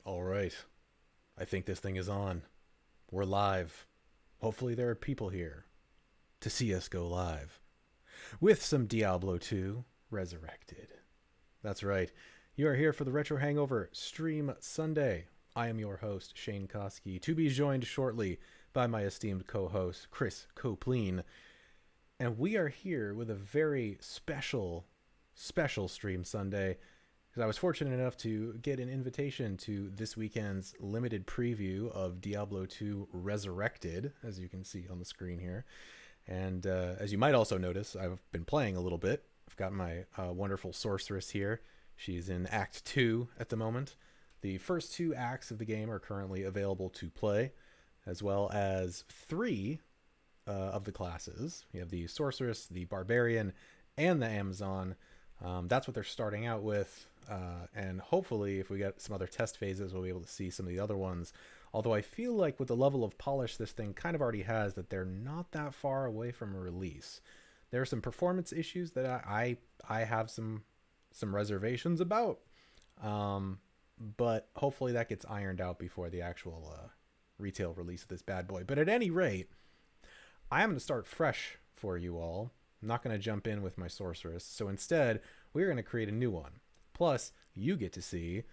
All right. I think this thing is on. We're live. Hopefully there are people here to see us go live. With some Diablo II Resurrected. That's right. You are here for the Retro Hangover Stream Sunday. I am your host, Shane Koski, to be joined shortly by my esteemed co-host, Chris Copleen. And we are here with a very special Stream Sunday, because I was fortunate enough to get an invitation to this weekend's limited preview of Diablo II Resurrected, as you can see on the screen here. And as you might also notice, I've been playing a little bit. I've got my wonderful sorceress here. She's in Act 2 at the moment. The first 2 acts of the game are currently available to play, as well as 3 of the classes. You have the sorceress, the barbarian, and the Amazon. That's what they're starting out with, and hopefully if we get some other test phases, we'll be able to see some of the other ones. Although I feel like with the level of polish this thing kind of already has, that they're not that far away from a release. There are some performance issues that I have some reservations about, but hopefully that gets ironed out before the actual retail release of this bad boy. But at any rate, I am going to start fresh for you all. I'm not going to jump in with my sorceress. So instead, we're going to create a new one. Plus, you get to see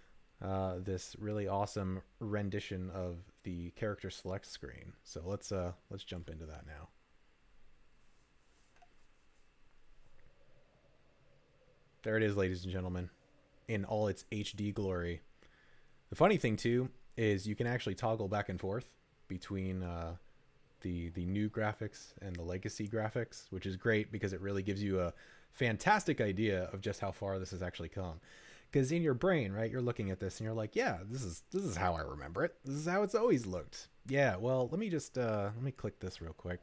this really awesome rendition of the character select screen. So let's jump into that now. There it is, ladies and gentlemen, in all its HD glory. The funny thing too is you can actually toggle back and forth between the new graphics and the legacy graphics, which is great because it really gives you a fantastic idea of just how far this has actually come. Because in your brain, right, you're looking at this and you're like, yeah, this is how I remember it. This is how it's always looked. Yeah, well, let me just let me click this real quick.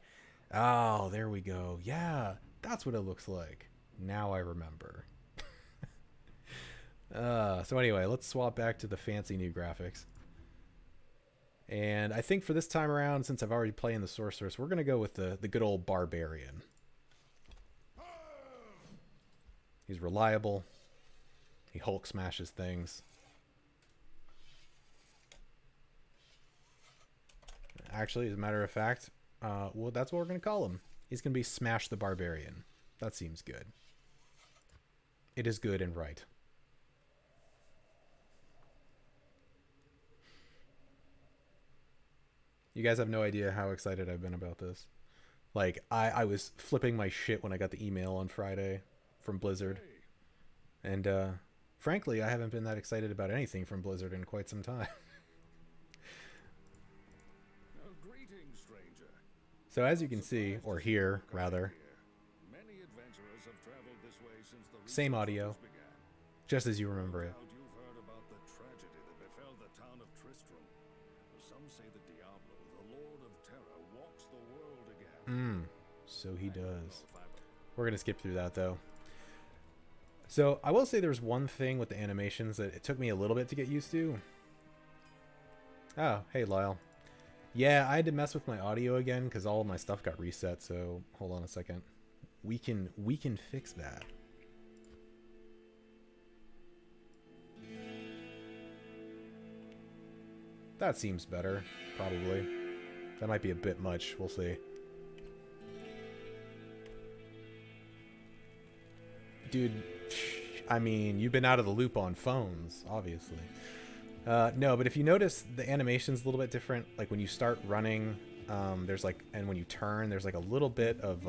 Oh, there we go. Yeah, that's what it looks like. Now I remember. So anyway, let's swap back to the fancy new graphics. And I think for this time around, since I've already played the sorceress, we're going to go with the good old barbarian. He's reliable. He Hulk smashes things. Actually, as a matter of fact, well, that's what we're going to call him. He's going to be Smash the Barbarian. That seems good. It is good and right. You guys have no idea how excited I've been about this. Like, I was flipping my shit when I got the email on Friday from Blizzard. And, frankly, I haven't been that excited about anything from Blizzard in quite some time. Greetings, stranger. So as you can see, or hear, rather, Many adventurers have traveled this way since the same audio, began. just as you remember it. No doubt you've heard about the tragedy that befell the town of Tristram. Some say that Diablo, the Lord of Terror, walks the world again. So he does. We're going to skip through that, though. So I will say there's one thing with the animations that it took me a little bit to get used to. Oh, hey, Lyle. Yeah, I had to mess with my audio again because all of my stuff got reset, so hold on a second. We can fix that. That seems better, probably. That might be a bit much, we'll see. Dude, I mean, you've been out of the loop on phones, obviously. No, but if you notice, the animation's a little bit different. Like when you start running, there's like, and when you turn, there's like a little bit of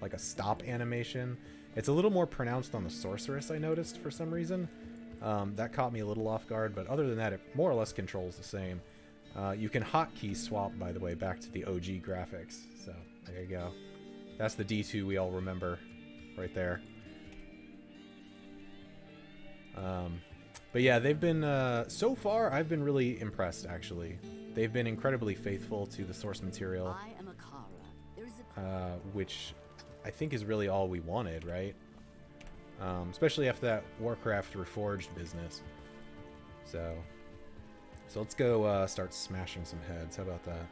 like a stop animation. It's a little more pronounced on the sorceress, I noticed, for some reason. That caught me a little off guard, but other than that, it more or less controls the same. You can hotkey swap, by the way, back to the OG graphics. So there you go. That's the D2 we all remember right there. But yeah, they've been, so far, I've been really impressed, actually. They've been incredibly faithful to the source material, which I think is really all we wanted, right? Especially after that Warcraft Reforged business. So let's go start smashing some heads. How about that?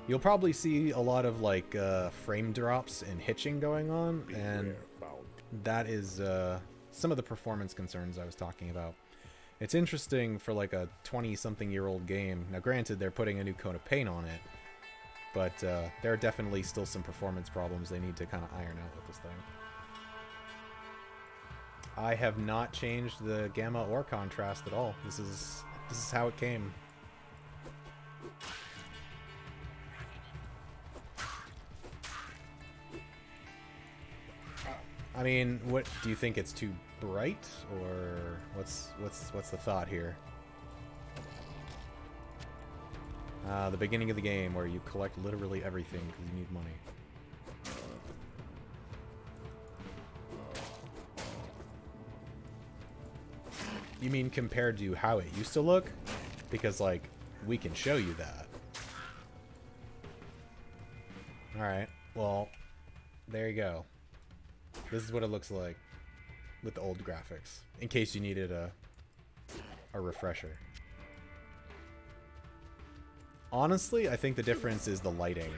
You'll probably see a lot of like frame drops and hitching going on, and that is some of the performance concerns I was talking about. It's interesting for like a 20-something-year-old game. Now, granted, they're putting a new coat of paint on it, but there are definitely still some performance problems they need to kind of iron out with this thing. I have not changed the gamma or contrast at all. This is how it came. I mean, what do you think? It's too bright, or what's the thought here? The beginning of the game where you collect literally everything because you need money. You mean compared to how it used to look? Because, like, we can show you that. Alright, well, there you go. This is what it looks like with the old graphics, in case you needed a refresher. Honestly, I think the difference is the lighting.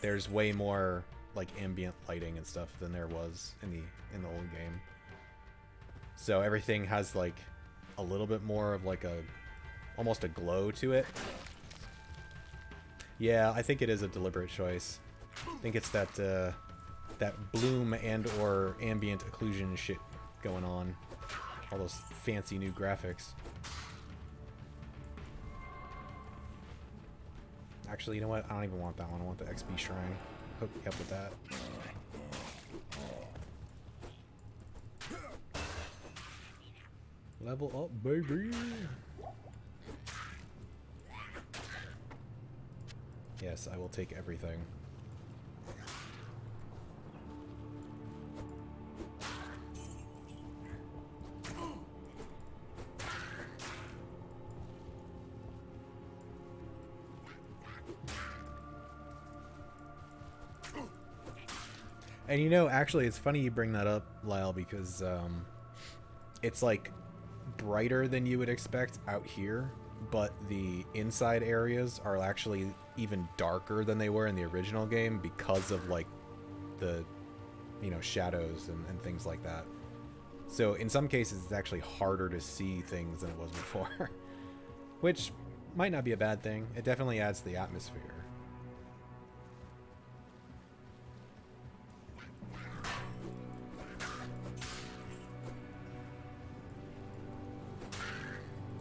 There's way more like ambient lighting and stuff than there was in the old game. So everything has like a little bit more of like almost a glow to it. Yeah, I think it is a deliberate choice. I think it's that that bloom and or ambient occlusion shit going on. All those fancy new graphics. Actually, you know what? I don't even want that one. I want the XP Shrine. Hook me up with that. Level up, baby! Yes, I will take everything. And you know, actually, it's funny you bring that up, Lyle, because it's like brighter than you would expect out here, but the inside areas are actually even darker than they were in the original game because of like the, you know, shadows and things like that. So in some cases, it's actually harder to see things than it was before, which might not be a bad thing. It definitely adds to the atmosphere.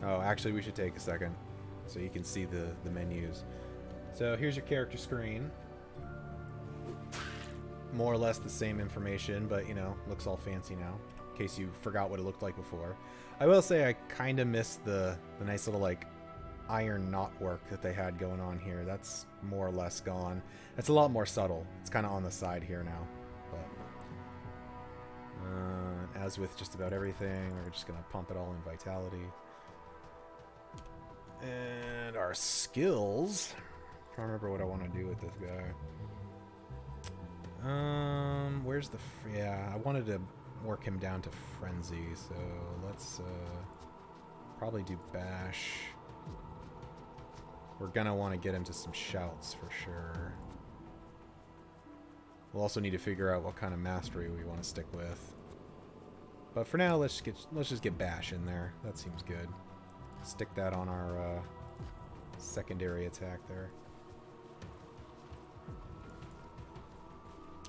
Oh, actually, we should take a second so you can see the menus. So here's your character screen. More or less the same information, but, you know, looks all fancy now, in case you forgot what it looked like before. I will say I kind of missed the nice little, like, iron knot work that they had going on here. That's more or less gone. It's a lot more subtle. It's kind of on the side here now. But as with just about everything, we're just going to pump it all in Vitality. And our skills. I'm trying to remember what I want to do with this guy. Where's the... yeah, I wanted to work him down to Frenzy, so let's probably do Bash. We're gonna want to get him to some Shouts for sure. We'll also need to figure out what kind of mastery we want to stick with. But for now, let's just get Bash in there. That seems good. Stick that on our secondary attack there.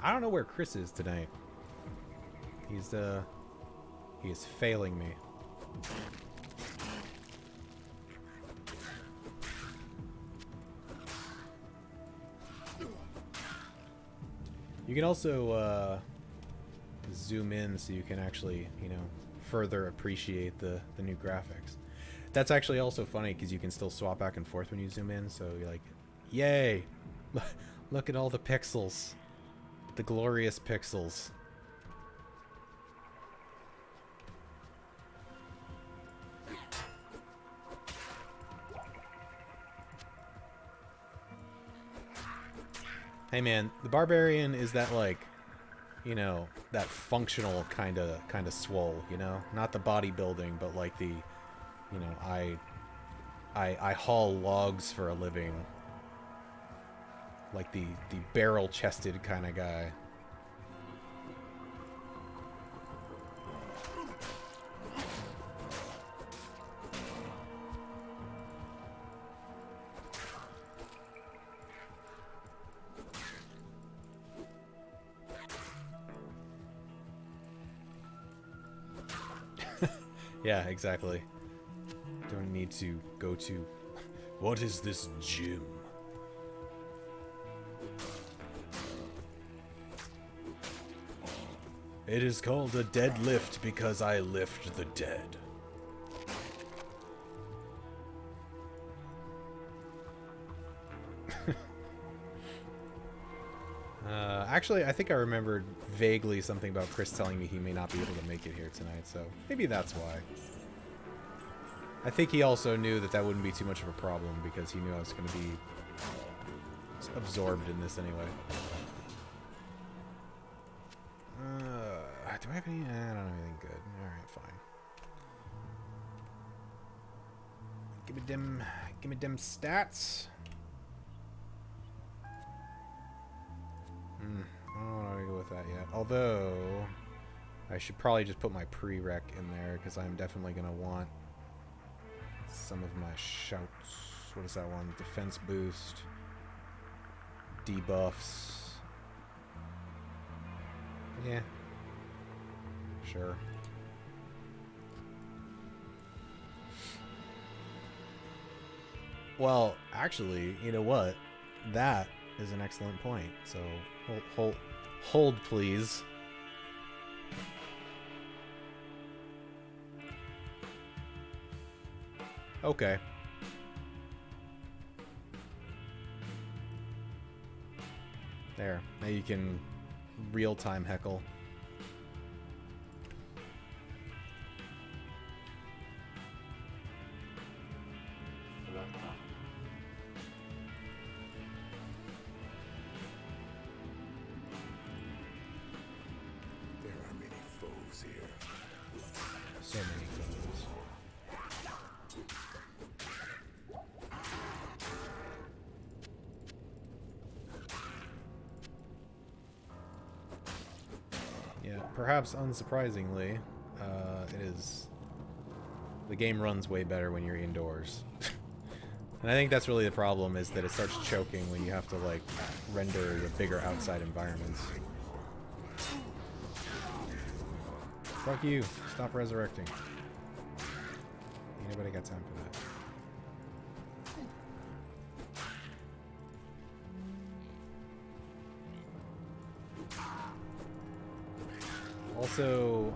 I don't know where Chris is tonight. He is failing me. You can also zoom in so you can actually, you know, further appreciate the new graphics. That's actually also funny because you can still swap back and forth when you zoom in, so you're like, yay! Look at all the pixels. The glorious pixels. Hey man, the Barbarian is that, like, you know, that functional kind of swole, you know? Not the bodybuilding, but like the... you know, I haul logs for a living. Like the barrel-chested kind of guy. Yeah, exactly. Don't need to go to... What is this gym? It is called a deadlift because I lift the dead. Actually, I think I remembered vaguely something about Chris telling me he may not be able to make it here tonight, so maybe that's why. I think he also knew that that wouldn't be too much of a problem because he knew I was going to be absorbed in this anyway. Do I have any? I don't have anything good. Alright, fine. Give me them stats. I don't want to go with that yet. Although, I should probably just put my prereq in there because I'm definitely going to want some of my shouts. What is that one? Defense boost. Debuffs. Yeah. Sure. Well, actually, you know what? That is an excellent point. So, hold please. Okay. There. Now you can real-time heckle. There are many foes here. So many foes. Yeah, perhaps unsurprisingly, the game runs way better when you're indoors. And I think that's really the problem, is that it starts choking when you have to, like, render the bigger outside environments. Fuck you. Stop resurrecting. Ain't nobody got time for that. Also,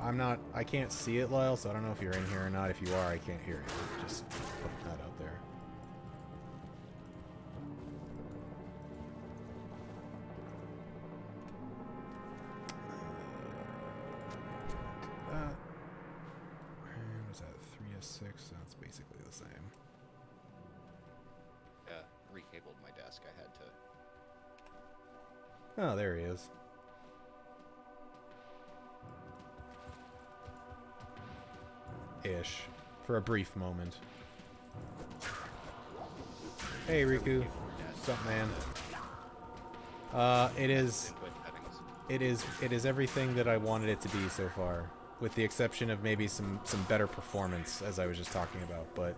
I can't see it, Lyle, so I don't know if you're in here or not. If you are, I can't hear you. Just put that out there. What was that? 3S6? That's basically the same. Recabled my desk. I had to. Oh, there he is. Ish. For a brief moment. Hey, Riku. What's up, man? It is everything that I wanted it to be so far, with the exception of maybe some better performance, as I was just talking about. But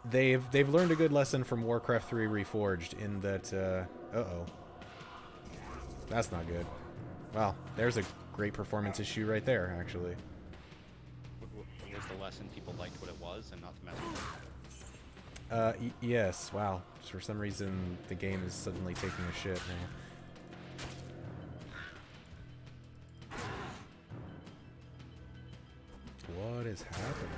they've learned a good lesson from Warcraft 3 Reforged in that. Uh-oh. That's not good. Well, there's a great performance issue right there, actually. Was the lesson people liked what it was and not to mess with it? Yes. Wow. For some reason, the game is suddenly taking a shit now. What is happening?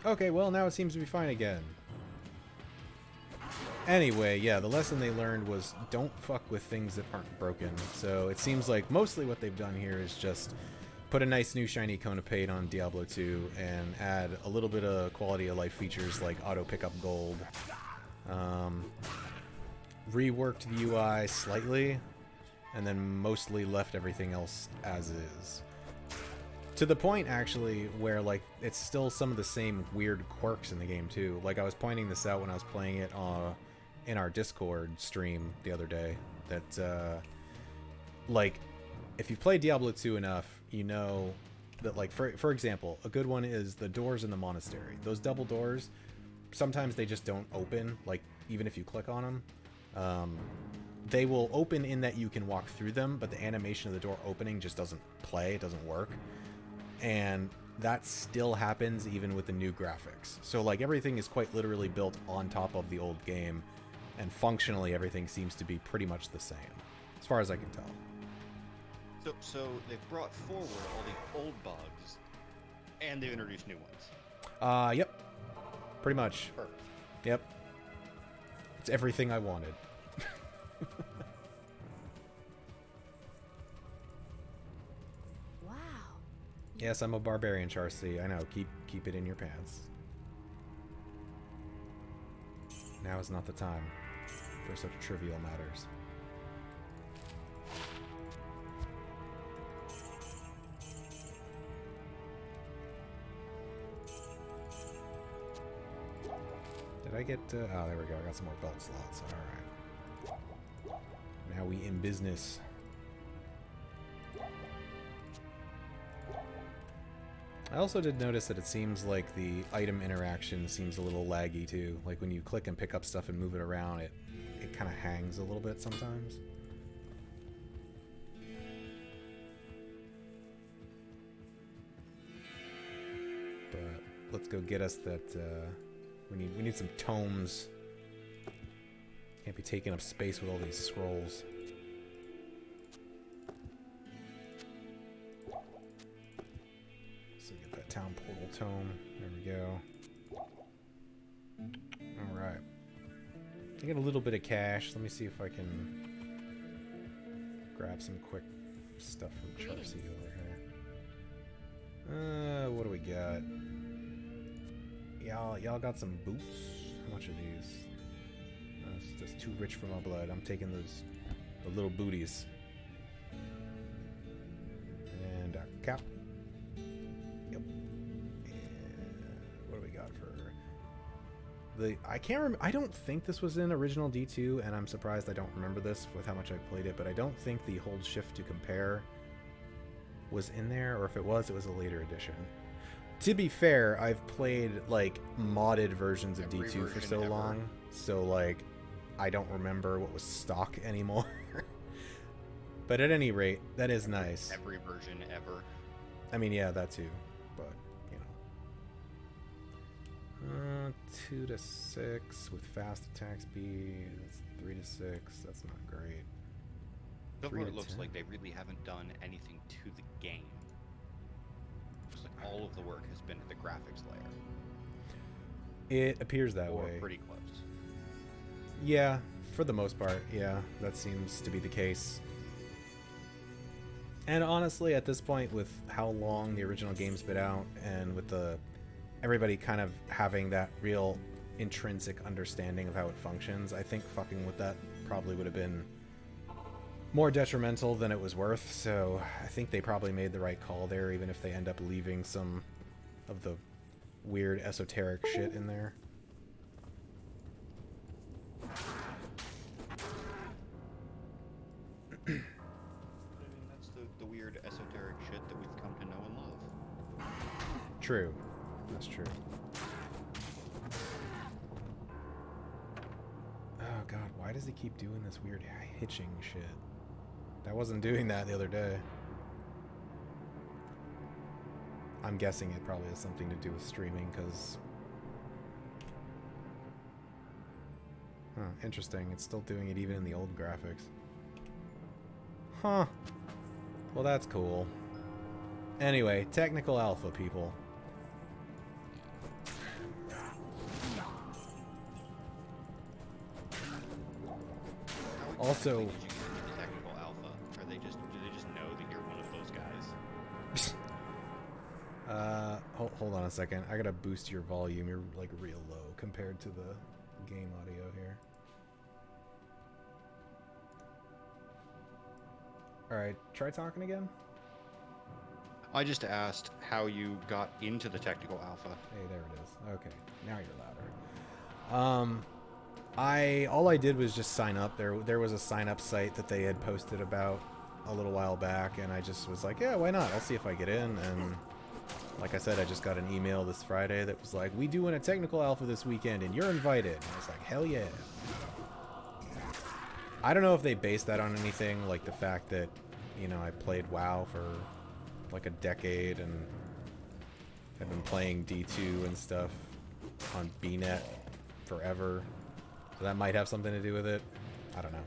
Okay, well, now it seems to be fine again. Anyway, yeah, the lesson they learned was don't fuck with things that aren't broken. So it seems like mostly what they've done here is just put a nice new shiny cone of paint on Diablo 2 and add a little bit of quality of life features like auto pickup gold. Reworked the UI slightly, and then mostly left everything else as is. To the point, actually, where, like, it's still some of the same weird quirks in the game, too. Like, I was pointing this out when I was playing it in our Discord stream the other day, that, like, if you've played Diablo 2 enough, you know that, like, for example, a good one is the doors in the monastery. Those double doors, sometimes they just don't open, like, even if you click on them. they will open in that you can walk through them, but the animation of the door opening just doesn't play. It doesn't work. And that still happens even with the new graphics. So, like, everything is quite literally built on top of the old game, and functionally everything seems to be pretty much the same, as far as I can tell. So they've brought forward all the old bugs, and they've introduced new ones. Yep. Pretty much. Perfect. Yep. It's everything I wanted. Wow. Yes, I'm a barbarian, Charcy. I know. Keep it in your pants. Now is not the time for such trivial matters. Did I get... oh, there we go. I got some more belt slots. Alright. Now we in business. I also did notice that it seems like the item interaction seems a little laggy too. Like when you click and pick up stuff and move it around, it kind of hangs a little bit sometimes. But let's go get us that... we need some tomes. Can't be taking up space with all these scrolls. So get that town portal tome. There we go. Alright. I got a little bit of cash. Let me see if I can grab some quick stuff from Charcy over here. What do we got? Y'all got some boots? How much are these? It's just too rich for my blood. I'm taking the little booties. And a cap. Yep. And what do we got for I can't remember. I don't think this was in original D2, and I'm surprised I don't remember this with how much I played it, but I don't think the hold shift to compare was in there, or if it was a later edition. To be fair, I've played, like, modded versions of Every D2 for version so ever. long, so, like, I don't remember what was stock anymore. But at any rate, that is nice. Every version ever. I mean, yeah, that too, but, you know. 2 to 6 with fast attack speed. That's 3 to 6. That's not great. So 3 far to it looks 10. like they really haven't done anything to the game. Looks like all of the work has been at the graphics layer. It appears that Or way. pretty close. Yeah, for the most part, yeah, that seems to be the case. And honestly, at this point, with how long the original game's been out, and with everybody kind of having that real intrinsic understanding of how it functions, I think fucking with that probably would have been more detrimental than it was worth. So I think they probably made the right call there, even if they end up leaving some of the weird esoteric shit in there. I mean, that's the weird esoteric shit that we've come to know and love. True. That's true. Oh god, why does he keep doing this weird hitching shit? That wasn't doing that the other day. I'm guessing it probably has something to do with streaming, because... Huh, interesting. It's still doing it even in the old graphics. Huh. Well, that's cool. Anyway, Technical Alpha, people. Also- How exactly did you get into Technical Alpha? Do they just know that you're one of those guys? Hold on a second. I gotta boost your volume. You're like real low compared to the game audio here. Alright, try talking again. I just asked how you got into the Technical Alpha. Hey, there it is. Okay, now you're louder. All I did was just sign up. There was a sign up site that they had posted about a little while back, and I just was like, yeah, why not? I'll see if I get in. And like I said, I just got an email this Friday that was like, we doing a Technical Alpha this weekend, and you're invited. And I was like, hell yeah. I don't know if they base that on anything, like the fact that, you know, I played WoW for like a decade and I've been playing D2 and stuff on BNet forever. So that might have something to do with it. I don't know.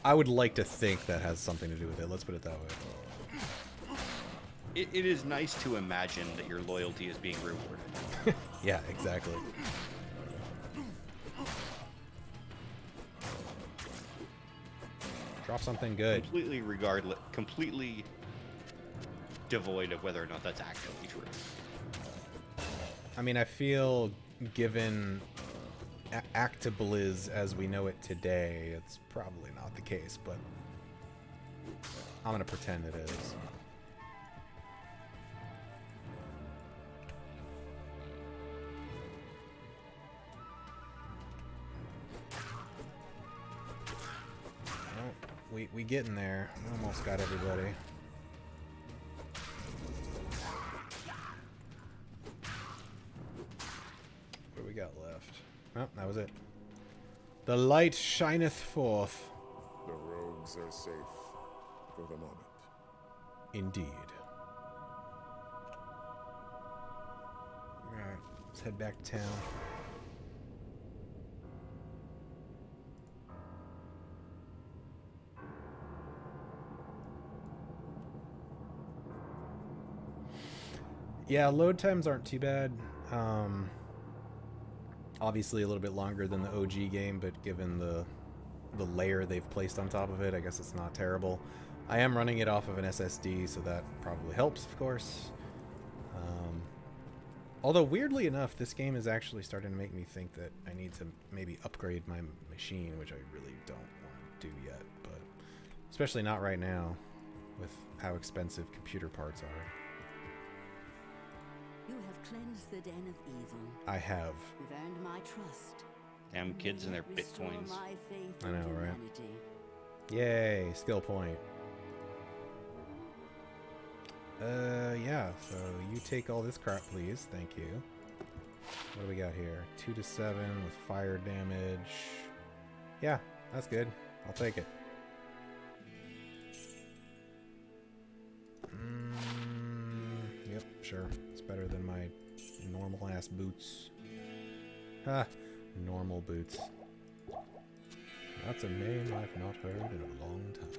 I would like to think that has something to do with it. Let's put it that way. It is nice to imagine that your loyalty is being rewarded. Yeah, exactly. Drop something good. Completely devoid of whether or not that's actually true. I mean, I feel given Actabliz as we know it today, it's probably not the case, but I'm gonna pretend it is. Well, we getting there. We almost got everybody. What do we got left? Oh, that was it. The light shineth forth. The rogues are safe for the moment. Indeed. Alright, let's head back to town. Yeah, load times aren't too bad. Obviously a little bit longer than the OG game, but given the layer they've placed on top of it, I guess it's not terrible. I am running it off of an SSD, so that probably helps, of course. Although, weirdly enough, this game is actually starting to make me think that I need to maybe upgrade my machine, which I really don't want to do yet, but especially not right now, with how expensive computer parts are. You have cleansed the den of evil. I have. You've earned my trust. Damn kids and their Restore bitcoins. my faith I in know, right? humanity. Yay, skill point. Yeah, so you take all this crap, please. Thank you. What do we got here? 2 to 7 with fire damage. Yeah, that's good. I'll take it. Yep, sure. It's better than my normal-ass boots. Ha! Normal boots. That's a name I've not heard in a long time.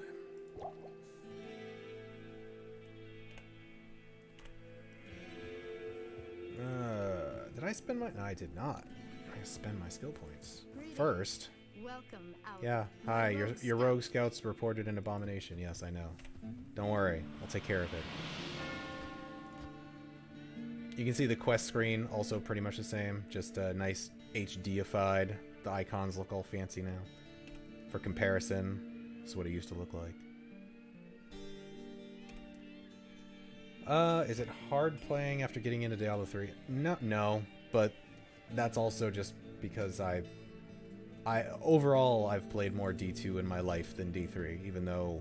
Did I spend my... No, I did not. I spend my skill points. First. Welcome out. Yeah, hi, your rogue scouts reported an abomination. Yes, I know. Don't worry, I'll take care of it. You can see the quest screen, also pretty much the same. Just nice HD-ified. The icons look all fancy now. For comparison, this is what it used to look like. Is it hard playing after getting into Diablo 3? No, but that's also just because overall I've played more D2 in my life than D3, even though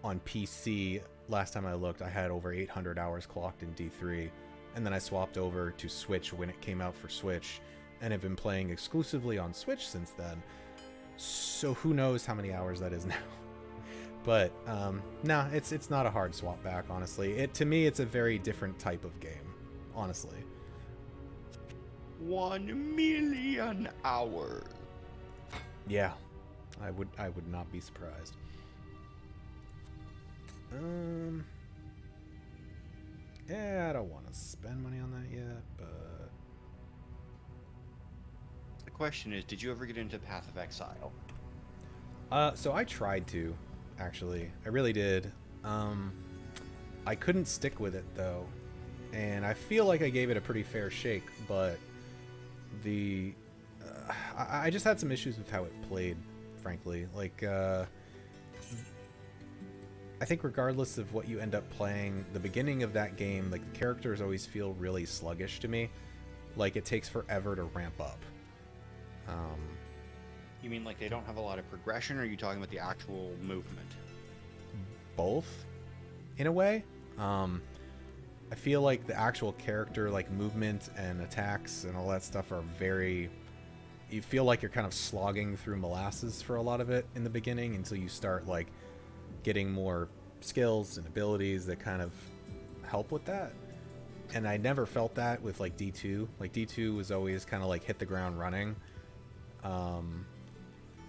on PC, last time I looked, I had over 800 hours clocked in D3, and then I swapped over to Switch when it came out for Switch, and have been playing exclusively on Switch since then, so who knows how many hours that is now. But, no, it's not a hard swap back, honestly. To me, it's a very different type of game, honestly. 1 million hours. Yeah, I would not be surprised. Yeah, I don't want to spend money on that yet, but... The question is, did you ever get into Path of Exile? So I tried to, actually. I really did. I couldn't stick with it, though. And I feel like I gave it a pretty fair shake, but I just had some issues with how it played, frankly. Like, I think regardless of what you end up playing, the beginning of that game, like, the characters always feel really sluggish to me. Like, it takes forever to ramp up. You mean like they don't have a lot of progression, or are you talking about the actual movement? Both, in a way. I feel like the actual character, like, movement and attacks and all that stuff are very you feel like you're kind of slogging through molasses for a lot of it in the beginning until you start like getting more skills and abilities that kind of help with that. And I never felt that with like D2. Like D2 was always kind of like hit the ground running.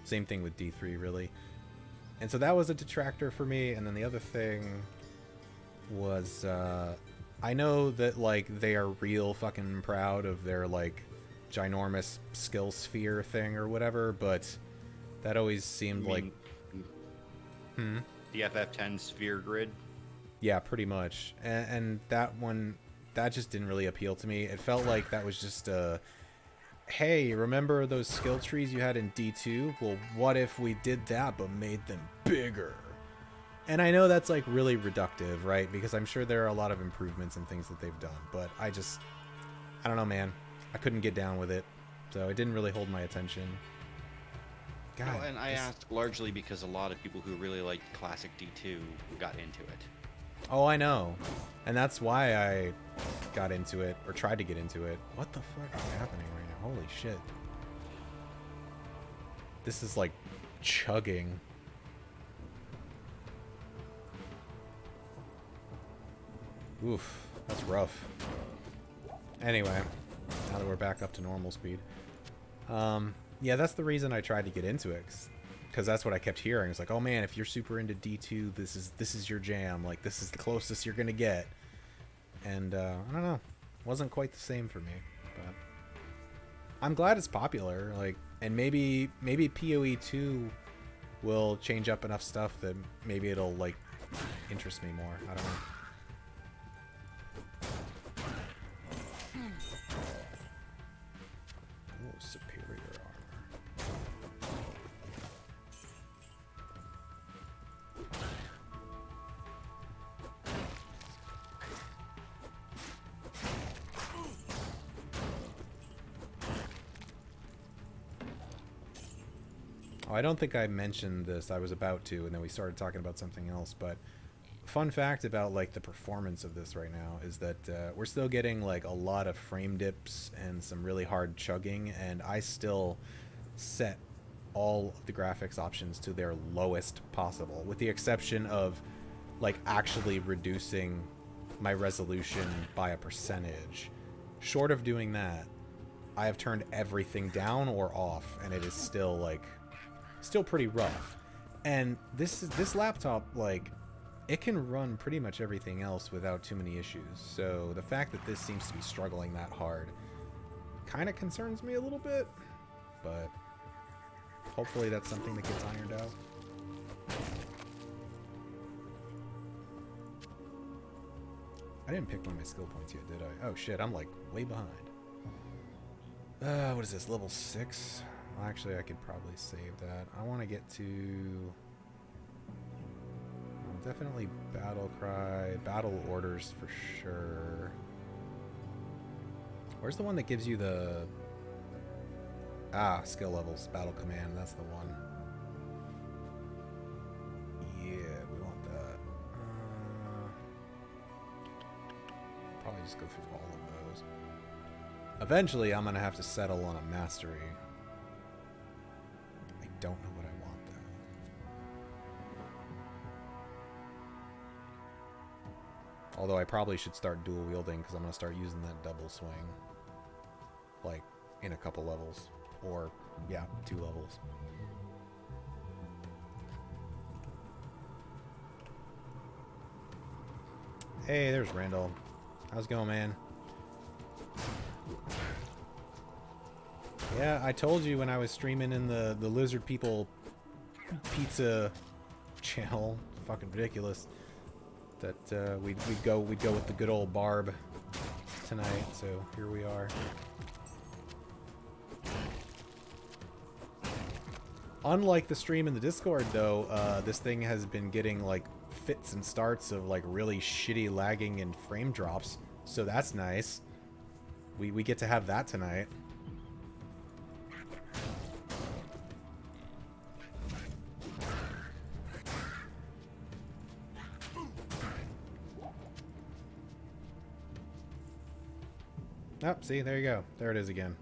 Same thing with D3 really. And so that was a detractor for me. And then the other thing was I know that like they are real fucking proud of their like ginormous skill sphere thing or whatever, but that always seemed like the FF10 sphere grid. Yeah, pretty much. And that one, that just didn't really appeal to me. It felt like that was just hey, remember those skill trees you had in D2? Well, what if we did that but made them bigger? And I know that's like really reductive, right? Because I'm sure there are a lot of improvements and things that they've done, but I don't know, man. I couldn't get down with it, so it didn't really hold my attention. God, No, and I asked largely because a lot of people who really liked classic D2 got into it. Oh, I know. And that's why I got into it, or tried to get into it. What the fuck is happening right now? Holy shit. This is like chugging. Oof, that's rough. Anyway, now that we're back up to normal speed. Yeah, that's the reason I tried to get into it, because that's what I kept hearing. It's like, oh man, if you're super into D2, this is your jam. Like, this is the closest you're gonna get. And I don't know, wasn't quite the same for me, but I'm glad it's popular. Like, and maybe PoE 2 will change up enough stuff that maybe it'll like interest me more. I don't know. Oh, superior armor. Oh, I don't think I mentioned this. I was about to, and then we started talking about something else. But fun fact about like the performance of this right now is that we're still getting like a lot of frame dips and some really hard chugging, and I still set all of the graphics options to their lowest possible, with the exception of like actually reducing my resolution by a percentage. Short of doing that, I have turned everything down or off, and it is still like pretty rough. And this laptop, like, it can run pretty much everything else without too many issues. So the fact that this seems to be struggling that hard kind of concerns me a little bit, but hopefully that's something that gets ironed out. I didn't pick one of my skill points yet, did I? Oh shit, I'm like way behind. What is this, level 6? Well, actually, I could probably save that. I want to get to definitely battle cry, battle orders for sure. Where's the one that gives you the skill levels? Battle command, that's the one. Yeah, we want that. Probably just go through all of those. Eventually, I'm gonna have to settle on a mastery. I don't know what I want though. Although I probably should start dual wielding, because I'm gonna start using that double swing, like in a couple levels, or yeah, 2 levels. Hey, there's Randall. How's it going, man? Yeah, I told you when I was streaming in the Lizard People pizza channel, fucking ridiculous, that we'd go with the good old Barb tonight. So here we are. Unlike the stream in the Discord, though, this thing has been getting like fits and starts of like really shitty lagging and frame drops, so that's nice. We get to have that tonight. Oh, see, there you go. There it is again.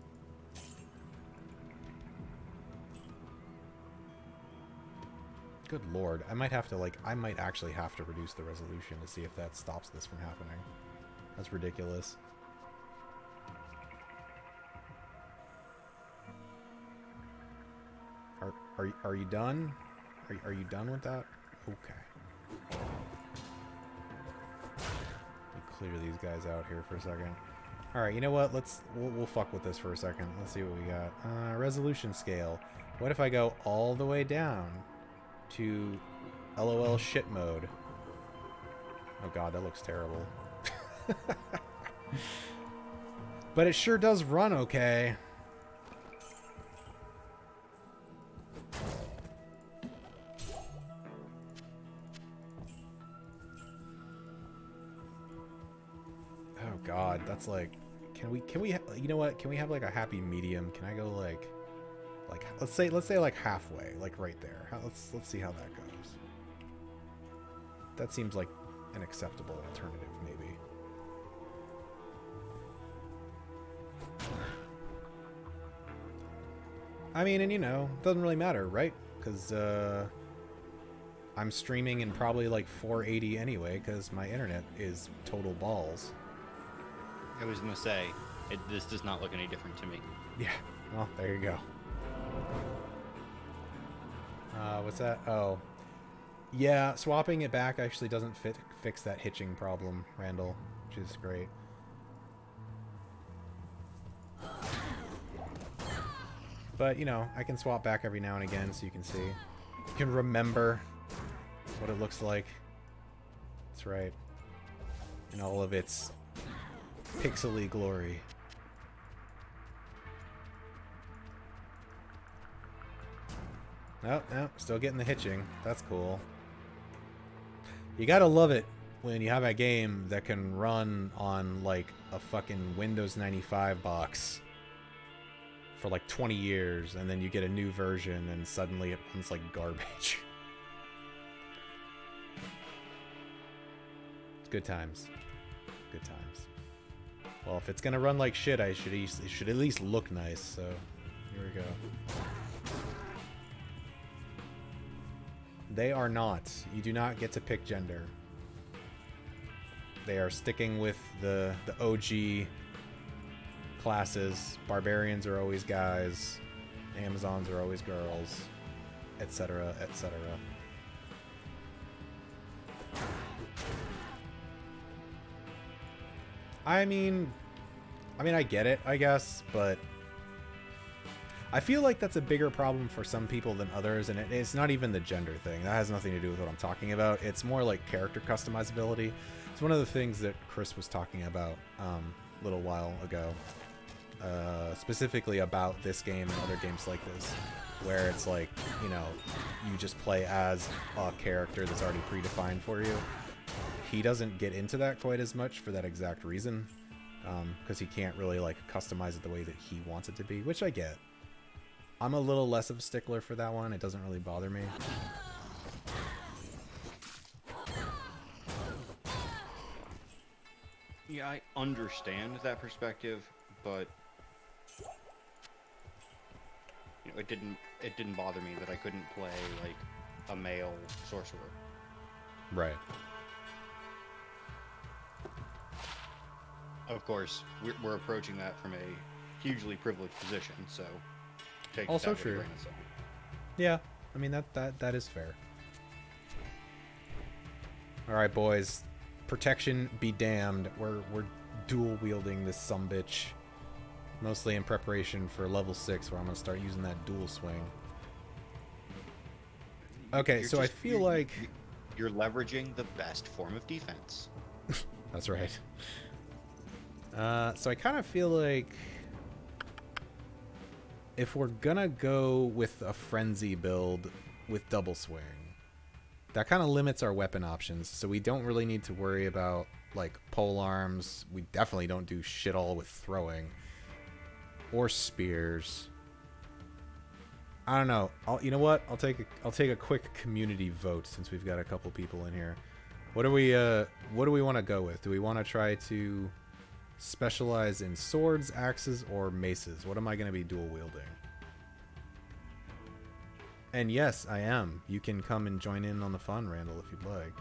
Good lord. I might have to, like, I might actually have to reduce the resolution to see if that stops this from happening. That's ridiculous. Are you done? Are you done with that? Okay. Let me clear these guys out here for a second. Alright, you know what? We'll fuck with this for a second. Let's see what we got. Resolution scale. What if I go all the way down to LOL shit mode? Oh god, that looks terrible. But it sure does run okay. Oh god, that's like, can we you know what, can we have like a happy medium? Can I go like let's say like halfway, like right there. Let's see how that goes. That seems like an acceptable alternative, maybe. I mean, and you know, doesn't really matter, right? Because I'm streaming in probably like 480 anyway, because my internet is total balls. I was gonna say, this does not look any different to me. Yeah, well, there you go. What's that? Oh. Yeah, swapping it back actually doesn't fix that hitching problem, Randall, which is great. But, you know, I can swap back every now and again so you can see. You can remember what it looks like. That's right. In all of its pixely glory. Oh, no, still getting the hitching. That's cool. You gotta love it when you have a game that can run on, like, a fucking Windows 95 box for, like, 20 years, and then you get a new version, and suddenly it runs like garbage. It's good times. Good times. Well, if it's gonna run like shit, it should at least look nice, so here we go. They are not. You do not get to pick gender. They are sticking with the OG classes. Barbarians are always guys. Amazons are always girls. Etc., etc. I mean, I get it, I guess, but I feel like that's a bigger problem for some people than others, and it's not even the gender thing. That has nothing to do with what I'm talking about. It's more like character customizability. It's one of the things that Chris was talking about a little while ago, specifically about this game and other games like this, where it's like, you know, you just play as a character that's already predefined for you. He doesn't get into that quite as much for that exact reason, because he can't really like customize it the way that he wants it to be, which I get. I'm a little less of a stickler for that one. It doesn't really bother me. Yeah, I understand that perspective, but you know, it didn't bother me that I couldn't play like a male sorcerer. Right. Of course, we're approaching that from a hugely privileged position, so take Also that with a true. grain of salt. Yeah, I mean that is fair. All right, boys. Protection be damned. We're dual wielding this sumbitch, mostly in preparation for level 6, where I'm gonna start using that dual swing. Okay, so I feel like you're leveraging the best form of defense. that's right. So I kind of feel like if we're gonna go with a frenzy build with double swing, that kind of limits our weapon options, so we don't really need to worry about like pole arms. We definitely don't do shit all with throwing or spears. I don't know. You know what? I'll take a quick community vote since we've got a couple people in here. What do we want to go with? Do we want to try to specialize in swords, axes, or maces? What am I going to be dual wielding? And yes, I am. You can come and join in on the fun, Randall, if you'd like.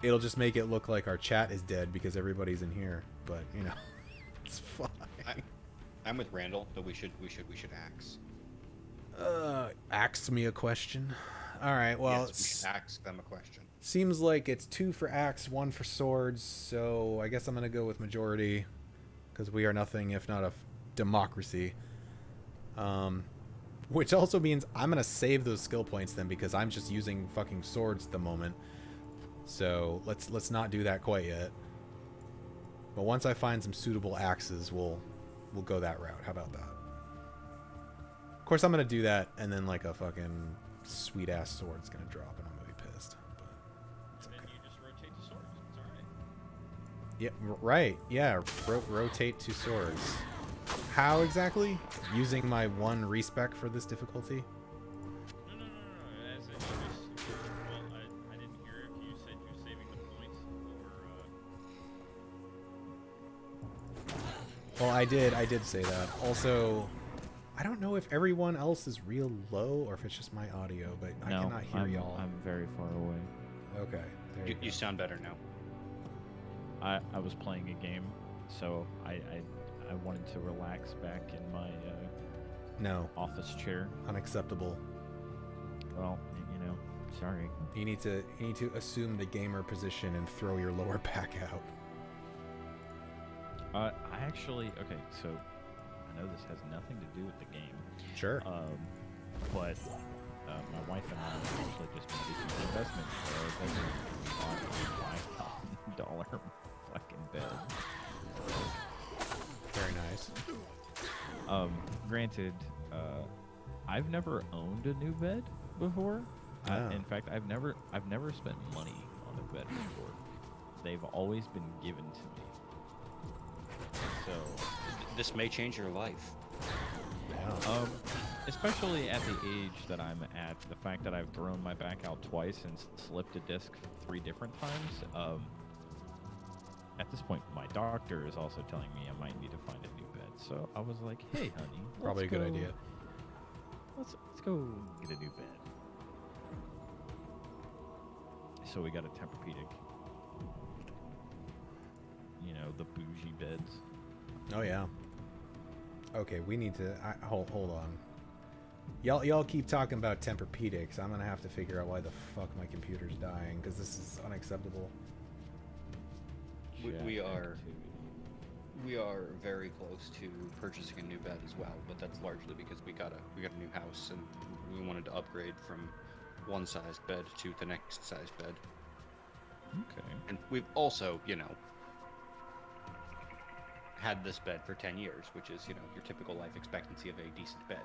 It'll just make it look like our chat is dead because everybody's in here, but you know, it's fine. I'm with Randall, but we should axe. Ask me a question. All right. Well, Yes, we should ask them a question. Seems like it's 2 for axe, 1 for swords. So I guess I'm gonna go with majority because we are nothing if not a democracy. Which also means I'm gonna save those skill points then because I'm just using fucking swords at the moment. So let's not do that quite yet. But once I find some suitable axes, we'll go that route. How about that? Of course, I'm gonna do that, and then like a fucking sweet ass sword's gonna drop, and I'm gonna be pissed. But it's okay. Then you just rotate the swords. It's all right. Yeah, right. Yeah, rotate to swords. How exactly? Using my 1 respec for this difficulty? No. As in, you just, well, I didn't hear if you said you're saving the points or. Well, I did say that. Also, I don't know if everyone else is real low or if it's just my audio, but I cannot hear y'all. I'm very far away. Okay. There you go. You sound better now. I was playing a game, so I wanted to relax back in my No. office chair. Unacceptable. Well, you know, sorry. You need to assume the gamer position and throw your lower back out. I actually, okay, so I know this has nothing to do with the game, Sure. but my wife and I actually just made a huge investment for a $5,000 fucking bed. Very nice. Granted, I've never owned a new bed before. Oh. In fact, I've never spent money on a bed before. They've always been given to me. So, This may change your life. Yeah. especially at the age that I'm at, the fact that I've thrown my back out twice and slipped a disc 3 different times. At this point, my doctor is also telling me I might need to find a new bed. So I was like, "Hey, honey, Probably a good idea. Let's go get a new bed." So we got a Tempur-Pedic. You know, the bougie beds. Oh yeah. Okay, we need to hold on. Y'all keep talking about Tempur-Pedics. I'm gonna have to figure out why the fuck my computer's dying because this is unacceptable. We Chat are activity. we are very close to purchasing a new bed as well, but that's largely because we got a new house and we wanted to upgrade from one size bed to the next size bed. Okay. And we've also, had this bed for 10 years, which is, your typical life expectancy of a decent bed.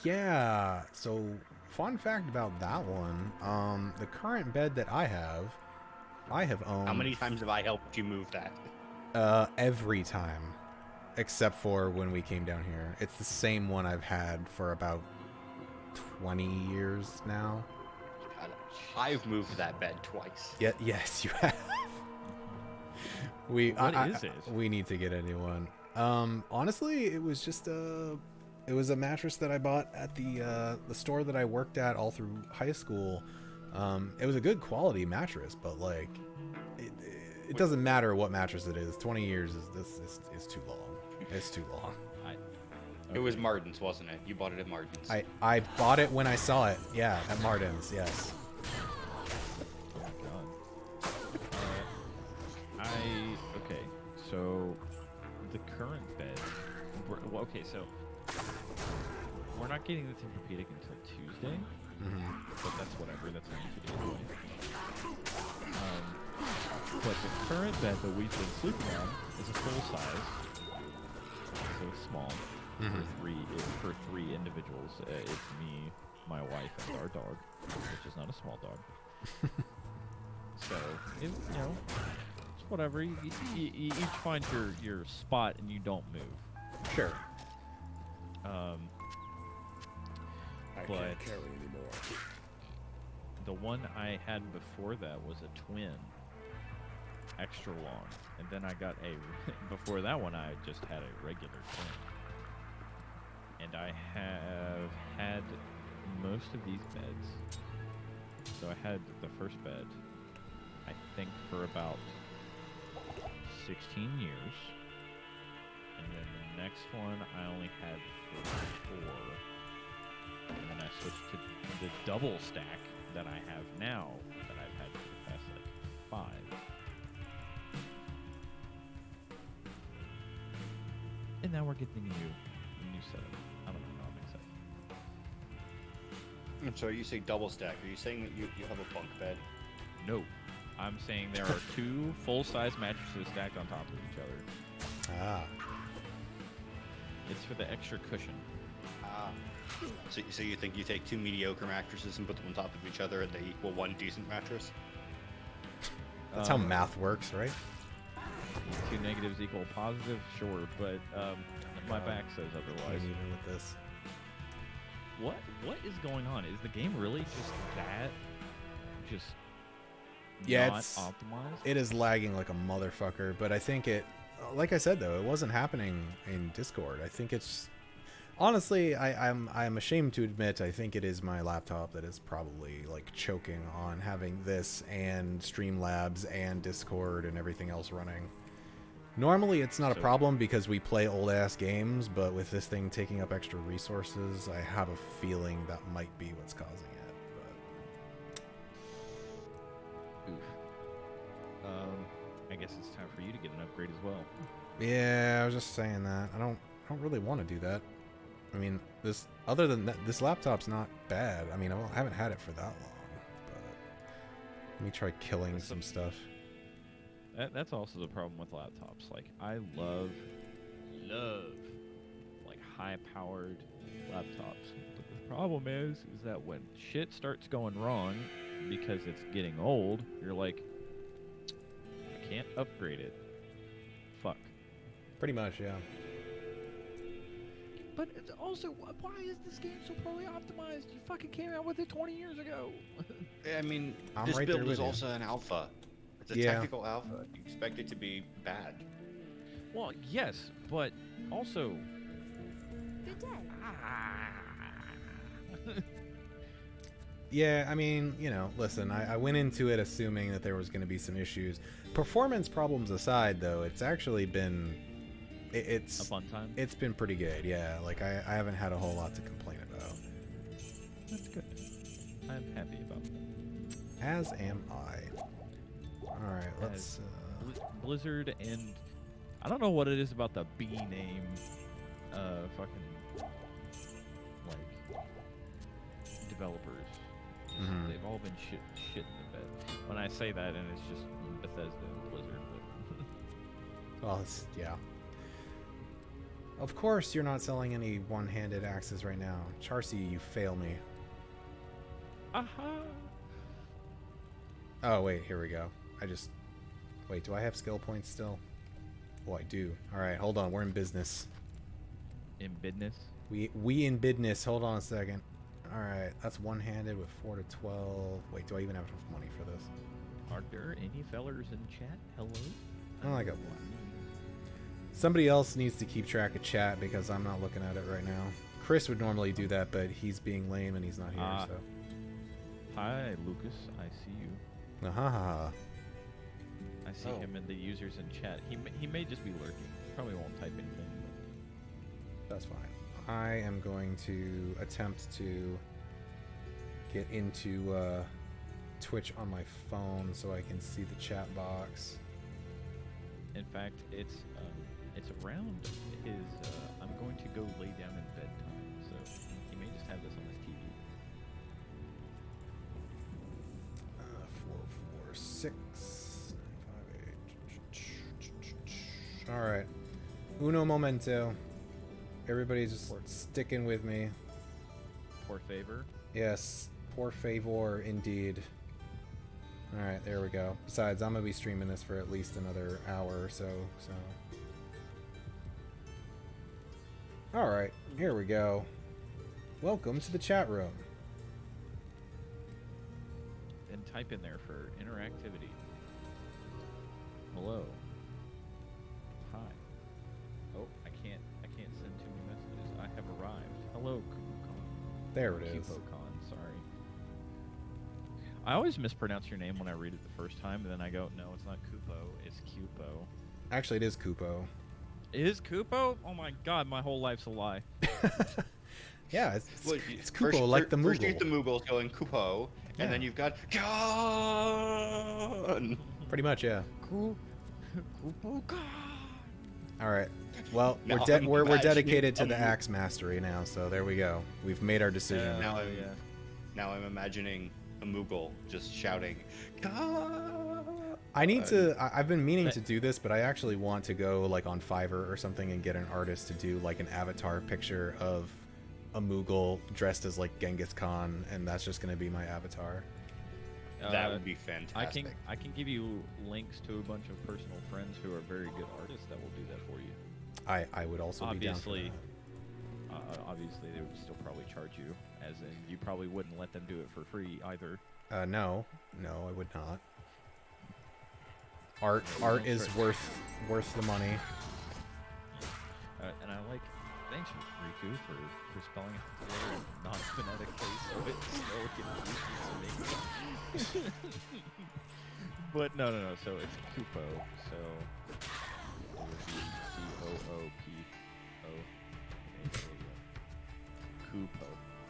Yeah. So, fun fact about that one. The current bed that I have owned. How many times have I helped you move that? Every time, except for when we came down here. It's the same one I've had for about 20 years now. God, I've moved that bed twice. Yeah. Yes, you have. What is it? We need to get a new one. Honestly, it was just it was a mattress that I bought at the store that I worked at all through high school. It was a good quality mattress, but like, it doesn't matter what mattress it is. 20 years is too long. It's too long. It was Martin's, wasn't it? You bought it at Martin's. I bought it when I saw it. Yeah, at Martin's. Yes. Okay, so the current bed. Okay, so we're not getting the Tempur-Pedic until Tuesday, but that's whatever. That's only 2 days away. But the current bed that we've been sleeping on is a full size, so it's small for three individuals. It's me, my wife, and our dog, which is not a small dog. So it's whatever. You each find your spot and you don't move. Sure. I But can't carry anymore. the one I had before that was a twin, extra long, and then I got before that one I just had a regular twin. and I have had most of these beds. So I had the first bed, I think, for about 16 years. And then the next one I only had for 4. And then I switched to the double stack that I have now, that I've had for the past, like, 5. And now we're getting a new setup. I don't know how I'm excited. So you say double stack. Are you saying that you have a bunk bed? No. I'm saying there are 2 full-size mattresses stacked on top of each other. Ah. It's for the extra cushion. Ah. So you think you take 2 mediocre mattresses and put them on top of each other and they equal 1 decent mattress? That's how math works, right? 2 negatives equal positive, sure, but my back says otherwise. Even with this. What is going on? Is the game really just that? Just Yeah, not it's optimized? it is lagging like a motherfucker. But I think it, like I said though, it wasn't happening in Discord. I think it's honestly, I'm ashamed to admit, I think it is my laptop that is probably like choking on having this and Streamlabs and Discord and everything else running. Normally it's not a problem because we play old ass games, but with this thing taking up extra resources, I have a feeling that might be what's causing it. But I guess it's time for you to get an upgrade as well. yeah, I was just saying that. I don't really want to do that. I mean, other than that, this laptop's not bad. I mean, I haven't had it for that long, but let me try killing some stuff. That's also the problem with laptops. Like, I love, like, high-powered laptops. But the problem is that when shit starts going wrong because it's getting old, you're like, I can't upgrade it. Fuck. Pretty much, yeah. But it's also, why is this game so poorly optimized? You fucking came out with it 20 years ago. I mean, I'm this right there build with is you. also an alpha. It's a Yeah. technical alpha. You expect it to be bad. Well, yes, but also... Good day. Yeah, I mean, you know, listen, I went into it assuming that there was going to be some issues. Performance problems aside, though, it's actually been... It's a fun time? It's been pretty good, yeah. Like, I haven't had a whole lot to complain about. That's good. I'm happy about that. As am I. Alright, let's... Blizzard and... I don't know what it is about the B name, fucking, like, developers. Just, they've all been shit in the bed. When I say that, and it's just Bethesda and Blizzard, but... Well, it's... yeah. Of course you're not selling any one-handed axes right now. Charcy, you fail me. Aha! Oh, wait, here we go. Wait, do I have skill points still? Oh, I do. Alright, hold on. We're in business. In business? We in business. Hold on a second. Alright, that's one-handed with 4 to 12. Wait, do I even have enough money for this? Are there any fellers in chat? Hello? Oh, I got one. Somebody else needs to keep track of chat because I'm not looking at it right now. Chris would normally do that, but he's being lame and he's not here, so... Hi, Lucas. I see you. Ahaha. I see him in the users in chat. He may just be lurking. Probably won't type anything. That's fine. I am going to attempt to get into Twitch on my phone so I can see the chat box. In fact, it's around his. I'm going to go lay down in bedtime, so he may just have this on his TV. 446 958. All right. Uno momento. Everybody's just sticking with me. Por favor. Yes, por favor, indeed. All right, there we go. Besides, I'm gonna be streaming this for at least another hour or so. All right, here we go. Welcome to the chat room. And type in there for interactivity. Hello. Hi. Oh, I can't send too many messages. I have arrived. Hello, KupoCon. There it is. KupoCon, sorry. I always mispronounce your name when I read it the first time, and then I go, no, it's not Kupo, it's Kupo. Actually, it is Kupo. It is Kupo? Oh my god, my whole life's a lie. Yeah, it's Well, Kupo, like the Moogle. First you get the Moogles going Kupo, and then you've got Gon. Pretty much, yeah. KupoCon! All right. Well, Now we're I'm we're imagining dedicated to a the Moog- axe mastery now, so there we go. We've made our decision. Now I'm yeah. now I'm imagining a Moogle just shouting Gon. I need to. I've been meaning to do this, but I actually want to go like on Fiverr or something and get an artist to do like an avatar picture of a Moogle dressed as like Genghis Khan, and that's just going to be my avatar. That would be fantastic. I can give you links to a bunch of personal friends who are very good artists that will do that for you. I would also be down for Obviously, obviously they would still probably charge you, as in you probably wouldn't let them do it for free either. that. No, I would not. Art is worth the money. And I like, thanks Riku for spelling it the letter non-phonetically, so it's still confusing to me. But no, so it's Kupo, so it would be C-O-O-P-O. Kupo.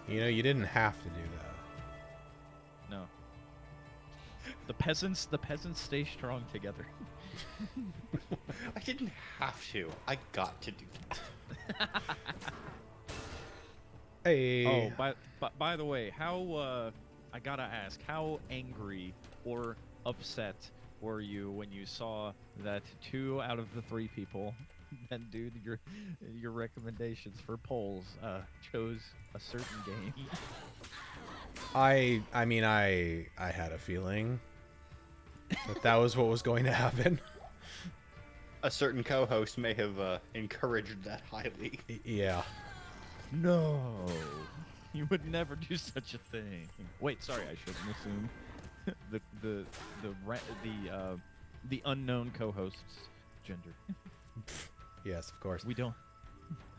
You know, you didn't have to do that. No. The peasants stay strong together. I didn't have to. I got to do that. Hey. Oh, by the way, how I gotta ask, how angry or upset were you when you saw that 2 out of the 3 people that do your recommendations for polls chose a certain game? I mean, I had a feeling that was what was going to happen. A certain co-host may have encouraged that highly. Yeah. No, you would never do such a thing. Wait, sorry, I shouldn't assume the unknown co-host's gender. Yes, of course. We don't.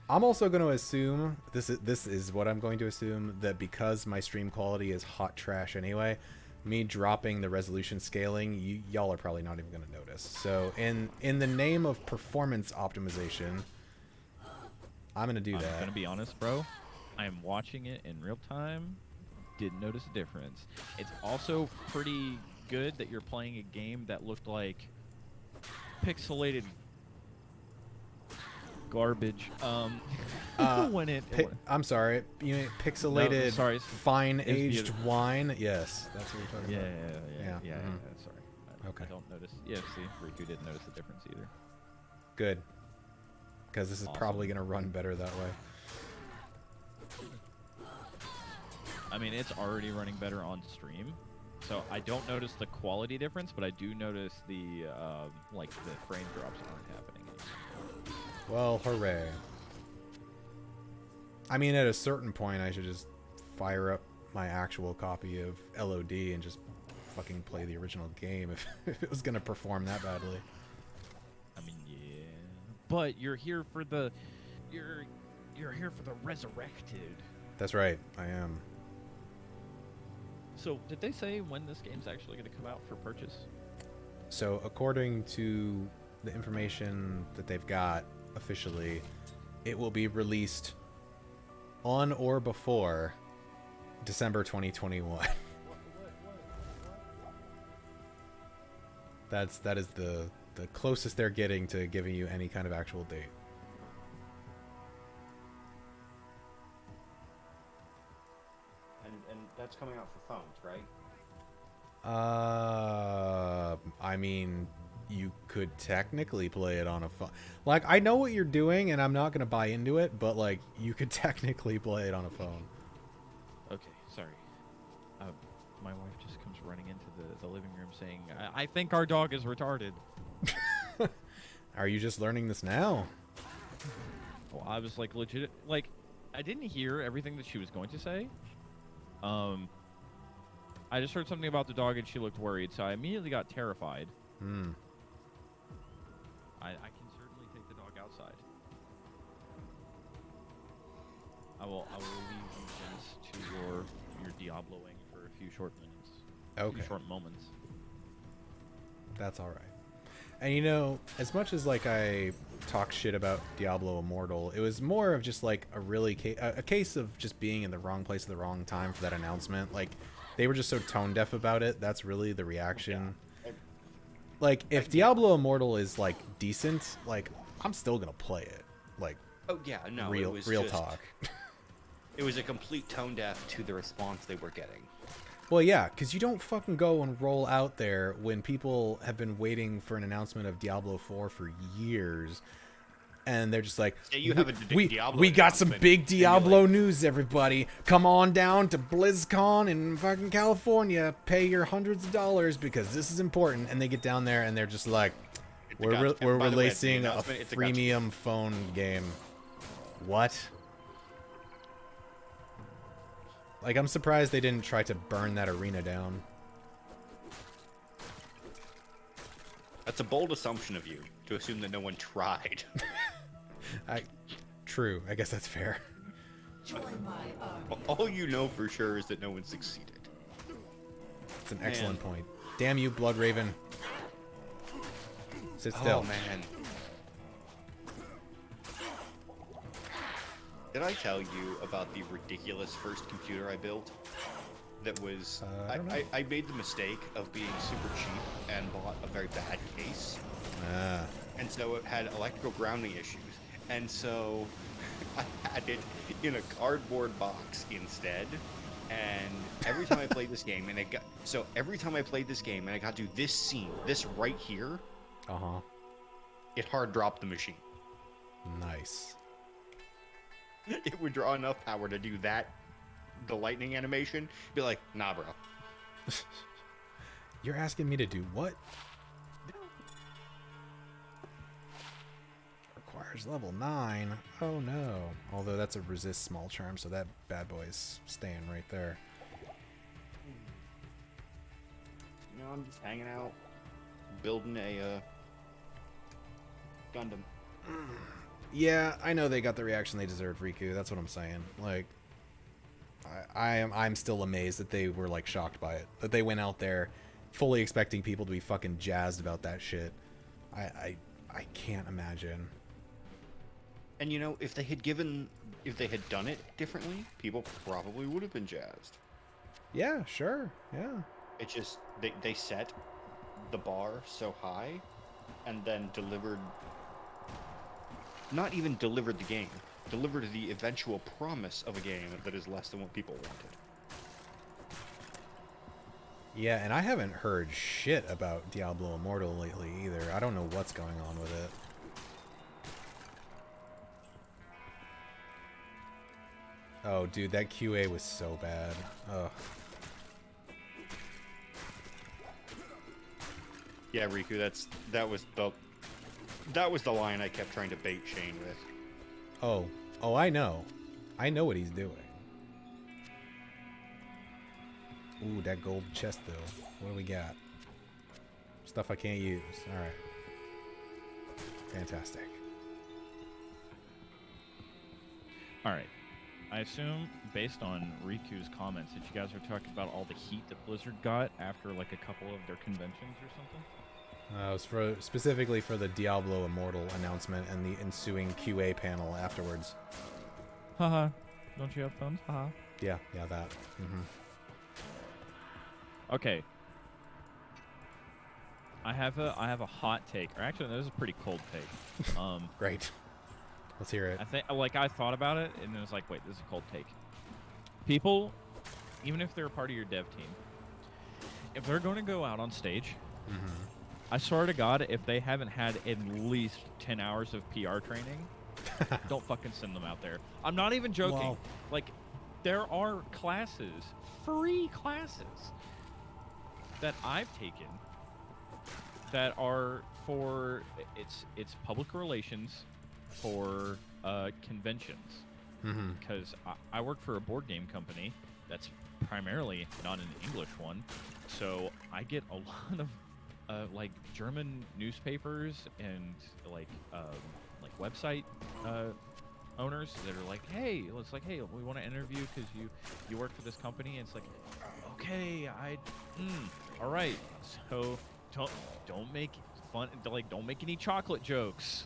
I'm also going to assume this is what I'm going to assume, that because my stream quality is hot trash anyway, me dropping the resolution scaling, y'all are probably not even going to notice. So in the name of performance optimization, I'm going to do that. I'm gonna be honest, bro. I am watching it in real time. Didn't notice a difference. It's also pretty good that you're playing a game that looked like pixelated garbage. When it. I'm sorry, you mean pixelated, No, sorry, fine it's aged beautiful. wine? Yes, that's what you're talking Yeah, about. yeah. mhm. Sorry. Okay. I don't notice. Yeah, see, Riku didn't notice the difference either. Good. Because this is Awesome. probably going to run better that way. I mean, it's already running better on stream, so I don't notice the quality difference, but I do notice the like the frame drops aren't happening anymore. Well, hooray. I mean, at a certain point, I should just fire up my actual copy of LOD and just fucking play the original game if it was going to perform that badly. I mean, yeah, but you're here for the you're here for the Resurrected. That's right, I am. So, did they say when this game's actually going to come out for purchase? So, according to the information that they've got officially, it will be released on or before December 2021. That is the closest they're getting to giving you any kind of actual date. And that's coming out for phones, right? I mean, you could technically play it on a phone. Like, I know what you're doing, and I'm not gonna buy into it, but like, you could technically play it on a phone. Okay, sorry. My wife just comes running into the living room saying, I think our dog is retarded. Are you just learning this now? Well, I was like legit, like, I didn't hear everything that she was going to say. I just heard something about the dog and she looked worried, so I immediately got terrified. Hmm. I can certainly take the dog outside. will leave you guys to your Diabloing for a few short minutes. A Okay. few short moments. That's all right. And you know, as much as like I talk shit about Diablo Immortal, it was more of just like a case of just being in the wrong place at the wrong time for that announcement. Like they were just so tone deaf about it. That's really the reaction. Yeah. Like if Diablo Immortal is like decent, like I'm still gonna play it. Like Oh yeah, no, real it was real just, talk. It was a complete tone deaf to the response they were getting. Well, yeah, because you don't fucking go and roll out there when people have been waiting for an announcement of Diablo 4 for years, and they're just like, Say you have a Diablo we got some announcement, big and you're Diablo like- news, everybody. Come on down to BlizzCon in fucking California. Pay your hundreds of dollars because this is important. And they get down there and they're just like, It's a we're gotcha. we're By the way, the releasing a announcement, it's a gotcha. freemium phone game. What? Like, I'm surprised they didn't try to burn that arena down. That's a bold assumption of you to assume that no one tried. True. I guess that's fair. All you know for sure is that no one succeeded. It's an excellent point. Damn you, Bloodraven. Sit still. Oh man. Did I tell you about the ridiculous first computer I built? That was I don't know. I made the mistake of being super cheap and bought a very bad case. Ah. And so it had electrical grounding issues. And so I had it in a cardboard box instead. And every time I played this game, and every time I played this game and I got to this scene, this right here, Uh-huh. it hard dropped the machine. Nice. It would draw enough power to do that, the lightning animation, be like, nah, bro. You're asking me to do what? Requires level 9. Oh no. Although that's a resist small charm, so that bad boy's staying right there. You know, I'm just hanging out, building a Gundam. Yeah, I know they got the reaction they deserved, Riku. That's what I'm saying. Like, I'm still amazed that they were like shocked by it. That they went out there fully expecting people to be fucking jazzed about that shit. I can't imagine. And you know, if they had done it differently, people probably would have been jazzed. Yeah, sure. Yeah. It just they set the bar so high, and then not even delivered the game, delivered the eventual promise of a game that is less than what people wanted. Yeah, and I haven't heard shit about Diablo Immortal lately either. I don't know what's going on with it. Oh, dude, that QA was so bad. Ugh. Yeah, Riku, that was the line I kept trying to bait Shane with. Oh, I know. I know what he's doing. Ooh, that gold chest, though. What do we got? Stuff I can't use. Alright. Fantastic. Alright. I assume, based on Riku's comments, that you guys are talking about all the heat that Blizzard got after, like, a couple of their conventions or something? It was specifically for the Diablo Immortal announcement and the ensuing QA panel afterwards. Haha. Don't you have thumbs? Haha. Yeah, that. Mm-hmm. Okay. I have a hot take, or actually, this is a pretty cold take. Great. Let's hear it. I thought about it, and it was like, wait, this is a cold take. People, even if they're a part of your dev team, if they're going to go out on stage, I swear to God, if they haven't had at least 10 hours of PR training, don't fucking send them out there. I'm not even joking. Well, like, there are classes, free classes, that I've taken that are for it's public relations for conventions, because I work for a board game company that's primarily not an English one, so I get a lot of like German newspapers and like website owners that are like, hey, it's like, hey, we want to interview because you work for this company. And it's like, okay, all right. So don't make fun, like, don't make any chocolate jokes.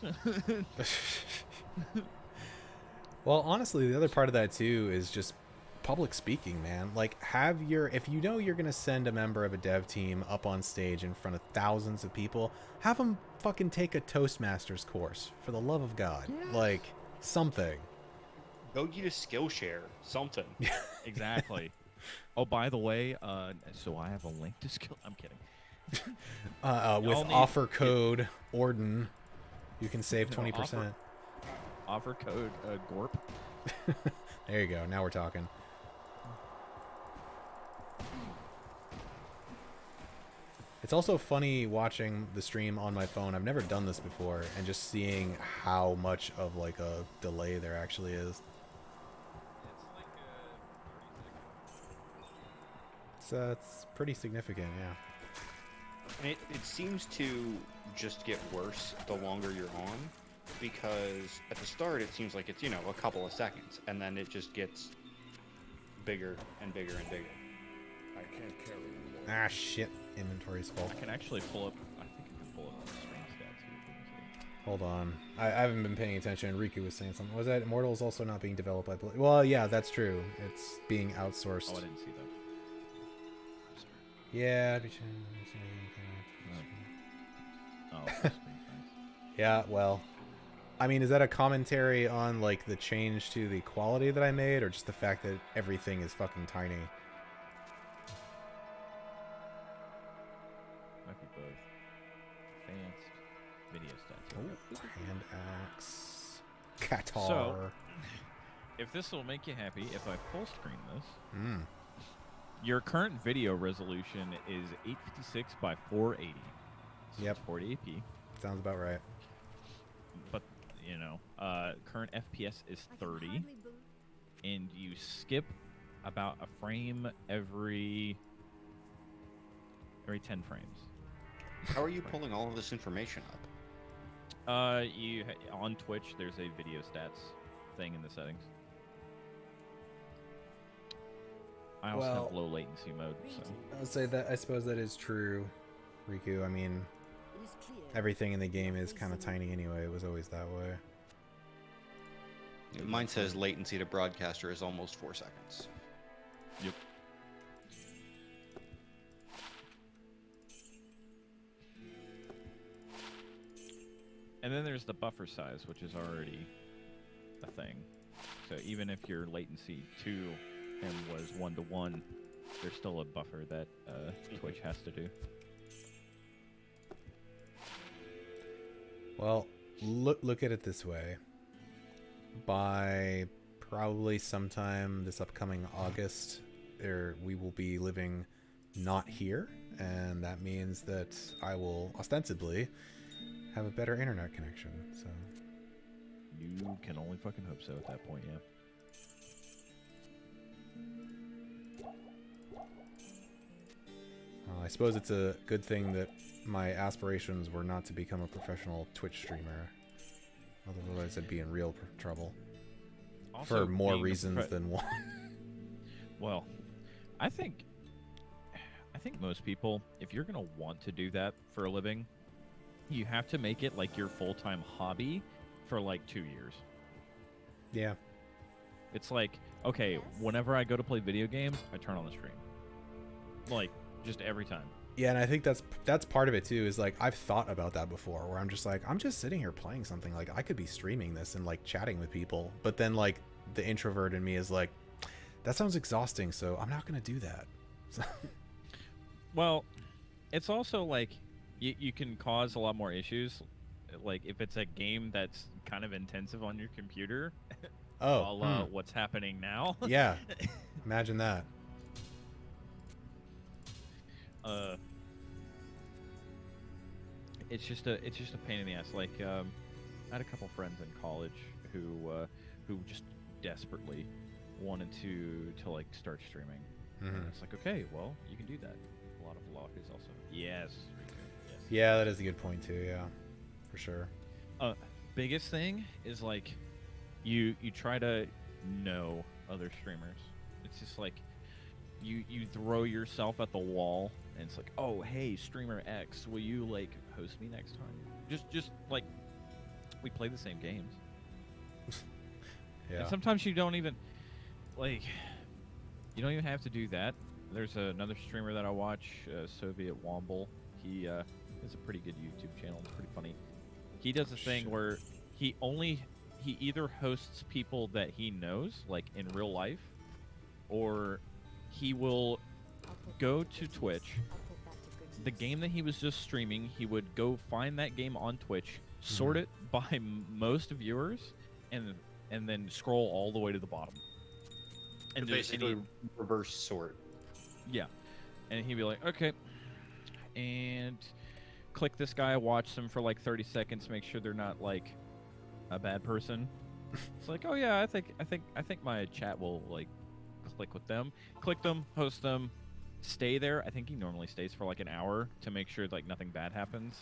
Well, honestly, the other part of that too is just public speaking, man. Like, if you know you're gonna send a member of a dev team up on stage in front of thousands of people, have them fucking take a Toastmasters course, for the love of God. Yes. Like, something. Go get a Skillshare, something. Exactly. Oh, by the way, so I have a link to skill. I'm kidding. With Y'all need- offer code Orden, you can save No, 20%. Offer code GORP. There you go. Now we're talking. It's also funny watching the stream on my phone. I've never done this before, and just seeing how much of like a delay there actually is. It's like 30 seconds. So it's pretty significant, yeah. And it seems to just get worse the longer you're on, because at the start it seems like it's, you know, a couple of seconds, and then it just gets bigger and bigger and bigger. I can't carry anymore. Ah, shit. Inventory's full. I can actually pull up. I think I can pull up the stream stats here. Let me see. Hold on. I haven't been paying attention. Riku was saying something. Was that Immortal is also not being developed by... Well, yeah, that's true. It's being outsourced. Oh, I didn't see that. I'm sorry. Yeah. Oh, the screen size. Yeah, well... I mean, is that a commentary on, like, the change to the quality that I made, or just the fact that everything is fucking tiny? Might be both. Advanced video stats. Here we go. Hand axe. Qatar. So, if this will make you happy, if I full screen this, your current video resolution is 856 by 480. So Yep. it's 40AP. Sounds about right. But, you know, current FPS is I can 30, hardly believe- and you skip about a frame every 10 frames. How are you pulling all of this information up? On Twitch, there's a video stats thing in the settings. I also Well- have low latency mode, so I would say that, I suppose that is true, Riku. I mean, It is clear everything in the game is kind of tiny anyway. It was always that way. Mine says latency to broadcaster is almost 4 seconds. yep. And then there's the buffer size, which is already a thing. So even if your latency to him was 1-to-1, there's still a buffer that Twitch has to do. Well, look at it this way. By probably sometime this upcoming August, we will be living not here, and that means that I will ostensibly have a better internet connection. So You can only fucking hope so at that point, yeah. I suppose it's a good thing that my aspirations were not to become a professional Twitch streamer. Otherwise, I'd be in real trouble. Also, For more being a reasons than one. Well, I think most people, if you're gonna want to do that for a living, you have to make it like your full-time hobby for like 2 years. Yeah. It's like, okay, whenever I go to play video games, I turn on the stream. Like, just every time. Yeah, and I think that's part of it too, is like I've thought about that before, where I'm just like, I'm just sitting here playing something, like I could be streaming this and like chatting with people, but then like the introvert in me is like, that sounds exhausting, so I'm not gonna do that. Well, it's also like you can cause a lot more issues. Like if it's a game that's kind of intensive on your computer, Oh, what's happening now? yeah, imagine that. It's just a pain in the ass. Like I had a couple friends in college who just desperately wanted to like start streaming. And it's like, okay, well, you can do that. A lot of luck is also yes. Yes. Yeah, that is a good point too. Yeah, for sure. Biggest thing is like you try to know other streamers. It's just like you throw yourself at the wall, and it's like, oh hey, streamer X, will you like host me next time? Just like we play the same games. Yeah. And sometimes you don't even like you don't even have to do that. There's another streamer that I watch, Soviet Womble. He has a pretty good YouTube channel. It's pretty funny. He does a thing where he either hosts people that he knows, like in real life, or he will go to Twitch. The game that he was just streaming, he would go find that game on Twitch, sort it by most viewers, and then scroll all the way to the bottom. And Basically, reverse sort. Yeah. And he'd be like, okay, and click this guy, watch them for like 30 seconds, make sure they're not like a bad person. It's like, oh yeah, I think my chat will like click with them. Click them, host them, stay there. I think he normally stays for like an hour to make sure like nothing bad happens.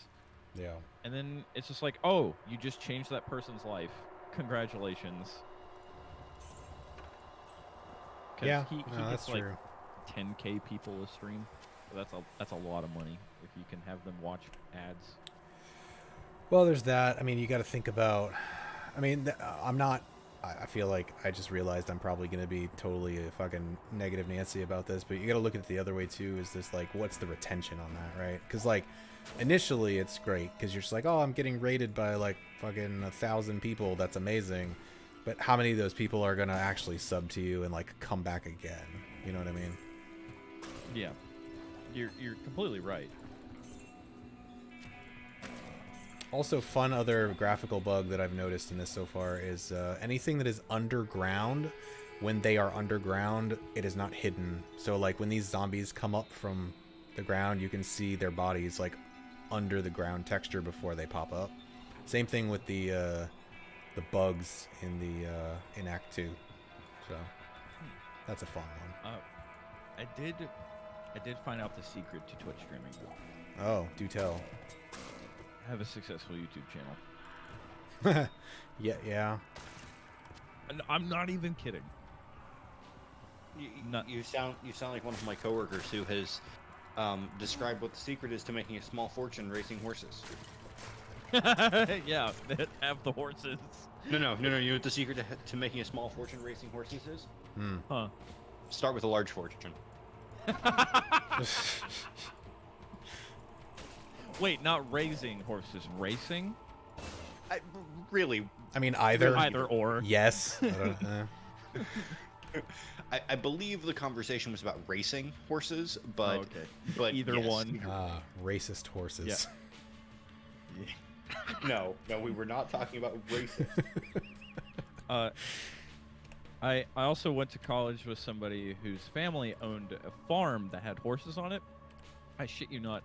Yeah. And then it's just like, oh, you just changed that person's life. Congratulations. Yeah, he no, that's gets like true. 10K people a stream. So that's a lot of money if you can have them watch ads. Well, there's that. I mean, you got to think about. I mean, I'm not. I feel like I just realized I'm probably going to be totally a fucking negative Nancy about this, but you got to look at it the other way too. Is this like, what's the retention on that, right? Because like, initially it's great because you're just like, oh, I'm getting rated by like fucking 1,000 people. That's amazing. But how many of those people are going to actually sub to you and like come back again? You know what I mean? Yeah, you're completely right. Also, fun other graphical bug that I've noticed in this so far is anything that is underground, when they are underground, it is not hidden. So, like, when these zombies come up from the ground, you can see their bodies, like, under the ground texture before they pop up. Same thing with the bugs in the in Act 2. So, that's a fun one. I did find out the secret to Twitch streaming, though. Oh, do tell. Have a successful YouTube channel. Yeah. And I'm not even kidding. You sound like one of my coworkers who has described what the secret is to making a small fortune racing horses. Yeah, that have the horses. No. You know what the secret to making a small fortune racing horses is? Huh. Start with a large fortune. Wait, not raising horses, racing? Really? I mean, either. Either or. Yes. I believe the conversation was about racing horses, but okay. but Either yes. one. Racist horses. Yeah. No, we were not talking about races. I also went to college with somebody whose family owned a farm that had horses on it. I shit you not.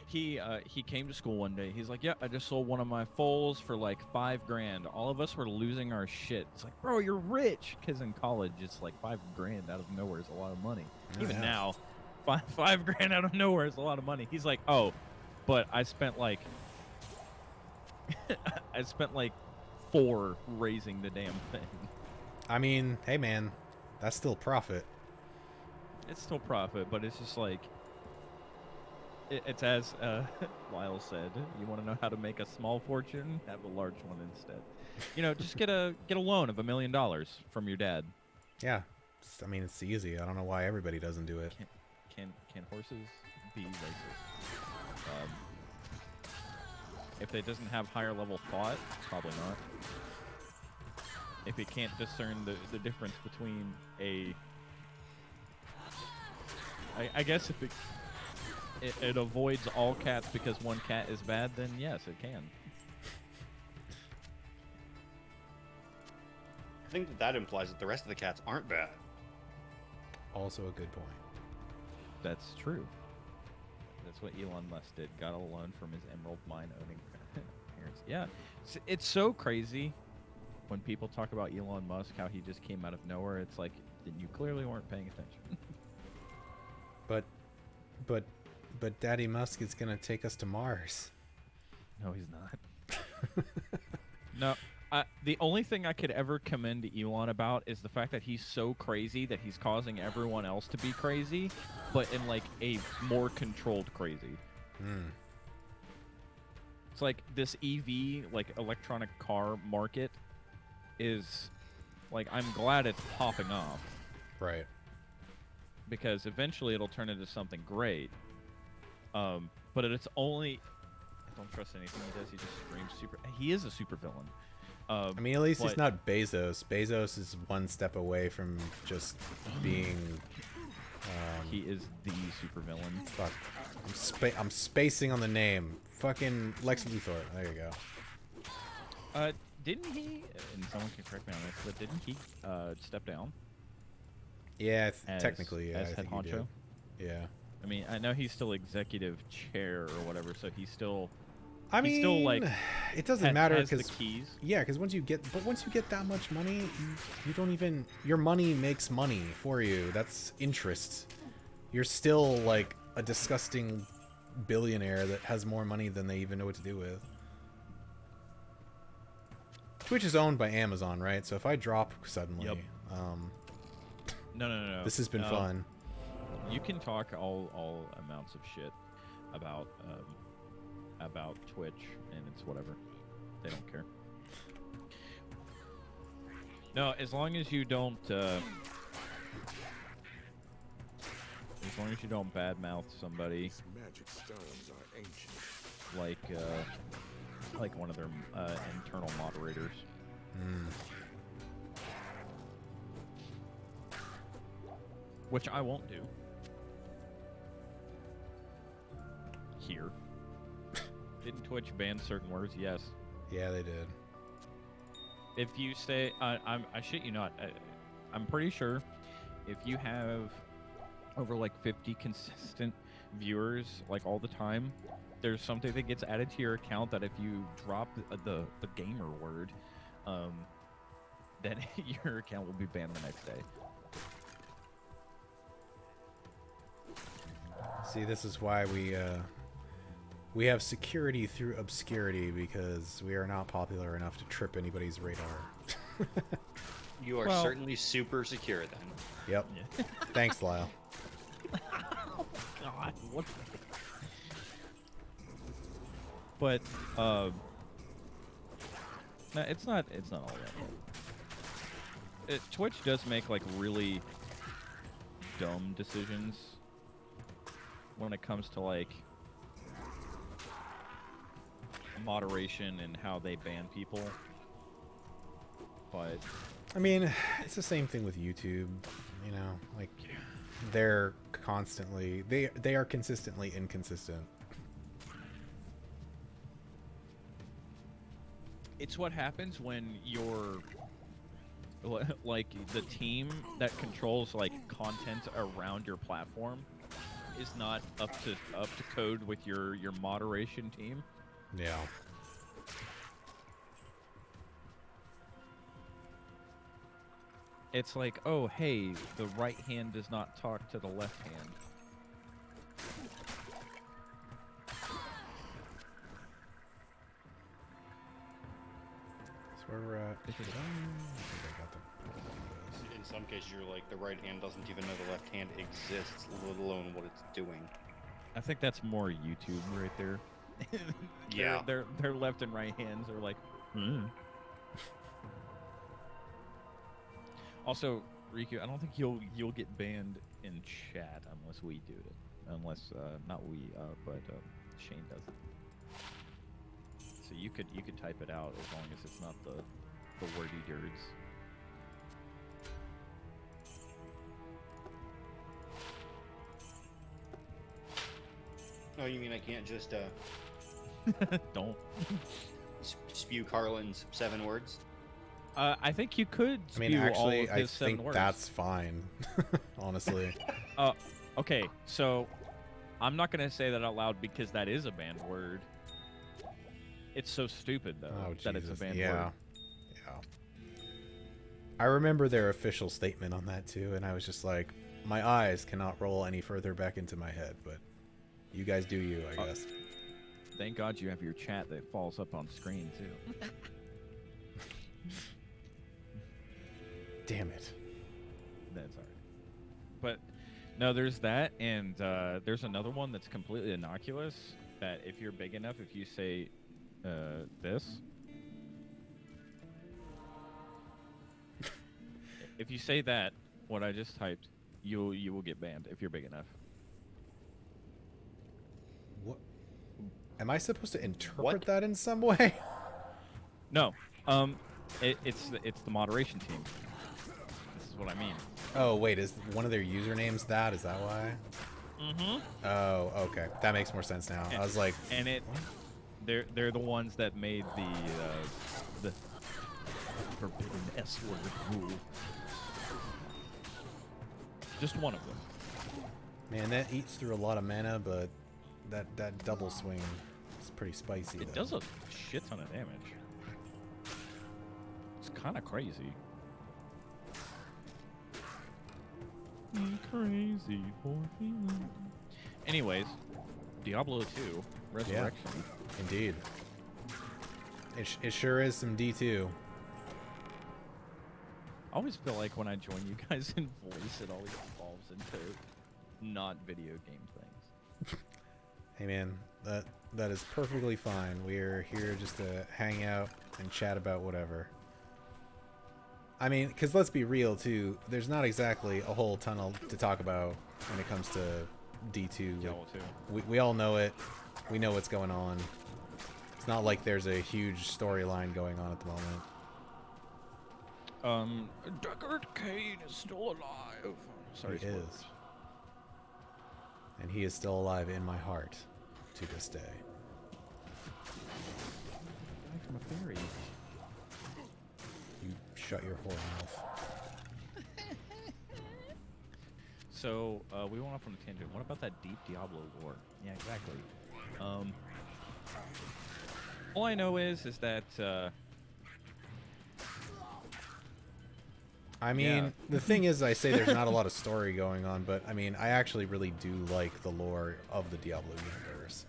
He came to school one day. He's like, yeah, I just sold one of my foals for like $5,000. All of us were losing our shit. It's like, bro, you're rich. Because in college, it's like $5,000 out of nowhere is a lot of money. Oh, Even yeah. now, $5,000 out of nowhere is a lot of money. He's like, oh, but I spent like, $4 raising the damn thing. I mean, hey man, that's still profit. It's still profit, but it's just like, it's as Lyle said, you want to know how to make a small fortune? Have a large one instead. You know, just get a loan of $1 million from your dad. Yeah, I mean, it's easy. I don't know why everybody doesn't do it. Can horses be racist? If it doesn't have higher level thought, probably not. If it can't discern the difference between I guess if it avoids all cats because one cat is bad, then yes, it can. I think that implies that the rest of the cats aren't bad. Also a good point. That's true. That's what Elon Musk did. Got a loan from his emerald mine owning parents. Yeah, it's so crazy when people talk about Elon Musk, how he just came out of nowhere. It's like, then you clearly weren't paying attention. But Daddy Musk is gonna take us to Mars. No, he's not. No, The only thing I could ever commend Elon about is the fact that he's so crazy that he's causing everyone else to be crazy, but in like a more controlled crazy. It's like this EV, like electronic car market, is like I'm glad it's popping off Right. because eventually it'll turn into something great. But it's only I don't trust anything he does. He just screams super. He is a super villain. I mean, at least he's but- not Bezos. Bezos is one step away from just being. He is the supervillain. Fuck. I'm spacing on the name. Fucking Lex Luthor. There you go. Didn't he? And someone can correct me on this, but didn't he step down? Yeah, As- technically, yeah. as I head think he honcho? did. Yeah. I mean, I know he's still executive chair or whatever, so he's still. I He's mean, still, like, it doesn't matter has the because keys. yeah, because once you get that much money, you don't even your money makes money for you. That's interest. You're still like a disgusting billionaire that has more money than they even know what to do with. Twitch is owned by Amazon, right? So if I drop suddenly, Yep. No. this has been fun. You can talk all amounts of shit about Twitch, and it's whatever. They don't care. No, as long as you don't. As long as you don't badmouth somebody, Magic stones are ancient. like one of their internal moderators. Which I won't do. Here. Didn't Twitch ban certain words? Yes. Yeah, they did. If you say, I shit you not, I'm pretty sure if you have over like 50 consistent viewers like all the time, there's something that gets added to your account that if you drop the gamer word, then your account will be banned the next day. See, this is why we have security through obscurity because we are not popular enough to trip anybody's radar. You are Well- certainly super secure then. Yep. Yeah. Thanks, Lyle. God, what? But no, it's not all that. Twitch does make like really dumb decisions when it comes to like moderation and how they ban people. But I mean, it's the same thing with YouTube. You know, like they're constantly they are consistently inconsistent. it's what happens when you're like the team that controls like content around your platform is not up to code with your moderation team. Yeah. It's like, oh, hey, the right hand does not talk to the left hand. So we're I think I got the In some cases, you're like, the right hand doesn't even know the left hand exists, let alone what it's doing. I think that's more YouTube right there. Yeah. Their left and right hands are like, hmm. Also, Riku, I don't think you'll get banned in chat unless we do it. Unless not we, but Shane does it. So you could type it out as long as it's not the wordy dirds. Oh, you mean I can't just Don't. spew Carlin's 7 words? I think you could I mean, spew all actually, of I his 7 think words. that's fine. Honestly. Okay, so I'm not gonna say that out loud because that is a banned word. It's so stupid though Oh, that it's a Jesus. banned Yeah. word. Yeah. I remember their official statement on that too, and I was just like, my eyes cannot roll any further back into my head, but you guys do you, I guess. Thank God you have your chat that falls up on screen too. Damn it. That's all right. But no, there's that, and there's another one that's completely innocuous. That if you're big enough, if you say this, if you say that, what I just typed, you will get banned if you're big enough. What? Am I supposed to interpret What? that in some way? No, it's the moderation team. This is what I mean. Oh, wait, is one of their usernames that? Is that why? Mm-hmm. Oh, okay. That makes more sense now. I was like, And they're the ones that made the forbidden S-word rule. Just one of them. man, that eats through a lot of mana, but that double swing is pretty spicy. It though. does a shit ton of damage. It's kind of crazy. Crazy for feeling. Anyways, Diablo 2 Resurrection. Indeed. It sure is some D2. I always feel like when I join you guys in voice, it always evolves into not video game things. Hey man, that is perfectly fine. We're here just to hang out and chat about whatever. I mean, because let's be real too, there's not exactly a whole ton to talk about when it comes to D2. Diablo 2. We all know it. We know what's going on. It's not like there's a huge storyline going on at the moment. Deckard Cain is still alive. Sorry, He spoilers. is. And he is still alive in my heart to this day. Died from a fairy. You shut your whore mouth. So, we went off on a tangent. What about that deep Diablo lore? Yeah, exactly. All I know is that, I mean, Yeah. the thing is, I say there's not a lot of story going on, but I mean, I actually really do like the lore of the Diablo universe.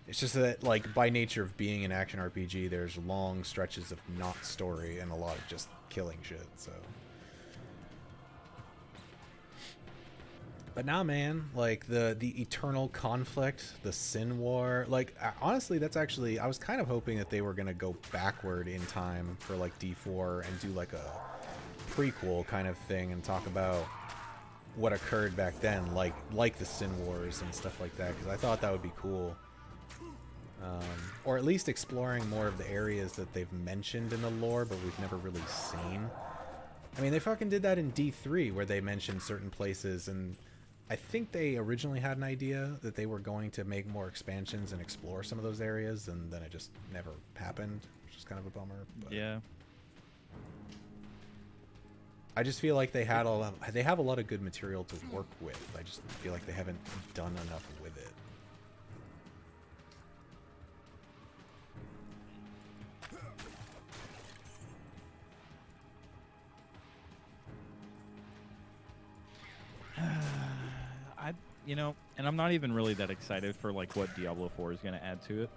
It's just that, like, by nature of being an action RPG, there's long stretches of not story and a lot of just killing shit, so. But now, man, like, the eternal conflict, the Sin War, like, honestly, that's actually, I was kind of hoping that they were going to go backward in time for, like, D4 and do, like, a prequel kind of thing and talk about what occurred back then, like the Sin Wars and stuff like that, because I thought that would be cool. Or at least exploring more of the areas that they've mentioned in the lore, but we've never really seen. I mean, they fucking did that in D3, where they mentioned certain places, and I think they originally had an idea that they were going to make more expansions and explore some of those areas, and then it just never happened, which is kind of a bummer. But yeah. I just feel like they have a lot of good material to work with. I just feel like they haven't done enough with it. And I'm not even really that excited for like what Diablo 4 is going to add to it.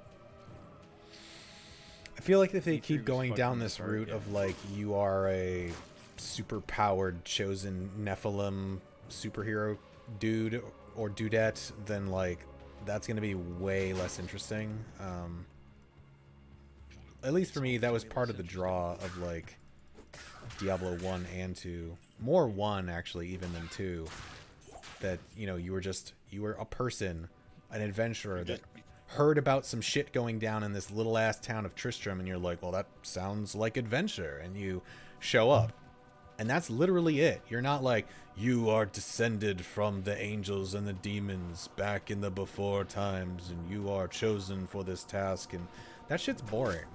I feel like if they D3 keep was going fucked down from the this start, route yeah. of like you are a super-powered chosen Nephilim superhero dude or dudette, then like that's going to be way less interesting. At least for me, that was part of the draw of like Diablo 1 and 2. More 1 actually even than 2. That, you know, you were a person, an adventurer that heard about some shit going down in this little ass town of Tristram, and you're like, well, that sounds like adventure, and you show up. And that's literally it. You're not like, you are descended from the angels and the demons back in the before times, and you are chosen for this task, and that shit's boring.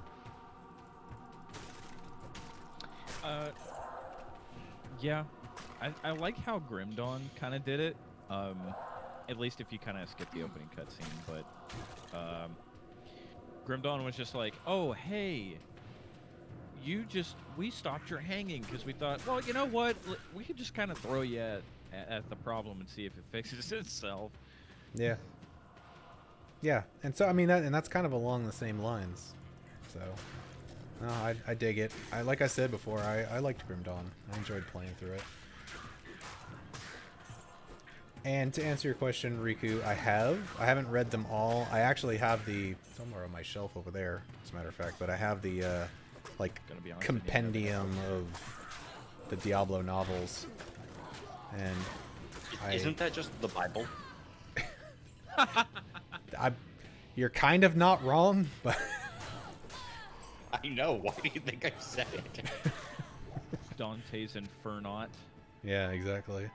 Yeah. I like how Grim Dawn kind of did it. At least if you kind of skip the opening cutscene, but Grim Dawn was just like, "Oh, hey, we stopped your hanging because we thought, well, you know what, we could just kind of throw you at the problem and see if it fixes itself." Yeah. Yeah, and so I mean that's kind of along the same lines. So No, I dig it. Like I said before, I liked Grim Dawn. I enjoyed playing through it. And to answer your question, Riku, I haven't read them all. I actually have the somewhere on my shelf over there, as a matter of fact. But I have the like Gonna be honest, compendium of the Diablo novels, and Isn't that just the Bible? you're kind of not wrong, but I know. Why do you think I said it? Dante's Infernaut. yeah, exactly.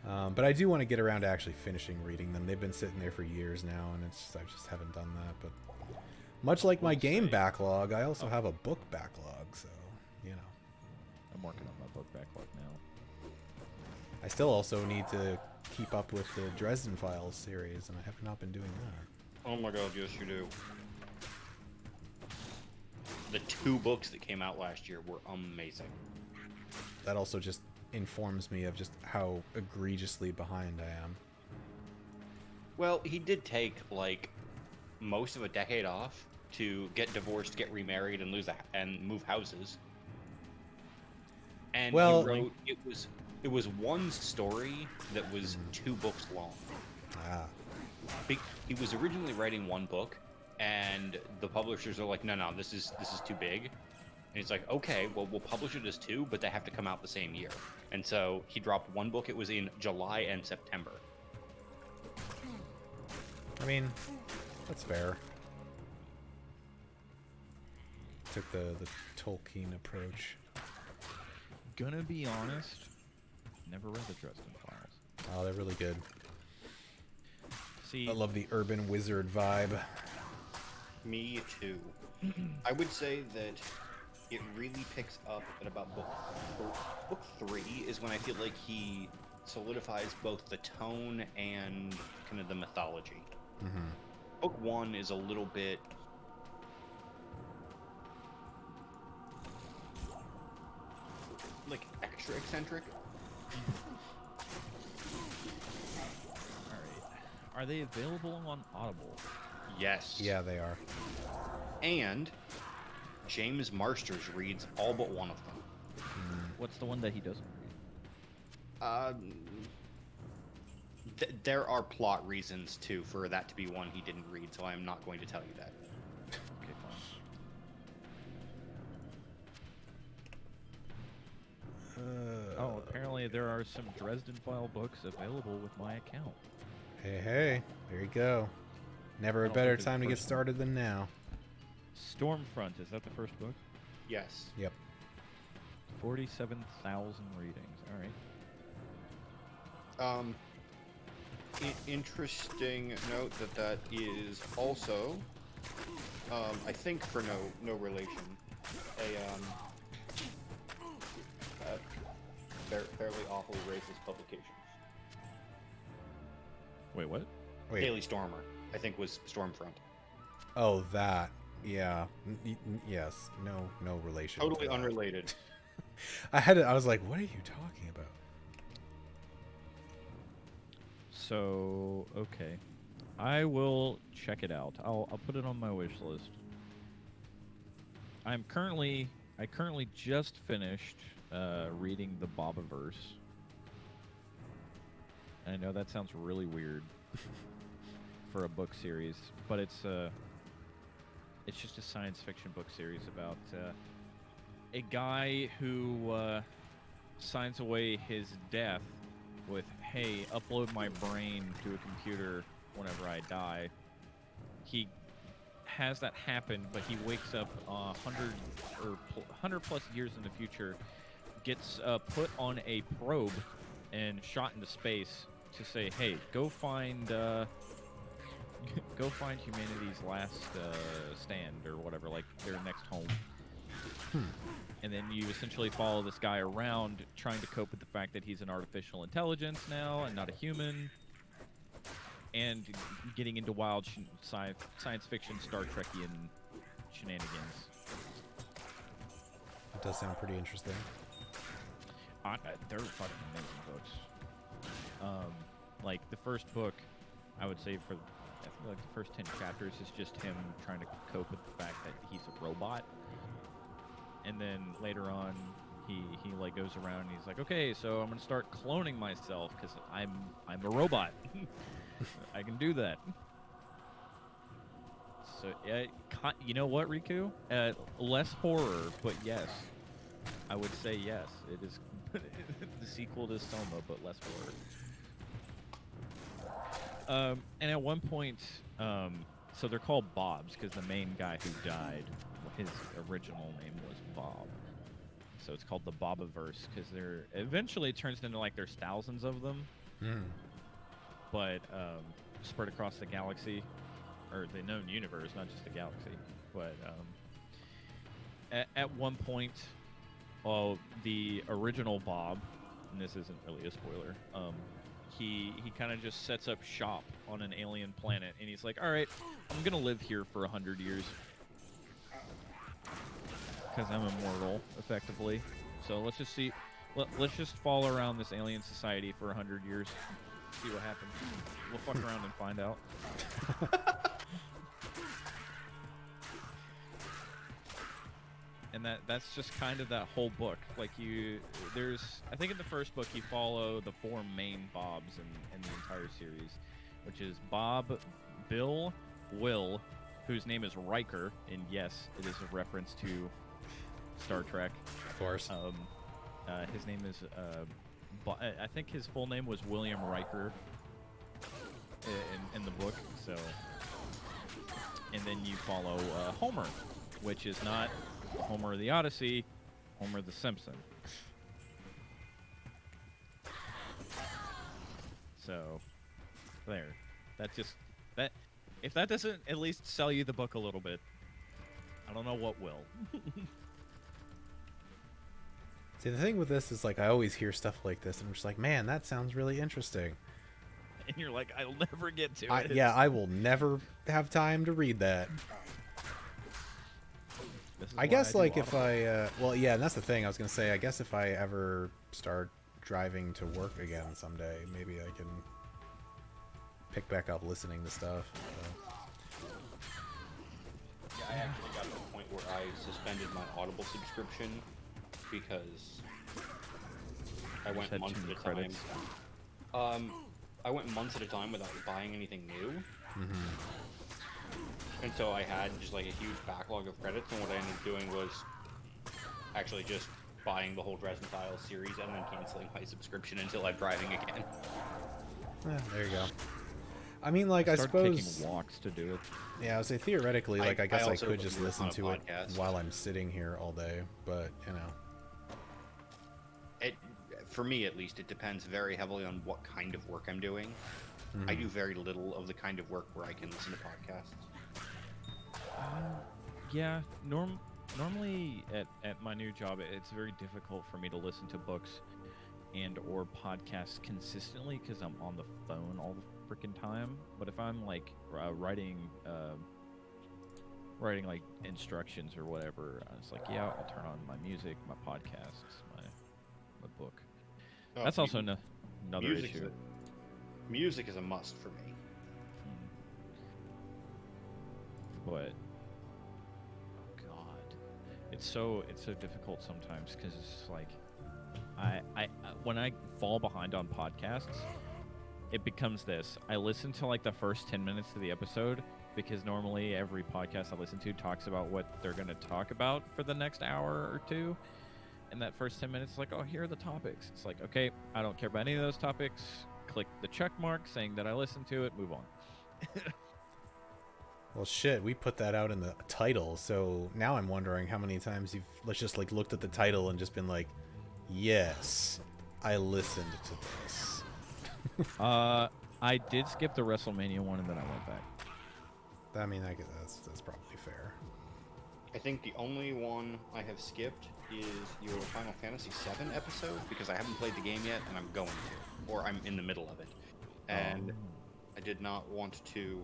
But I do want to get around to actually finishing reading them. They've been sitting there for years now, and I just haven't done that. But much like my game backlog, I also have a book backlog, so you know. I'm working on my book backlog now. I still also need to keep up with the Dresden Files series, and I have not been doing that. Oh my god, yes you do. The 2 books that came out last year were amazing. That also just informs me of just how egregiously behind I am. Well, he did take like most of a decade off to get divorced, get remarried, and move houses. And Well, he wrote it was one story that was 2 books long. Ah, He was originally writing 1 book, and the publishers are like, no, this is too big. And he's like, okay, well, we'll publish it as 2, but they have to come out the same year. And so he dropped 1 book. It was in July and September. I mean, that's fair. Took the Tolkien approach. Gonna be honest, never read the Dresden Files. Oh, they're really good. See, I love the urban wizard vibe. Me too. I would say that it really picks up at about book 3 is when I feel like he solidifies both the tone and kind of the mythology. Mm-hmm. Book 1 is a little bit like extra eccentric. alright. Are they available on Audible? Yes. Yeah, they are. And James Marsters reads all but one of them. What's the one that he doesn't read? There are plot reasons too for that to be one he didn't read, so I'm not going to tell you that. Okay, fine. Oh, apparently there are some Dresden File books available with my account. Hey, there you go. Never I a don't better think it's time to get first one. started than now. Stormfront, is that the first book? Yes. Yep. 47,000 readings. Alright. Interesting note that is also, I think for no relation, a fairly awfully racist publication. Wait, what? Wait. Daily Stormer, I think, was Stormfront. Oh, that. Yeah. Yes. No relation. to Totally that. unrelated. I was like, what are you talking about? So, okay. I will check it out. I'll put it on my wish list. I currently just finished reading the Bobaverse. I know that sounds really weird for a book series, but it's just a science fiction book series about a guy who signs away his death with, hey, upload my brain to a computer whenever I die. He has that happen, but he wakes up 100 plus years in the future, gets put on a probe and shot into space to say, hey, go find humanity's last stand or whatever, like their next home. And then you essentially follow this guy around trying to cope with the fact that he's an artificial intelligence now and not a human, and getting into wild science fiction Star Trekian shenanigans. That does sound pretty interesting. They're fucking amazing books. Like the first book, I would say I feel like the first 10 chapters is just him trying to cope with the fact that he's a robot and then later on, he like goes around and he's like, okay, so I'm gonna start cloning myself because I'm a robot. I can do that. So you know what, Riku? Less horror, but yes, I would say yes. It is the sequel to Soma, but less horror. And at one point, so they're called Bobs because the main guy who died, his original name was Bob. So it's called the Bobiverse because there eventually it turns into like there's thousands of them, but spread across the galaxy, or the known universe, not just the galaxy. But at one point, the original Bob, and this isn't really a spoiler, he kind of just sets up shop on an alien planet, and he's like, all right, I'm gonna live here for 100 years because I'm immortal, effectively. So let's just see, let's just fall around this alien society for 100 years, see what happens. We'll fuck around and find out. And that's just kind of that whole book. Like I think in the first book you follow the 4 main Bobs in the entire series, which is Bob, Bill, Will, whose name is Riker, and yes, it is a reference to Star Trek. Of course. His name is I think his full name was William Riker in the book. So, and then you follow Homer, which is not Homer of the Odyssey, Homer the Simpson. So, there. That if that doesn't at least sell you the book a little bit, I don't know what will. See, the thing with this is, like, I always hear stuff like this, and I'm just like, man, that sounds really interesting. And you're like, I'll never get to it. Yeah, I will never have time to read that. I guess, like, if I, well, yeah, and that's the thing. I was going to say, I guess if I ever start driving to work again someday, maybe I can pick back up listening to stuff. Yeah, I actually got to the point where I suspended my Audible subscription because I went months at a time. I went months at a time without buying anything new. And so I had just like a huge backlog of credits, and what I ended up doing was actually just buying the whole Dresden Files series and then canceling my subscription until I'm driving again. There you go. I mean, like, I suppose taking walks to do it. Yeah, I would say theoretically, like, I guess I could just listen to it podcast while I'm sitting here all day, but you know. For me, at least, it depends very heavily on what kind of work I'm doing. I do very little of the kind of work where I can listen to podcasts. Yeah, normally at my new job, it's very difficult for me to listen to books and or podcasts consistently because I'm on the phone all the freaking time. But if I'm like writing like instructions or whatever, I was like, yeah, I'll turn on my music, my podcasts, my book. That's also another issue. Music is a must for me. But oh god, it's so difficult sometimes because it's like I when I fall behind on podcasts, it becomes this. I listen to like the first 10 minutes of the episode because normally every podcast I listen to talks about what they're going to talk about for the next hour or two. And that first 10 minutes is like, oh, here are the topics. It's like, okay, I don't care about any of those topics. Click the check mark saying that I listened to it, move on. Well, shit, we put that out in the title, so now I'm wondering how many times let's just like looked at the title and just been like, yes, I listened to this. I did skip the WrestleMania one and then I went back. I mean, I guess that's probably fair. I think the only one I have skipped is your Final Fantasy VII episode because I haven't played the game yet and I'm going to, or I'm in the middle of it. And I did not want to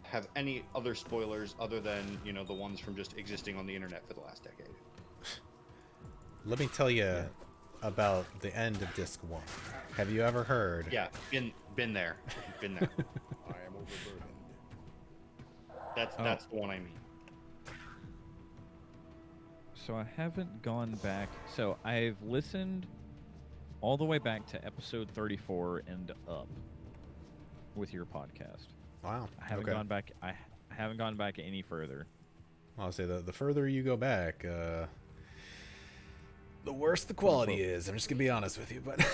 have any other spoilers other than, you know, the ones from just existing on the internet for the last decade. Let me tell you about the end of Disc 1. Have you ever heard? Yeah, been there. Been there. I am overburdened. That's the one I mean. So I haven't gone back. So I've listened all the way back to episode 34 and up with your podcast. Wow. I haven't Okay. gone back. I haven't gone back any further. I'll say the further you go back, the worse the quality is. I'm just gonna be honest with you, but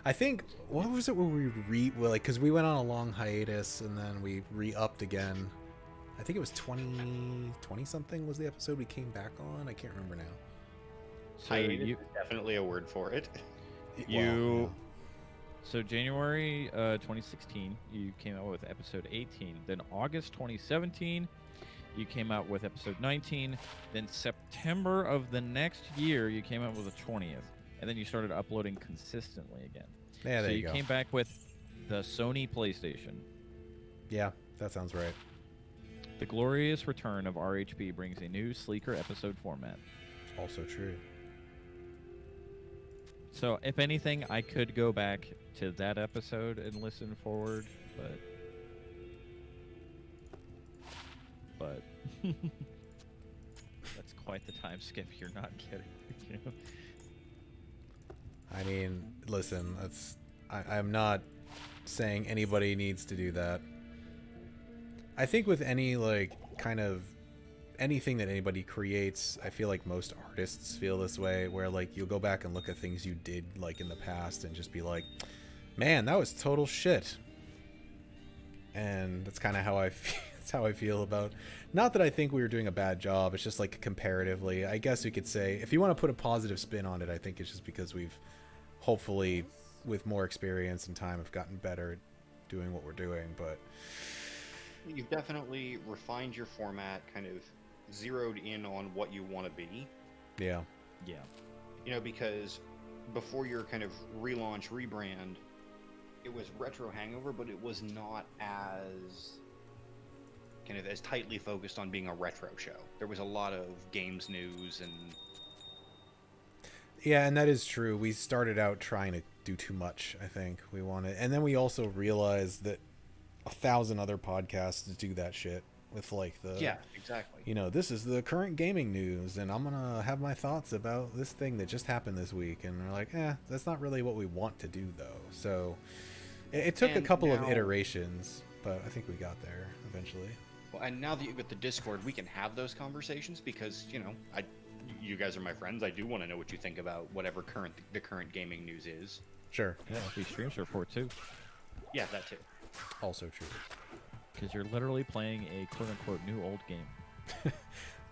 I think what was it where we because we went on a long hiatus and then we re-upped again. I think it was 20 something was the episode we came back on. I can't remember now. So Hiatus you, is definitely a word for it. you, so January 2016, you came out with episode 18. Then August 2017, you came out with episode 19. Then September of the next year, you came out with the 20th. And then you started uploading consistently again. Yeah, there so you go. came back with the Sony PlayStation. Yeah, that sounds right. The glorious return of RHP brings a new, sleeker episode format. Also true. So, if anything, I could go back to that episode and listen forward, but that's quite the time skip you're not getting. You know? I mean, listen, I'm not saying anybody needs to do that. I think with any kind of anything that anybody creates, I feel like most artists feel this way, where you'll go back and look at things you did in the past and just be like, man, that was total shit. And that's kind of how I feel. That's how I feel about, not that I think we were doing a bad job, it's just comparatively, I guess we could say, if you want to put a positive spin on it, I think it's just because we've hopefully with more experience and time have gotten better at doing what we're doing. But You've definitely refined your format, kind of zeroed in on what you want to be. yeah. Yeah. Because before your kind of relaunch, rebrand, it was Retro Hangover, but it was not as kind of as tightly focused on being a retro show. There was a lot of games news and Yeah, and that is true. We started out trying to do too much, I think. We wanted, and then we also realized that 1,000 other podcasts do that shit with yeah, exactly. this is the current gaming news and I'm gonna have my thoughts about this thing that just happened this week, and we're like, that's not really what we want to do though. So it took a And couple of now- iterations, but I think we got there eventually. Well, and now that you've got the Discord, we can have those conversations because you guys are my friends. I do want to know what you think about whatever the current gaming news is. Sure. Yeah, we stream report too. Yeah, that too. Also true. Because you're literally playing a quote-unquote new old game.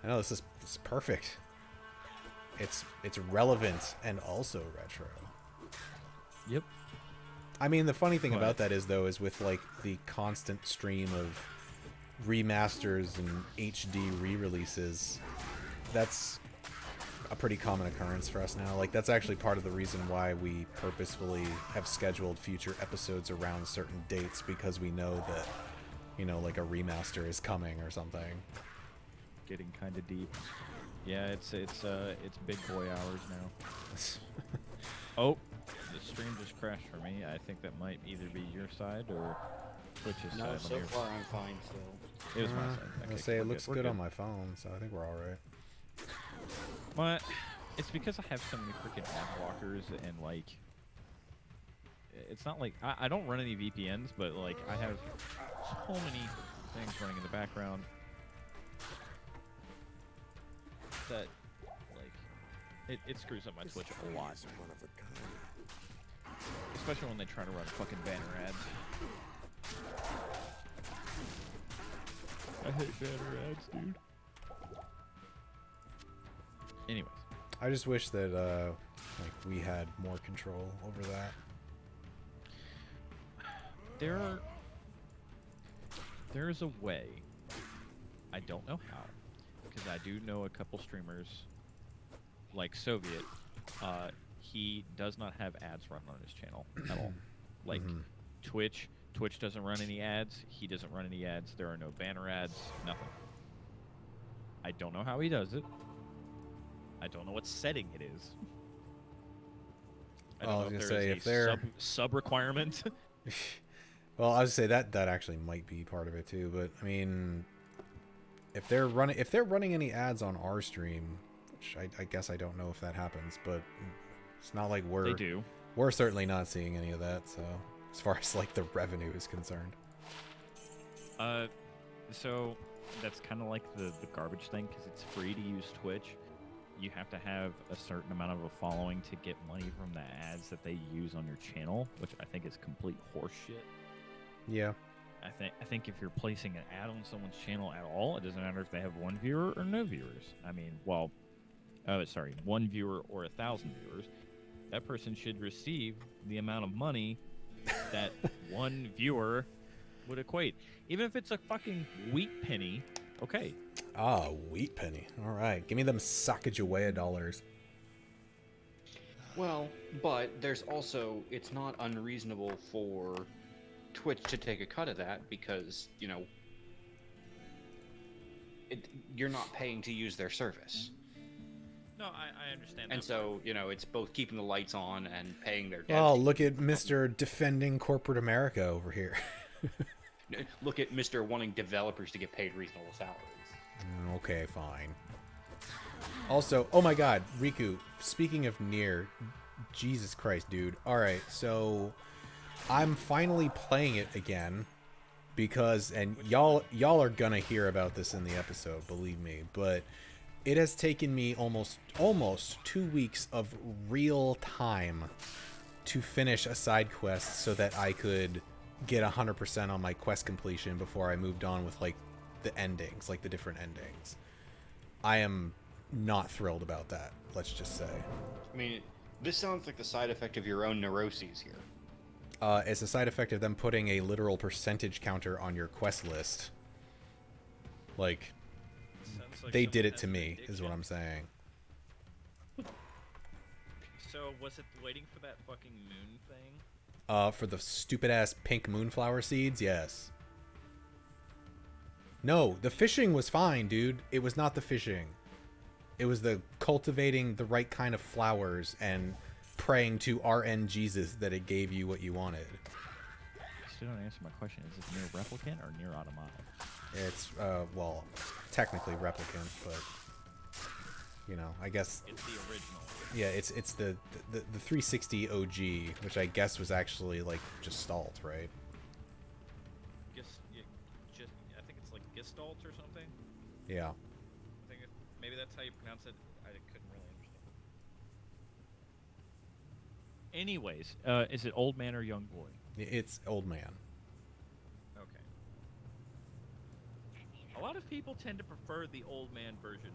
I know this is perfect. It's relevant and also retro. Yep. I mean, the funny thing But- about that is with the constant stream of remasters and HD re-releases, that's a pretty common occurrence for us now. That's actually part of the reason why we purposefully have scheduled future episodes around certain dates, because we know that a remaster is coming or something. Getting kind of deep. Yeah, it's big boy hours now. Oh, the stream just crashed for me. I think that might either be your side or Twitch's No, side. so Let me- far I'm fine still. It was my side. I'm Okay, gonna say we're it looks we're good on my phone, so I think we're all right. But it's because I have so many freaking ad blockers and it's not like I don't run any VPNs, but I have so many things running in the background that it screws up my Twitch a lot. Especially when they try to run fucking banner ads. I hate banner ads, dude. Anyways. I just wish that we had more control over that. There's a way. I don't know how, because I do know a couple streamers, like Soviet. He does not have ads run on his channel at all. Twitch doesn't run any ads. He doesn't run any ads. There are no banner ads. Nothing. I don't know how he does it. I don't know what setting it is. I don't Well, I know was if gonna there say, is if a they're- sub requirement. Well, I would say that actually might be part of it too. But I mean, if they're running any ads on our stream, which I guess I don't know if that happens, but it's not like They do. we're certainly not seeing any of that. So as far as like the revenue is concerned, So that's kind of like the garbage thing because it's free to use Twitch. You have to have a certain amount of a following to get money from the ads that they use on your channel, which I think is complete horseshit. yeah. I think if you're placing an ad on someone's channel at all, it doesn't matter if they have one viewer or no viewers. I mean, well, one viewer or 1,000 viewers, that person should receive the amount of money that one viewer would equate. Even if it's a fucking wheat penny, okay. Ah, wheat penny. All right, give me them Sacagawea dollars. Well, but there's also, it's not unreasonable for Twitch to take a cut of that because, you know, you're not paying to use their service. No, I understand. And that so, you know, it's both keeping the lights on and paying their Oh, devs. look at Mr. Defending Corporate America over here. Look at Mr. wanting developers to get paid reasonable salaries. Okay, fine. Also, oh my god, Riku, speaking of Nier, Jesus Christ, dude. Alright, so I'm finally playing it again because, and y'all are gonna hear about this in the episode, believe me, but it has taken me almost 2 weeks of real time to finish a side quest so that I could get 100% on my quest completion before I moved on with like the endings, like the different endings. I am not thrilled about that, let's just say. I mean, this sounds like the side effect of your own neuroses here. It's a side effect of them putting a literal percentage counter on your quest list. Like, sounds like they someone did it has to an me, is what addiction. I'm saying. So was it waiting for that fucking moon thing? For the stupid ass pink moonflower seeds, yes. No, the fishing was fine, dude. It was not the fishing. It was the cultivating the right kind of flowers and praying to RN Jesus that it gave you what you wanted. You still don't answer my question. Is this near replicant or near automata? It's, well, technically replicant, but, you know, I guess, It's the original. yeah, it's the 360 OG, which I guess was actually, like, just Gestalt, right? I think it's like Gestalt or something. Yeah. I think maybe that's how you pronounce it. I couldn't really understand. Anyways, is it old man or young boy? It's old man. Okay. A lot of people tend to prefer the old man version.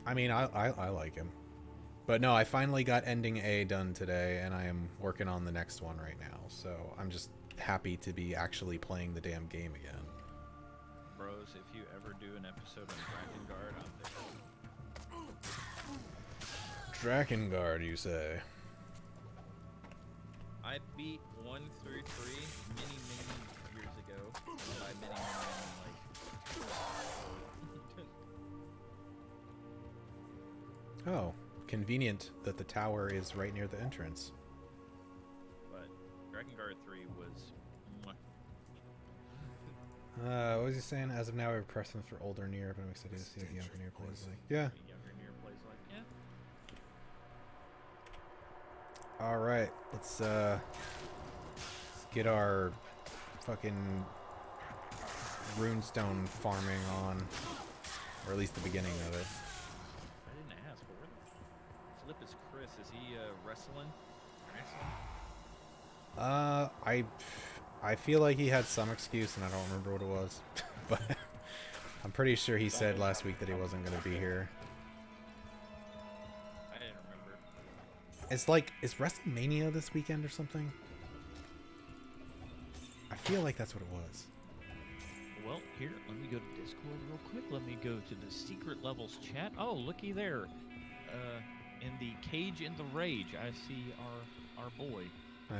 I mean, I like him. But no, I finally got ending A done today, and I am working on the next one right now. So I'm just happy to be actually playing the damn game again. Bros, if you ever do an episode on Drakengard, I'm there. Drakengard, you say? I beat 1 through 3 many years ago. And by many, like... Oh, convenient that the tower is right near the entrance. But Drakengard 3 was... What was he saying? As of now, I have a preference for older Nier, but I'm excited to see what the younger Nier plays like. Yeah. Younger Nier plays like, yeah. All right, let's get our fucking runestone farming on, or at least the beginning of it. I didn't ask, but where the flip is Chris? Is he wrestling? I feel like he had some excuse, and I don't remember what it was, but I'm pretty sure he said last week that he wasn't going to be here. I didn't remember. It's like, is WrestleMania this weekend or something? I feel like that's what it was. Well, here, let me go to Discord real quick. Let me go to the secret levels chat. Oh, looky there. In the cage in the rage, I see our boy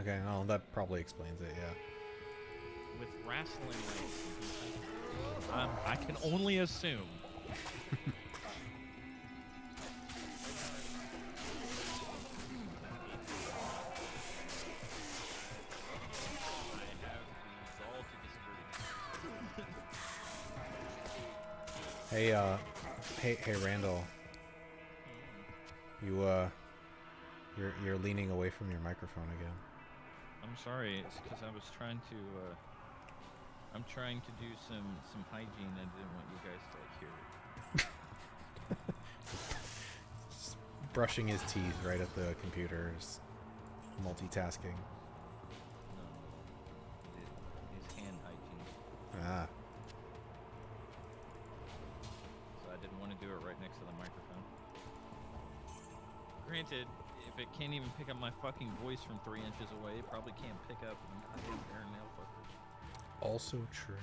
Okay, well, that probably explains it, yeah. with wrestling legs. I can only assume. I have the gall to disagree. Hey, hey, Randall. You're leaning away from your microphone again. I'm sorry. It's because I was trying to. I'm trying to do some hygiene. I didn't want you guys to like hear it. Just brushing his teeth right at the computer, just multitasking. No, his hand hygiene. Ah. So I didn't want to do it right next to the microphone. Granted, if it can't even pick up my fucking voice from 3 inches away, it probably can't pick up goddamn fingernail fuckers. Also true.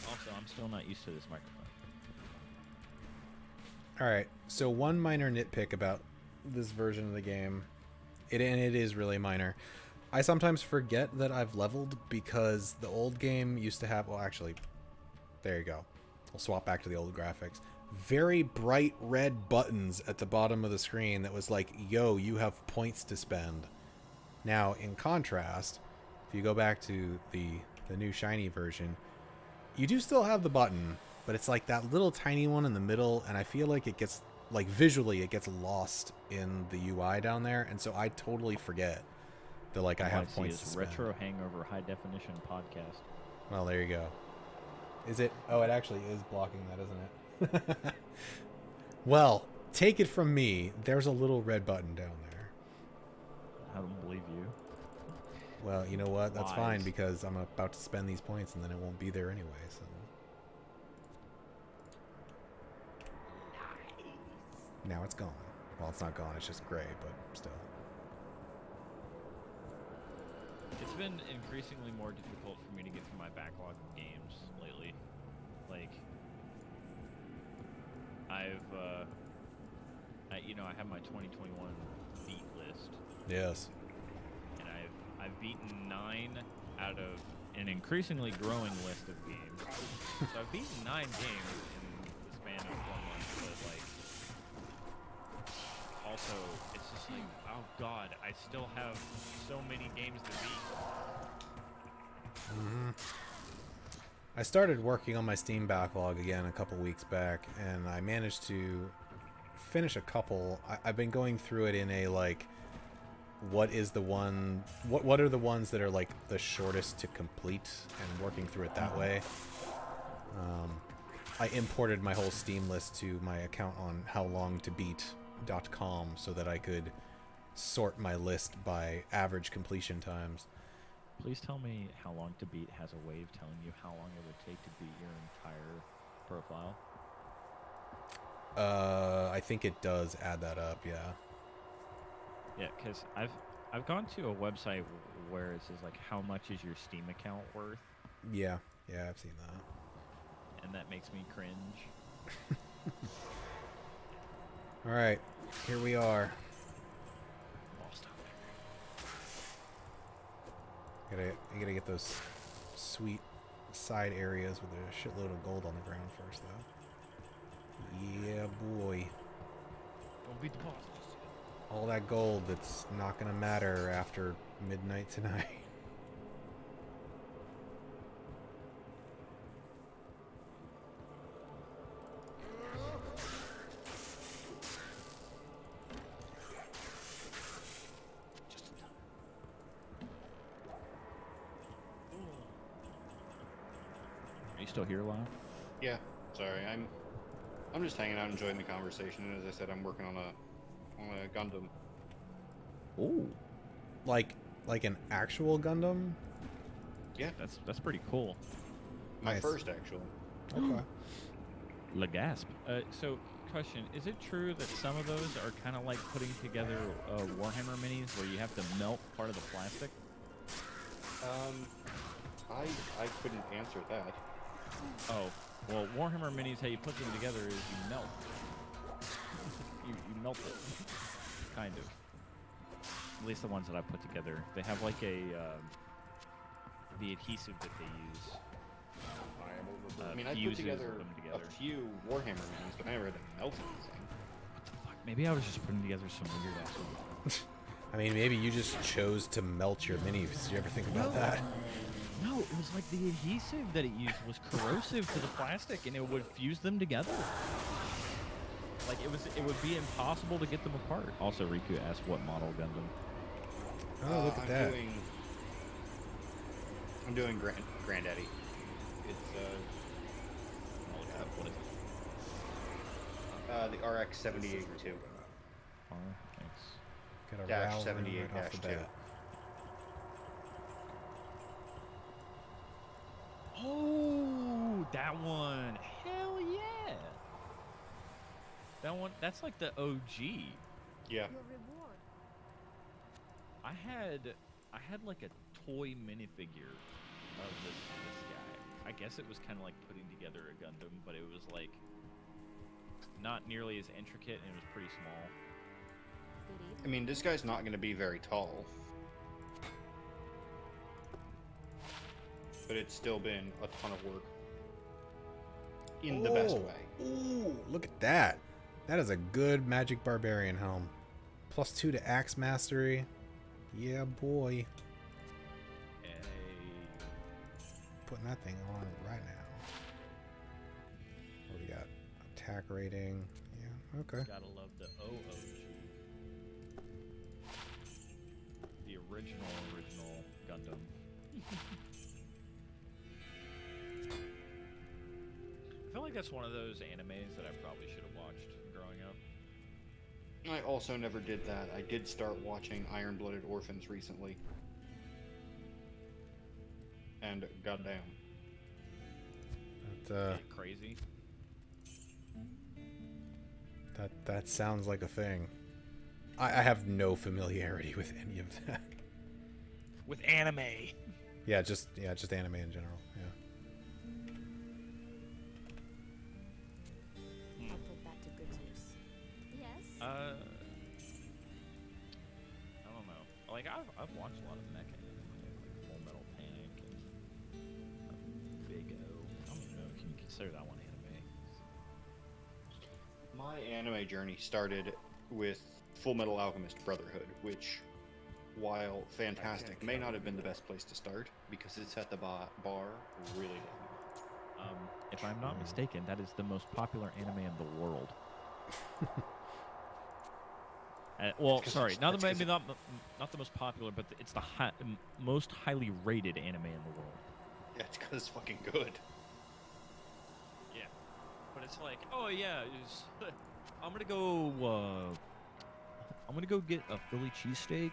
Also, I'm still not used to this microphone. Alright, so one minor nitpick about this version of the game, and it is really minor. I sometimes forget that I've leveled because the old game used to have, well actually, there you go. We'll swap back to the old graphics. Very bright red buttons at the bottom of the screen that was like, yo, you have points to spend. Now, in contrast, if you go back to the new shiny version, you do still have the button, but it's like that little tiny one in the middle, and I feel like it gets, like visually, it gets lost in the UI down there, and so I totally forget that like I have points to spend. Retro Hangover High Definition Podcast. Well, there you go. Is it? Oh, it actually is blocking that, isn't it? Well, take it from me. There's a little red button down there. I don't believe you. Well, you know what? That's Lies. fine because I'm about to spend these points and then it won't be there anyway. So. Now it's gone. Well, it's not gone. It's just gray, but still. It's been increasingly more difficult for me to get through my backlog of games lately. Like, I have my 2021 beat list. Yes. And I've beaten 9 out of an increasingly growing list of games. So I've beaten 9 games in the span of 4 months, but like, also it's just like, oh god, I still have so many games to beat. Mm-hmm. I started working on my Steam backlog again a couple weeks back, and I managed to finish a couple. I've been going through it in a like, what are the ones that are like the shortest to complete, and working through it that way. I imported my whole Steam list to my account on howlongtobeat.com so that I could sort my list by average completion times. Please tell me How Long to Beat has a way of telling you how long it would take to beat your entire profile. I think it does add that up, yeah. Yeah, because I've gone to a website where it says like how much is your Steam account worth, Yeah, I've seen that. and that makes me cringe. All right, here we are. Lost out You gotta get those sweet side areas with a shitload of gold on the ground first, though. Yeah, boy. Don't beat the boss. All that gold that's not gonna matter after midnight tonight. Are you still here, Lyle? Yeah, sorry. I'm just hanging out, enjoying the conversation. And as I said, I'm working on a Gundam. Oh, Like an actual Gundam? Yeah, that's pretty cool. my Nice. first actually. Okay. Le gasp. So, question, is it true that some of those are kind of like putting together Warhammer minis where you have to melt part of the plastic? I couldn't answer that. Oh, well, Warhammer minis, how you put them together is you melt. you melt it. Kind of. At least the ones that I put together, they have like a the adhesive that they use. I mean, I put fuses together them together. a few Warhammer minis, but I never had to melt anything. Fuck, maybe I was just putting together some weird ass ones. I mean, maybe you just chose to melt your minis. Did you ever think about that? No, it was like the adhesive that it used was corrosive to the plastic, and it would fuse them together. Like it would be impossible to get them apart. Also, Riku asked what model Gundam. Oh, look at that. I'm doing Granddaddy. It's I'll look it up. What is it? the RX-78-2. Oh, thanks. Got a Dash Rao 78 right off the dash 2. bat. Oh, that one. Hell yeah. That one, that's like the OG. Yeah. Your reward. I had like a toy minifigure of this guy. I guess it was kind of like putting together a Gundam, but it was like not nearly as intricate, and it was pretty small. Good I evening. mean, this guy's not going to be very tall. But it's still been a ton of work. In the best way. Ooh, look at that. That is a good Magic Barbarian helm. +2 to Axe Mastery. Yeah, boy. Hey. Putting that thing on right now. What do we got? Attack rating. Yeah, okay. Gotta love the OOG. The original Gundam. I feel like that's one of those animes that I probably should have watched growing up. I also never did that. I did start watching Iron-Blooded Orphans recently. And goddamn. That, Get crazy. that sounds like a thing. I have no familiarity with any of that. With anime. Yeah, just anime in general. Yeah. I'll put that to good use. Yes. I don't know. Like I've watched a lot of mecha anime, like Full Metal Panic and Big O. I don't even know. Can you consider that one anime? My anime journey started with Full Metal Alchemist Brotherhood, which, while fantastic, may not have been the best place to start because it set the bar really down. If I'm not mistaken, that is the most popular anime in the world. Well, sorry, not maybe not the most popular, but it's the most highly rated anime in the world. Yeah, it's because it's fucking good. Yeah, but it's like, oh yeah, I'm gonna go get a Philly cheesesteak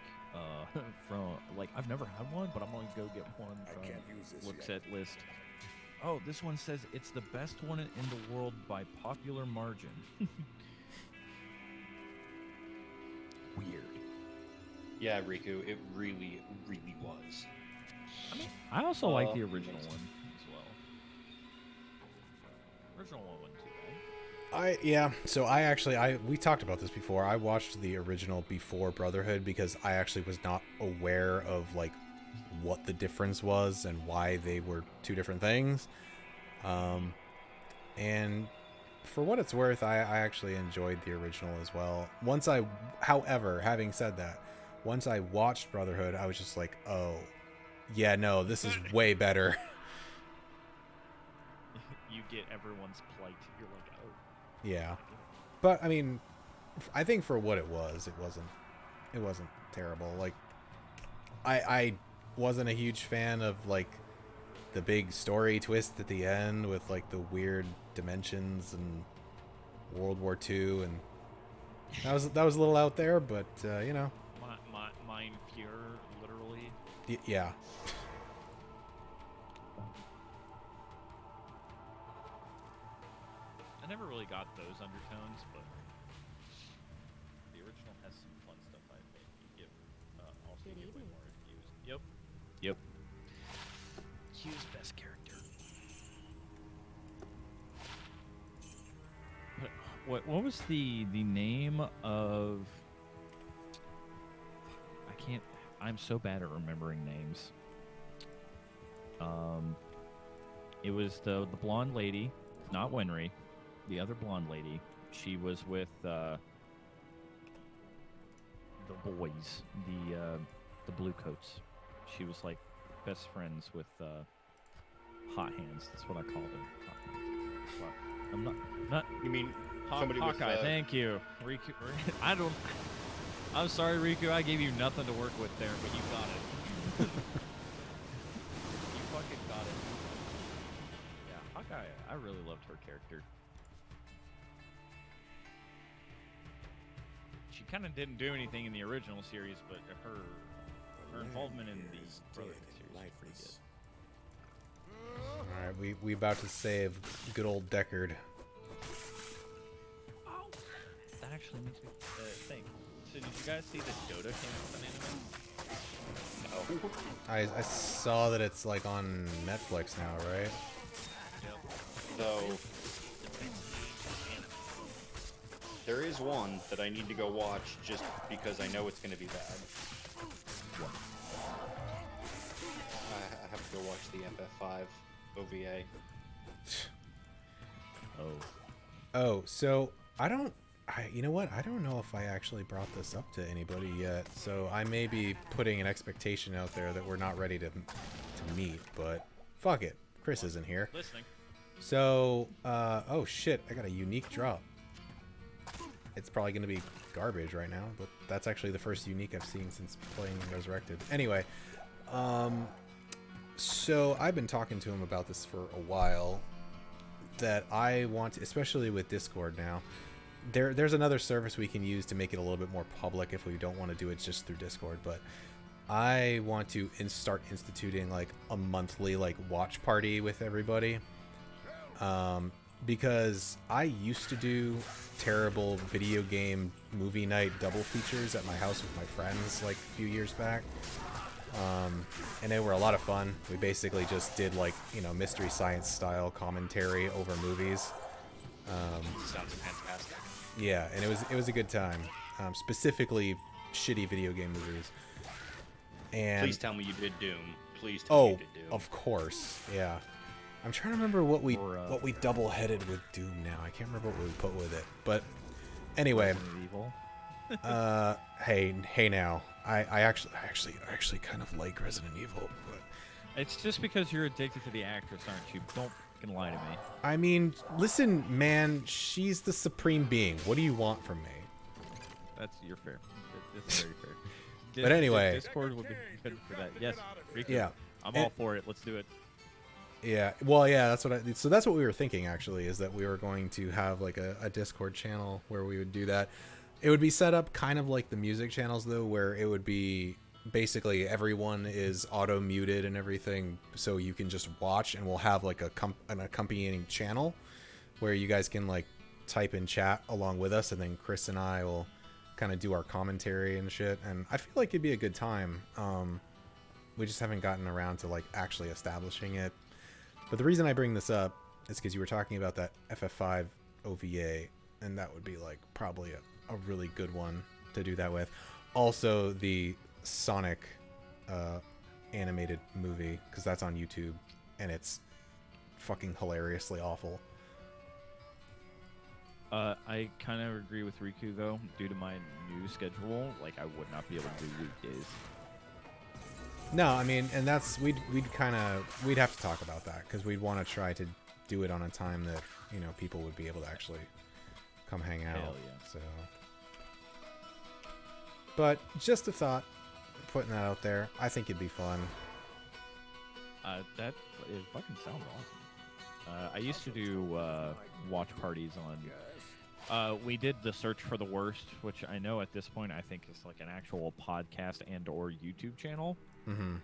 from, like, I've never had one, but I'm gonna go get one from Looks at List. Oh, this one says it's the best one in the world by popular margin. Weird. Yeah, Riku, it really, really was. I mean, I also like the original one as well. Original one wasn't too bad. We talked about this before. I watched the original before Brotherhood because I actually was not aware of like what the difference was and why they were two different things. And for what it's worth, I actually enjoyed the original as well. However, having said that, once I watched Brotherhood, I was just like, oh, yeah, no, this is way better. You get everyone's plight. You're like, oh. Yeah. But I mean, I think for what it wasn't terrible. Like, I wasn't a huge fan of like the big story twist at the end with like the weird dimensions and World War II, and that was a little out there, but you know. Mein Fuhrer, literally. Yeah. I never really got those undertones, but the original has some fun stuff. I think you give also Good give way evening. more to Q's. Yep. Q's best character. What was the name of? I'm so bad at remembering names. It was the blonde lady, not Winry. The other blonde lady, she was with the boys, the blue coats. She was like best friends with hot hands. That's what I call them. Hot hands. Well, I'm not. You mean somebody with Hawkeye? Thank you, Riku. I'm sorry, Riku. I gave you nothing to work with there, but you got it. You fucking got it. Yeah, Hawkeye. I really loved her character. She kind of didn't do anything in the original series, but her involvement in the Brotherhood series was pretty good. All right, we about to save good old Deckard. Oh, that actually makes me think. So did you guys see that Dota came out with an anime? No. I saw that it's like on Netflix now, right? So there is one that I need to go watch just because I know it's going to be bad. What? I have to go watch the FF5 OVA. Oh, so you know what? I don't know if I actually brought this up to anybody yet. So I may be putting an expectation out there that we're not ready to meet, but fuck it. Chris isn't here. Listening. So, oh shit, I got a unique drop. It's probably going to be garbage right now, but that's actually the first unique I've seen since playing Resurrected. Anyway, so I've been talking to him about this for a while, that I want to, especially with Discord now, there's another service we can use to make it a little bit more public if we don't want to do it just through Discord, but I want to start instituting like a monthly like watch party with everybody. Because I used to do terrible video game movie night double features at my house with my friends like a few years back. And they were a lot of fun. We basically just did like, you know, Mystery Science style commentary over movies. Sounds fantastic. Yeah, and it was a good time. Specifically shitty video game movies. And Please tell me you did Doom. Please tell me you did Doom. Of course. Yeah. I'm trying to remember what we double-headed with Doom now. I can't remember what we put with it. But anyway, Evil. hey now. I actually kind of like Resident Evil, but It's just because you're addicted to the actress, aren't you? Don't fucking lie to me. I mean, listen, man, she's the supreme being. What do you want from me? You're fair. It's very fair. But anyway, Discord would be good for that. Yes, Riku, yeah, I'm all for it. Let's do it. Yeah, well, yeah, that's what we were thinking actually, is that we were going to have like a Discord channel where we would do that. It would be set up kind of like the music channels though, where it would be basically everyone is auto muted and everything, so you can just watch, and we'll have like an accompanying channel where you guys can like type in chat along with us, and then Chris and I will kind of do our commentary and shit, and I feel like it'd be a good time. We just haven't gotten around to like actually establishing it. But the reason I bring this up is because you were talking about that FF5 OVA, and that would be like probably a really good one to do that with. Also, the Sonic animated movie, because that's on YouTube, and it's fucking hilariously awful. I kind of agree with Riku though. Due to my new schedule, like I would not be able to do weekdays. No, I mean, and that's we'd have to talk about that, because we'd want to try to do it on a time that, you know, people would be able to actually come hang out. Hell yeah. So, but just a thought, putting that out there. I think it'd be fun. It fucking sounds awesome. I used to do watch parties on. We did the Search for the Worst, which I know at this point I think is like an actual podcast and/or YouTube channel. Mm-hmm.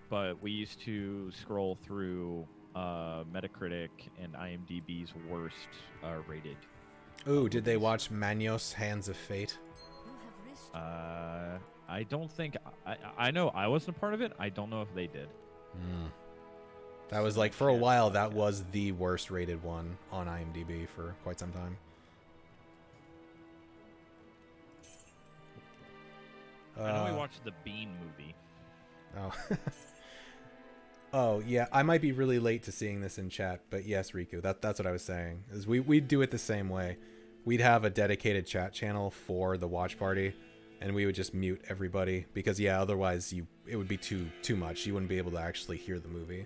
But we used to scroll through Metacritic and IMDb's worst rated. Ooh, did they watch Manos Hands of Fate? I don't think I know I wasn't a part of it. I don't know if they did. That was like, for a while, that was the worst rated one on IMDb for quite some time. I know we watched the Bean movie. Oh. Oh, yeah, I might be really late to seeing this in chat, but yes, Riku, that's what I was saying. Is we'd do it the same way. We'd have a dedicated chat channel for the watch party, and we would just mute everybody, because yeah, otherwise it would be too much. You wouldn't be able to actually hear the movie.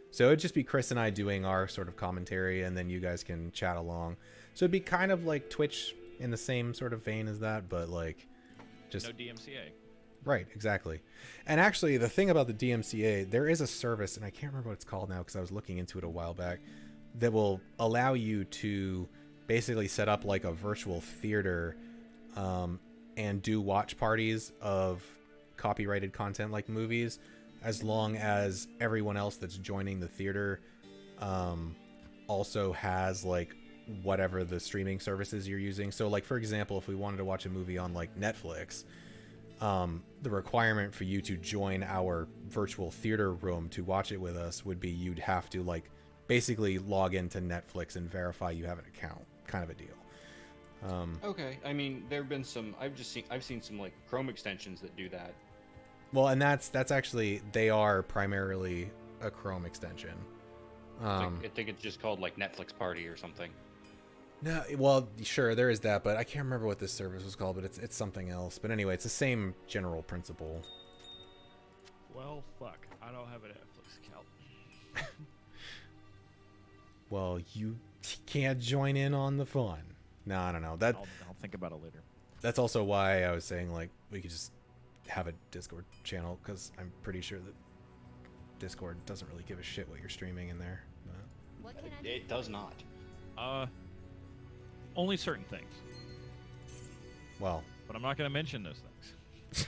So it'd just be Chris and I doing our sort of commentary, and then you guys can chat along. So it'd be kind of like Twitch in the same sort of vein as that, but like just No DMCA. right, exactly. And actually, the thing about the DMCA, there is a service, and I can't remember what it's called now because I was looking into it a while back, that will allow you to basically set up like a virtual theater and do watch parties of copyrighted content like movies, as long as everyone else that's joining the theater also has like whatever the streaming services you're using. So like, for example, if we wanted to watch a movie on like Netflix, the requirement for you to join our virtual theater room to watch it with us would be you'd have to like basically log into Netflix and verify you have an account, kind of a deal. Okay, I mean, there have been some. I've seen some like Chrome extensions that do that. Well, and that's actually, they are primarily a Chrome extension. I think it's just called like Netflix Party or something. No, well, sure, there is that, but I can't remember what this service was called, but it's something else. But anyway, it's the same general principle. Well, fuck. I don't have a Netflix account. Well, you can't join in on the fun. No, I don't know. I'll think about it later. That's also why I was saying like we could just have a Discord channel, because I'm pretty sure that Discord doesn't really give a shit what you're streaming in there. But What can I do? It does not. Only certain things. well, But I'm not going to mention those things.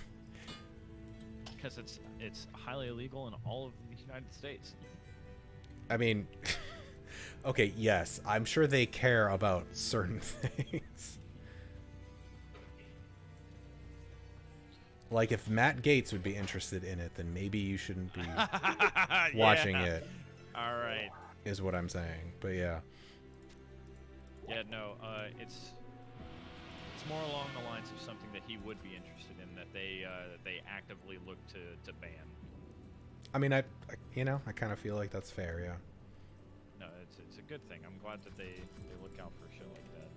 Because it's highly illegal in all of the United States. I mean, okay, yes, I'm sure they care about certain things. Like if Matt Gates would be interested in it, then maybe you shouldn't be watching Yeah. it, All right. is what I'm saying. But yeah. Yeah, no, it's more along the lines of something that he would be interested in, that they actively look to ban. I mean, I kind of feel like that's fair, yeah. No, it's a good thing. I'm glad that they look out for shit like that.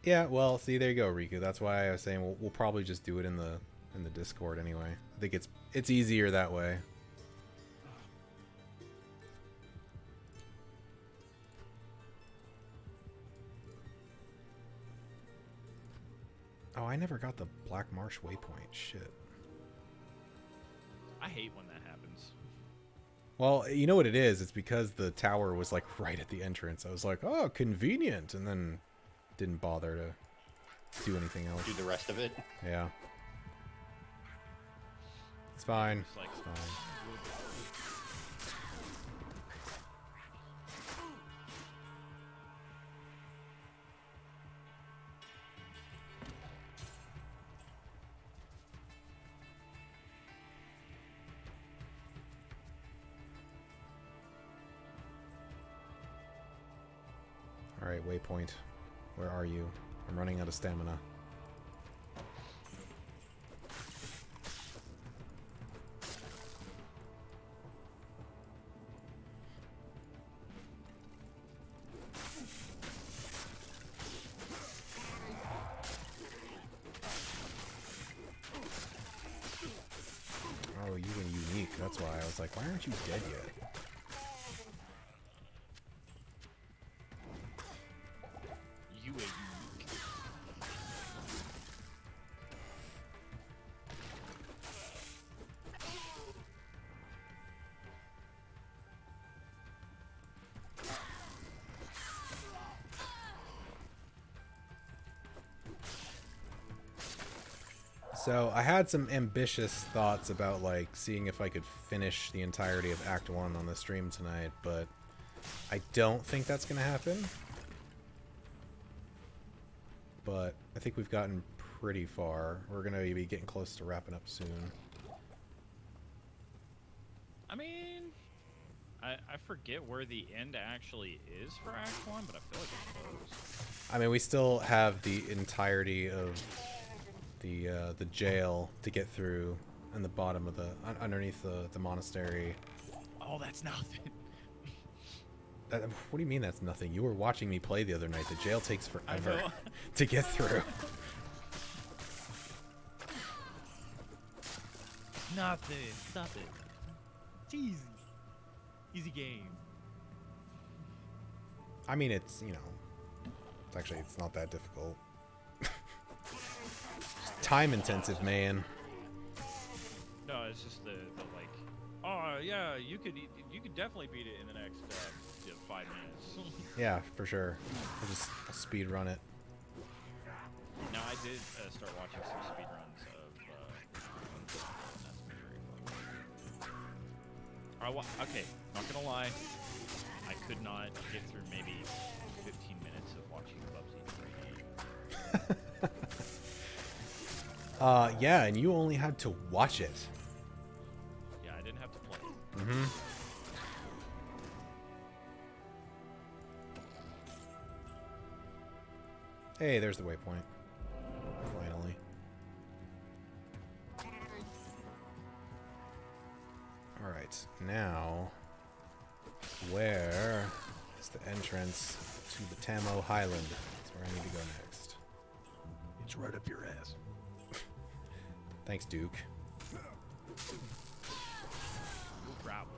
Yeah, well, see, there you go, Riku. That's why I was saying we'll probably just do it in the Discord anyway. I think it's easier that way. Oh, I never got the Black Marsh waypoint. Shit. I hate when that happens. Well, you know what it is? It's because the tower was like right at the entrance. I was like, oh, convenient, and then didn't bother to do anything else. Do the rest of it. Yeah. It's fine. It's like, It's fine. Alright, waypoint. Where are you? I'm running out of stamina. Oh, you were unique. That's why I was like, why aren't you dead yet? you a unique. So I had some ambitious thoughts about like seeing if I could finish the entirety of Act 1 on the stream tonight, but I don't think that's gonna happen. But I think we've gotten pretty far. We're gonna be getting close to wrapping up soon. I mean, I forget where the end actually is for Act 1, but I feel like it's close. I mean, we still have the entirety of the jail to get through, in the bottom of the underneath the monastery. Oh, that's nothing. What do you mean that's nothing? You were watching me play the other night. The jail takes I forever know. to get through. Nothing. Stop it. It's easy. Easy game. I mean, it's, you know, it's not that difficult. Time intensive, man. No, it's just the like. Oh yeah, you could definitely beat it in the next 5 minutes. Yeah, for sure. I'll just speed run it. Now I did start watching some speedruns of. That's been very fun. Okay, not gonna lie, I could not get through maybe 15 minutes of watching Bubsy. Yeah, and you only had to watch it. Yeah, I didn't have to play. Mm-hmm. Hey, there's the waypoint. Finally. Alright, now... where is the entrance to the Tamo Highland? That's where I need to go next. It's right up your ass. Thanks, Duke. No problem.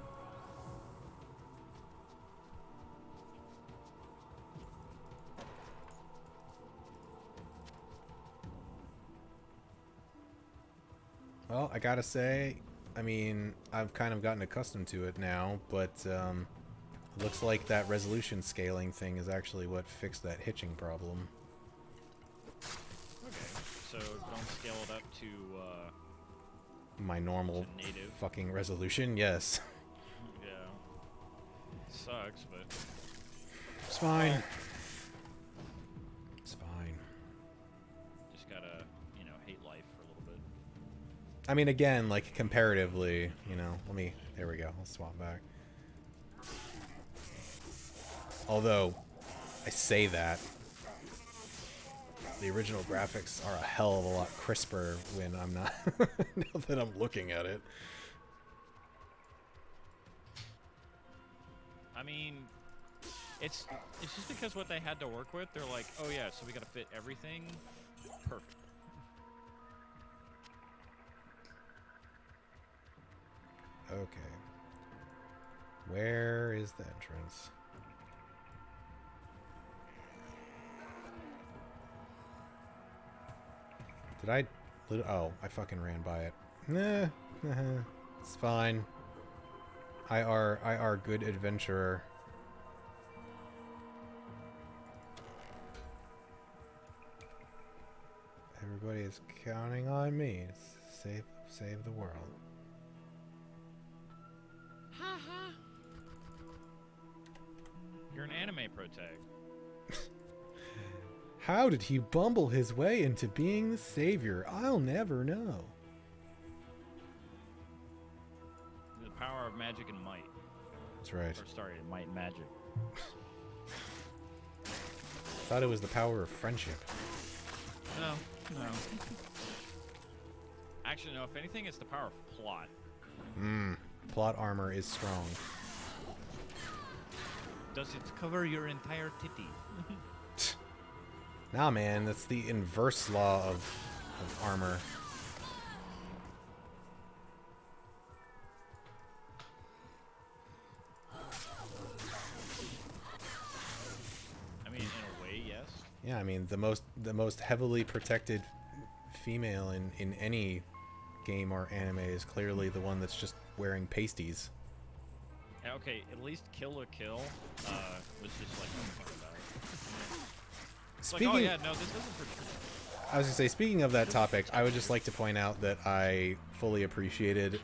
Well, I gotta say, I mean, I've kind of gotten accustomed to it now, but it looks like that resolution scaling thing is actually what fixed that hitching problem. Okay, so don't scale it up to My normal to native. fucking resolution, yes. Yeah. Sucks, but It's fine. It's fine. just gotta, hate life for a little bit. I mean, again, like, comparatively, you know, there we go, I'll swap back. Although, I say that, the original graphics are a hell of a lot crisper when I'm not, now that I'm looking at it. I mean, it's just because what they had to work with. They're like, oh yeah, so we gotta fit everything perfect. Okay. Where is the entrance? Did I... Oh, I fucking ran by it. Nah. It's fine. I are good adventurer. Everybody is counting on me to save the world. You're an anime protag. How did he bumble his way into being the savior? I'll never know. The power of magic and might. That's right. Or sorry, might and magic. Thought it was the power of friendship. No. Actually, no. If anything, it's the power of plot. Plot armor is strong. Does it cover your entire titty? Nah, man, that's the inverse law of armor. I mean, in a way, yes. Yeah, I mean, the most heavily protected female in any game or anime is clearly the one that's just wearing pasties. Yeah, okay, at least Kill la Kill was just like, oh, fuck about it. It's like, oh yeah, no, this isn't for... I was gonna say, speaking of that topic, I would just like to point out that I fully appreciated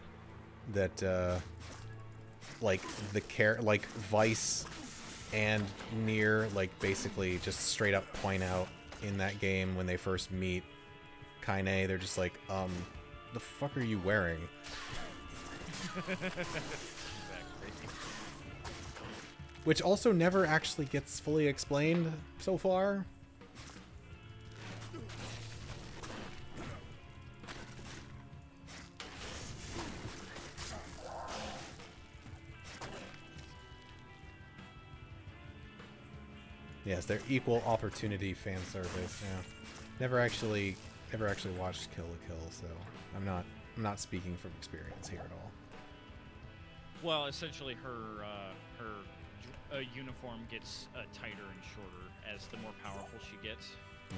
that, like, like, Vice and Nier, like, basically just straight up point out in that game when they first meet Kaine, they're just like, the fuck are you wearing? Exactly. Which also never actually gets fully explained so far. Yes, they're equal opportunity fan service. Yeah, never actually watched Kill la Kill, so I'm not I'm not speaking from experience here at all. Well, essentially, her uniform gets tighter and shorter as the more powerful she gets. Ah.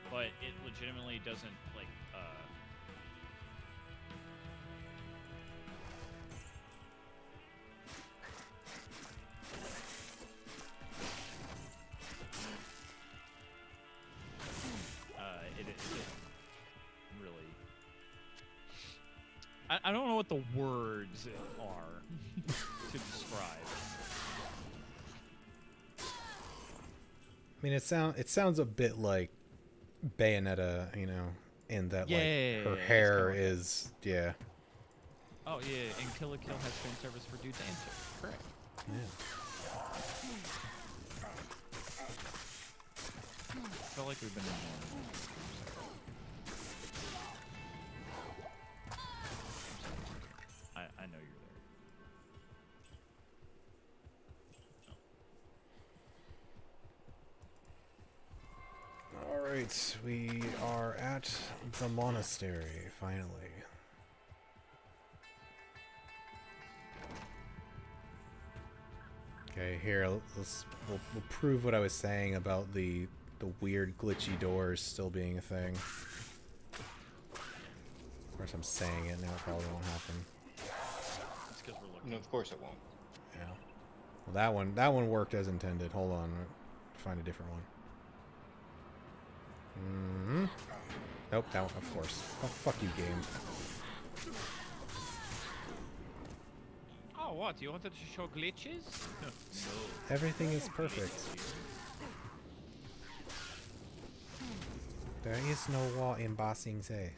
But it legitimately doesn't like. It really. I don't know what the words are to describe. I mean, it sounds a bit like Bayonetta, you know, in that like her Yeah, hair it's kinda like is yeah. Oh yeah, and Kill la Kill has fan service for dudes and chicks. Correct. Yeah. I feel like we've been in one. I know you're there. All right, we are at the monastery finally. Okay, here we'll prove what I was saying about the weird glitchy doors still being a thing. Of course, I'm saying it now. It probably won't happen. It's because we're looking. No, of course it won't. Yeah. Well, that one worked as intended. Hold on, find a different one. Nope, that one, of course. Fuck you, game. Oh, what? You wanted to show glitches? No. Everything is perfect. There is no wall in Ba Sing Se.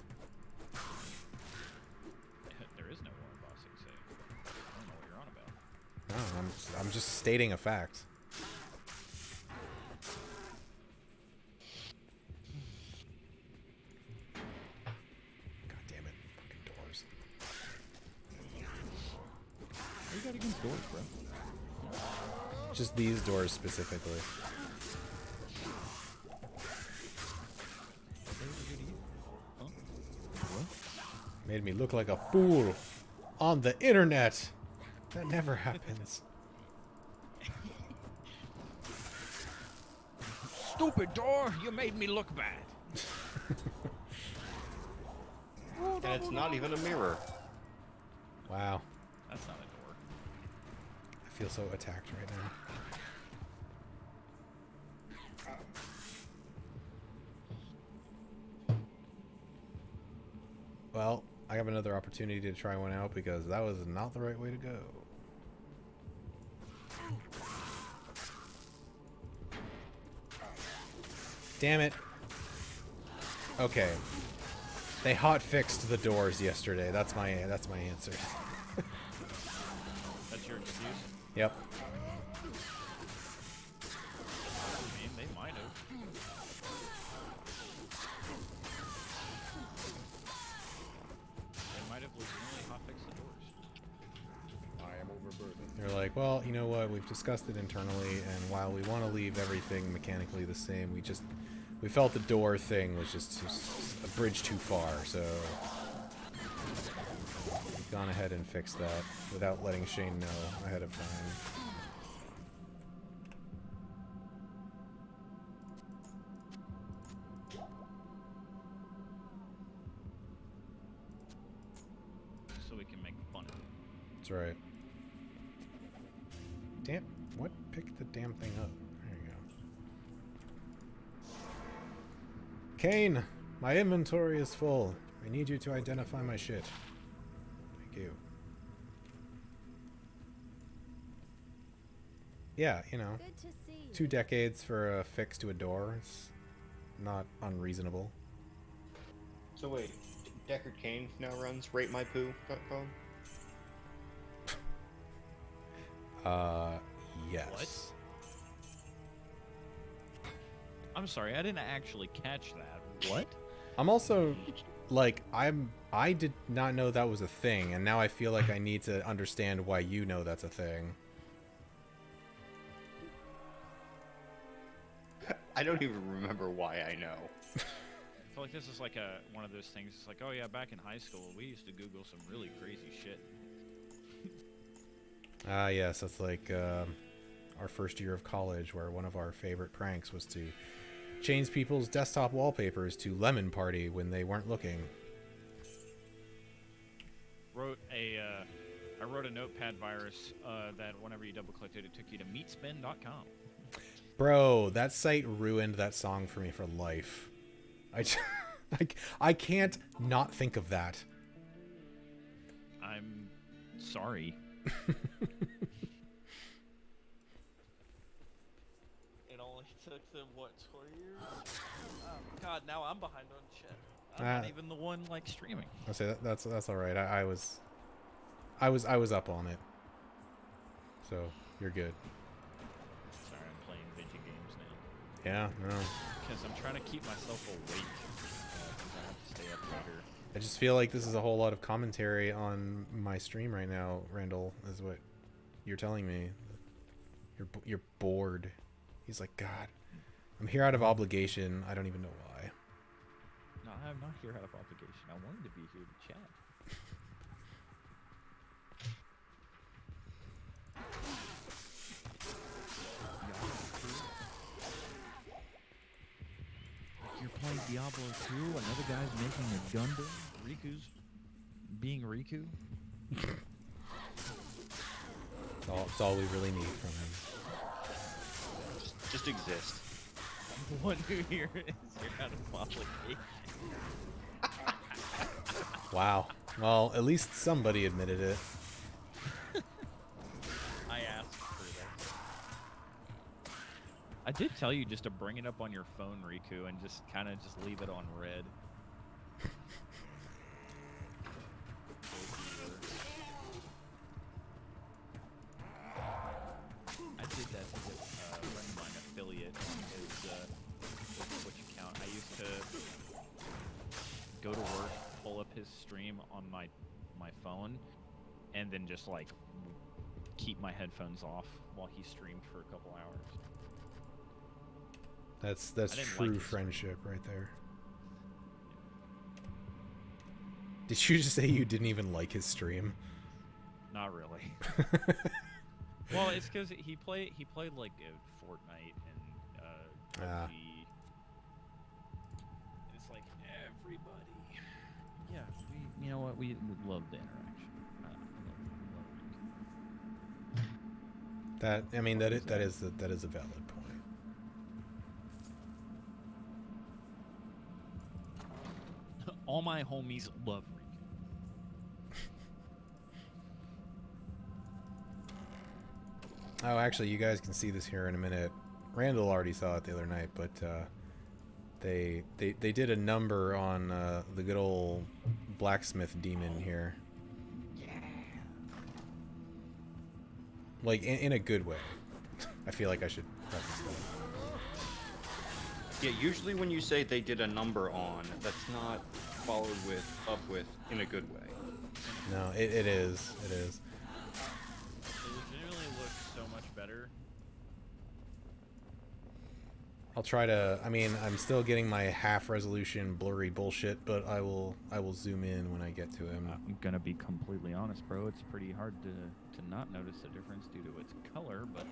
There is no war in Ba Sing Se. I don't know what you're on about. No, I'm just stating a fact. God damn it. Fucking doors. What you got against doors, bro? Just these doors specifically. Made me look like a fool on the internet. That never happens. Stupid door! You made me look bad. And it's not even a mirror. Wow. That's not a door. I feel so attacked right now. Well, I have another opportunity to try one out because that was not the right way to go. Damn it. Okay. They hot fixed the doors yesterday. That's my answer. That's your excuse? Yep. I mean, they might have. They might have legitimately hotfixed the doors. I am overburdened. They're like, well, you know what? We've discussed it internally, and while we want to leave everything mechanically the same, we felt the door thing was just a bridge too far, so we've gone ahead and fixed that without letting Shane know ahead of time. So we can make fun of it. That's right. Damn, what? Pick the damn thing up. There you go. Kane, my inventory is full. I need you to identify my shit. Thank you. Yeah, you know, Good to see you. 2 decades for a fix to a door. It's not unreasonable. So wait, Deckard Cain now runs RateMyPoo.com? Yes. What? I'm sorry, I didn't actually catch that. What? I'm also like I did not know that was a thing, and now I feel like I need to understand why you know that's a thing. I don't even remember why I know. I feel feel like this is like one of those things. It's like, oh yeah, back in high school, we used to Google some really crazy shit. Ah, yes, that's like our first year of college, where one of our favorite pranks was to change people's desktop wallpapers to Lemon Party when they weren't looking. I wrote a notepad virus that whenever you double clicked it, it took you to meatspin.com. Bro, that site ruined that song for me for life. I can't not think of that. I'm sorry. It only took them what, 20 years? Oh God, now I'm behind on shit. I'm not even the one like streaming. I'll say that's all right. I was up on it, so you're good. Sorry, I'm playing video games now. Yeah, no. Because I'm trying to keep myself awake. Because I have to stay up later. I just feel like this is a whole lot of commentary on my stream right now, Randall, is what you're telling me. You're bored. He's like, God, I'm here out of obligation. I don't even know why. No, I'm not here out of obligation. I wanted to be here to chat. You're playing Diablo 2, another guy's making a Gundam, Riku's being Riku. It's all we really need from him. Just exist. The one who here is here out of obligation. Wow. Well, at least somebody admitted it. I asked for that. I did tell you just to bring it up on your phone, Riku, and just kind of just leave it on red. I did that to get a friend of mine affiliate on his Twitch account. I used to go to work, pull up his stream on my phone, and then just like keep my headphones off while he streamed for a couple hours. That's I didn't true like his friendship right there. Did you just say you didn't even like his stream? Not really. Well, it's because he played like Fortnite and PUBG. It's like everybody. Yeah, you know what? We love the interaction. I love That is a valid point. Riku. All my homies love Riku. Oh, actually, you guys can see this here in a minute. Randall already saw it the other night, but they did a number on the good old blacksmith demon here. Yeah. Like in a good way. I feel like I should preface that. Yeah, usually when you say they did a number on, that's not followed up with in a good way. No, it is. It is. It legitimately looks so much better. I'll try to. I mean, I'm still getting my half resolution blurry bullshit, but I will zoom in when I get to him. I'm gonna be completely honest, bro. It's pretty hard to not notice the difference due to its color. But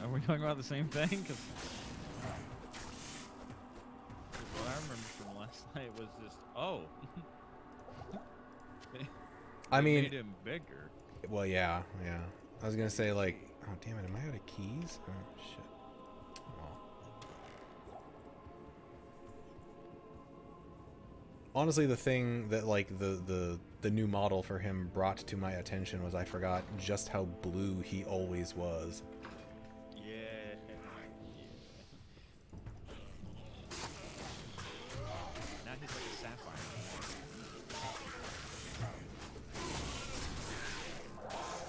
are we talking about the same thing? 'Cause what I remember from last night was just I mean, made him bigger. well, yeah. I was gonna say like, oh damn it, am I out of keys? Oh shit. Oh. Honestly, the thing that like the new model for him brought to my attention was I forgot just how blue he always was. Yeah. Now he's like a sapphire.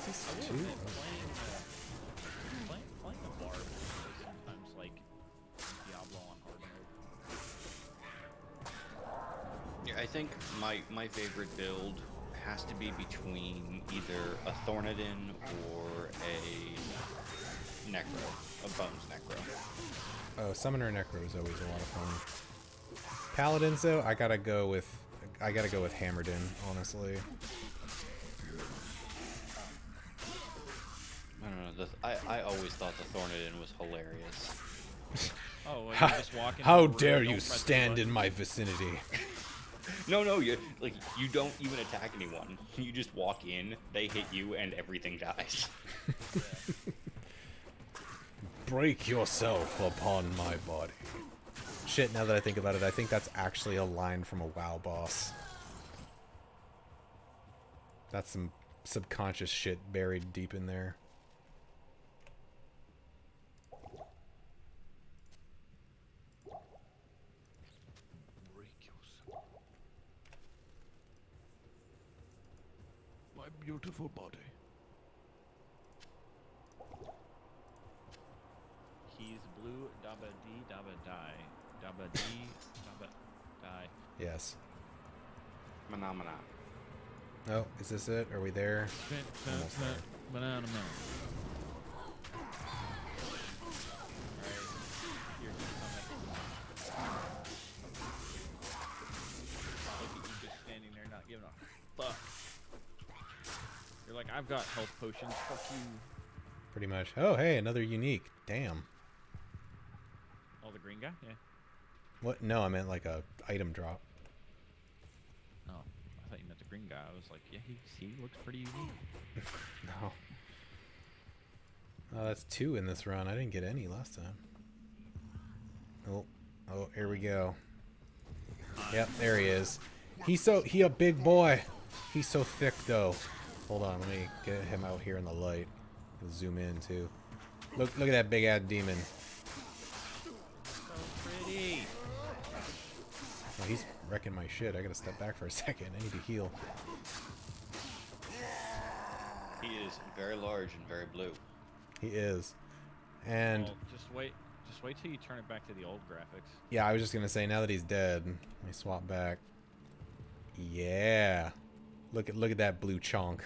I will admit, playing the bar is sometimes like Diablo on hard mode. Yeah, I think my favorite build has to be between either a Thornodon or a Necro, a Bones Necro. Oh, Summoner Necro is always a lot of fun. Paladins though, I gotta go with Hammerden, honestly. I don't know. I always thought the Thornodon was hilarious. Oh, well, you just walk into How the room, dare don't you press the stand button. in my vicinity? No, you don't even attack anyone. You just walk in, they hit you, and everything dies. Break yourself upon my body. Shit, now that I think about it, I think that's actually a line from a WoW boss. That's some subconscious shit buried deep in there. Break yourself. My beautiful body. He's blue, dabba dee, dabba die. Dabba dee, dabba die. Yes. Phenomena. Oh, is this it? Are we there? Almost there. Banana man. Alright, here, just come Look at you just standing there not giving a fuck. You're like, I've got health potions, fuck you. Pretty much. Oh, hey, another unique. Damn. Oh, the green guy? Yeah. What? No, I meant like a item drop. Oh, I thought you meant the green guy. I was like, yeah, he looks pretty unique. No. Oh, that's 2 in this run. I didn't get any last time. Oh, here we go. Yep, there he is. He a big boy. He's so thick though. Hold on, let me get him out here in the light. Zoom in too. Look at that big ass demon. So pretty. Oh, he's wrecking my shit. I gotta step back for a second. I need to heal. He is very large and very blue. He is. And Well, just wait till you turn it back to the old graphics. yeah, I was just gonna say, now that he's dead, let me swap back. Yeah. Look at that blue chonk.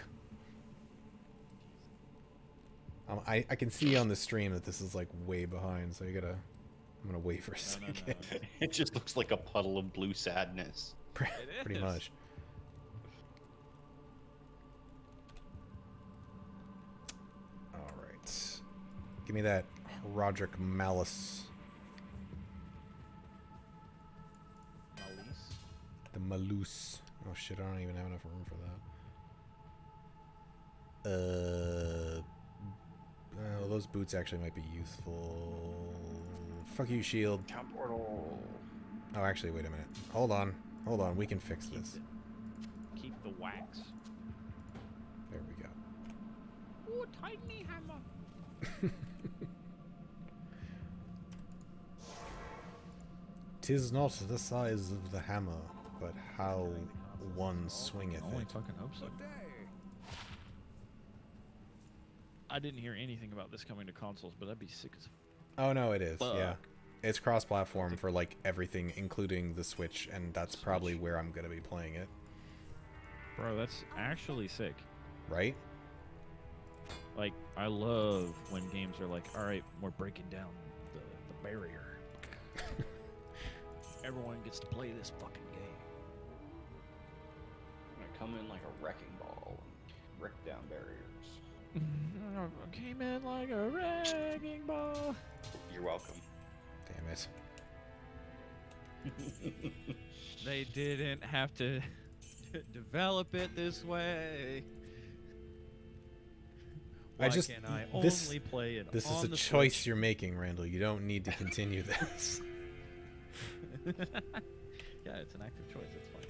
I can see on the stream that this is like way behind, so I'm gonna wait for a second. No. It just looks like a puddle of blue sadness. Pretty is. much. All right. Give me that Roderick Malice. Malise. The Malus. Oh shit, I don't even have enough room for that. Well, those boots actually might be useful. Fuck you, shield. Portal. Oh, actually, wait a minute. Hold on. We can fix this. Keep the wax. There we go. Ooh, tiny hammer. 'Tis not the size of the hammer, but how one swingeth Only it. fucking hope so. I didn't hear anything about this coming to consoles, but that'd be sick as Oh no, it is. Yeah, fuck. it's cross-platform for like everything, including the Switch, and that's probably where I'm gonna be playing it. Bro, that's actually sick. Right? Like, I love when games are like, alright, we're breaking down the barrier. Everyone gets to play this fucking game. I'm gonna come in like a wrecking ball and wreck down barriers. Came in like a wrecking ball. You're welcome. Damn it. They didn't have to develop it this way. Why can't I this- only play it This on is a the choice Switch? you're making, Randall. You don't need to continue this. Yeah, it's an active choice. It's fine.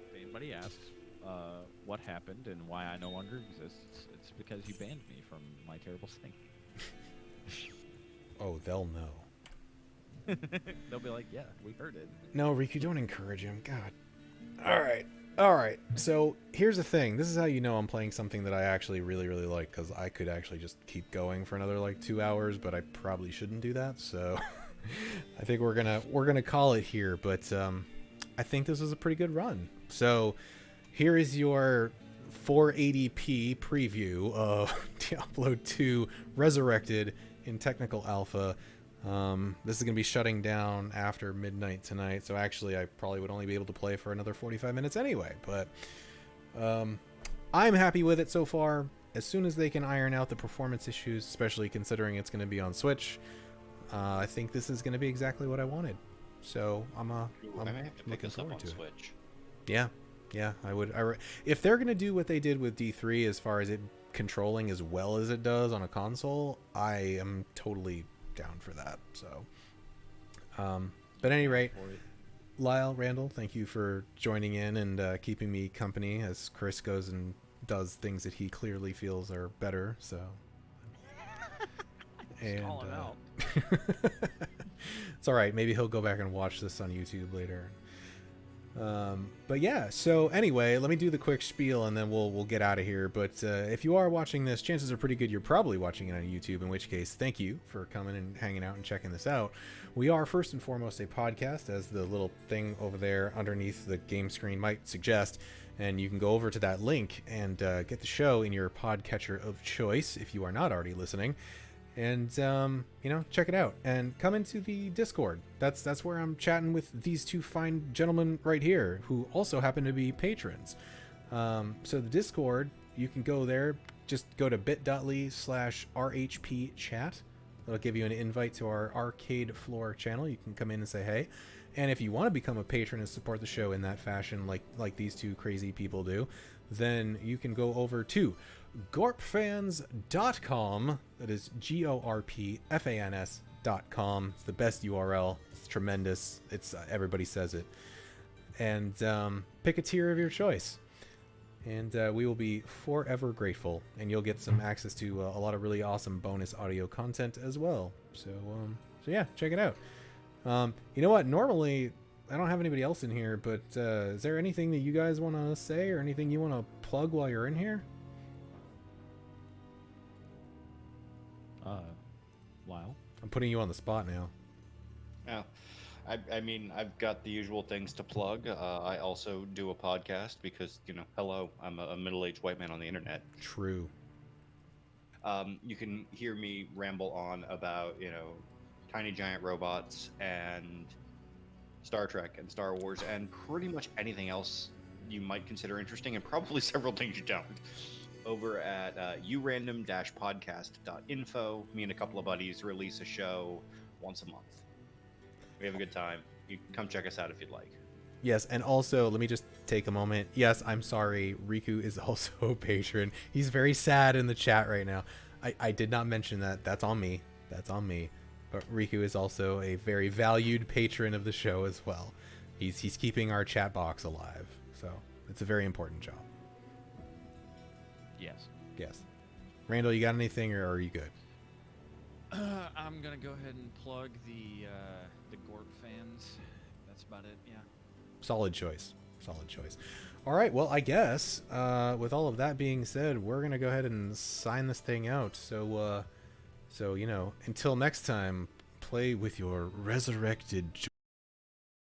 If anybody asks what happened and why I no longer exist, it's because you banned me from my terrible singing. Oh, they'll know. They'll be like, yeah, we heard it. No, Riku, don't encourage him. God. All right. So here's the thing. This is how you know I'm playing something that I actually really, really like, because I could actually just keep going for another like 2 hours, but I probably shouldn't do that. So I think we're gonna call it here. But I think this was a pretty good run. So here is your 480p preview of Diablo 2 Resurrected in Technical Alpha. This is going to be shutting down after midnight tonight, so actually I probably would only be able to play for another 45 minutes anyway, but I'm happy with it so far. As soon as they can iron out the performance issues, especially considering it's going to be on Switch, I think this is going to be exactly what I wanted. So I'm I may have to pick looking this up forward on to it. Switch. Yeah, I would. If they're going to do what they did with D3 as far as it controlling as well as it does on a console, I am totally down for that. So, but at any rate, Lyle, Randall, thank you for joining in and keeping me company as Chris goes and does things that he clearly feels are better. So, Just call him out. it's all right. Maybe he'll go back and watch this on YouTube later. But yeah, so anyway, let me do the quick spiel and then we'll get out of here. But if you are watching this, chances are pretty good you're probably watching it on YouTube, in which case, thank you for coming and hanging out and checking this out. We are first and foremost a podcast, as the little thing over there underneath the game screen might suggest. And you can go over to that link and get the show in your podcatcher of choice if you are not already listening. And check it out and come into the Discord. That's where I'm chatting with these two fine gentlemen right here who also happen to be patrons. So the Discord, you can go there. Just go to bit.ly/RHPchat. That'll give you an invite to our Arcade Floor channel. You can come in and say hey. And if you want to become a patron and support the show in that fashion, like these two crazy people do, then you can go over to gorpfans.com. That is GORPFANS.com. It's the best URL. It's tremendous. It's everybody says it. And pick a tier of your choice. And we will be forever grateful. And you'll get some access to a lot of really awesome bonus audio content as well. So yeah, check it out. You know what? Normally, I don't have anybody else in here, but is there anything that you guys want to say or anything you want to plug while you're in here? Lyle? I'm putting you on the spot now. Yeah. I mean, I've got the usual things to plug. I also do a podcast because, hello, I'm a middle-aged white man on the internet. True. You can hear me ramble on about, tiny giant robots and Star Trek and Star Wars and pretty much anything else you might consider interesting, and probably several things you don't. Over at urandom-podcast.info, me and a couple of buddies release a show once a month. We have a good time. You can come check us out if you'd like. Yes, and also, let me just take a moment. Yes, I'm sorry. Riku is also a patron. He's very sad in the chat right now. I did not mention that. That's on me. That's on me. But Riku is also a very valued patron of the show as well. He's keeping our chat box alive. So it's a very important job. Yes. Yes. Randall, you got anything, or are you good? I'm gonna go ahead and plug the Gort fans. That's about it. Yeah. Solid choice. Solid choice. All right. Well, I guess with all of that being said, we're gonna go ahead and sign this thing out. So until next time, play with your resurrected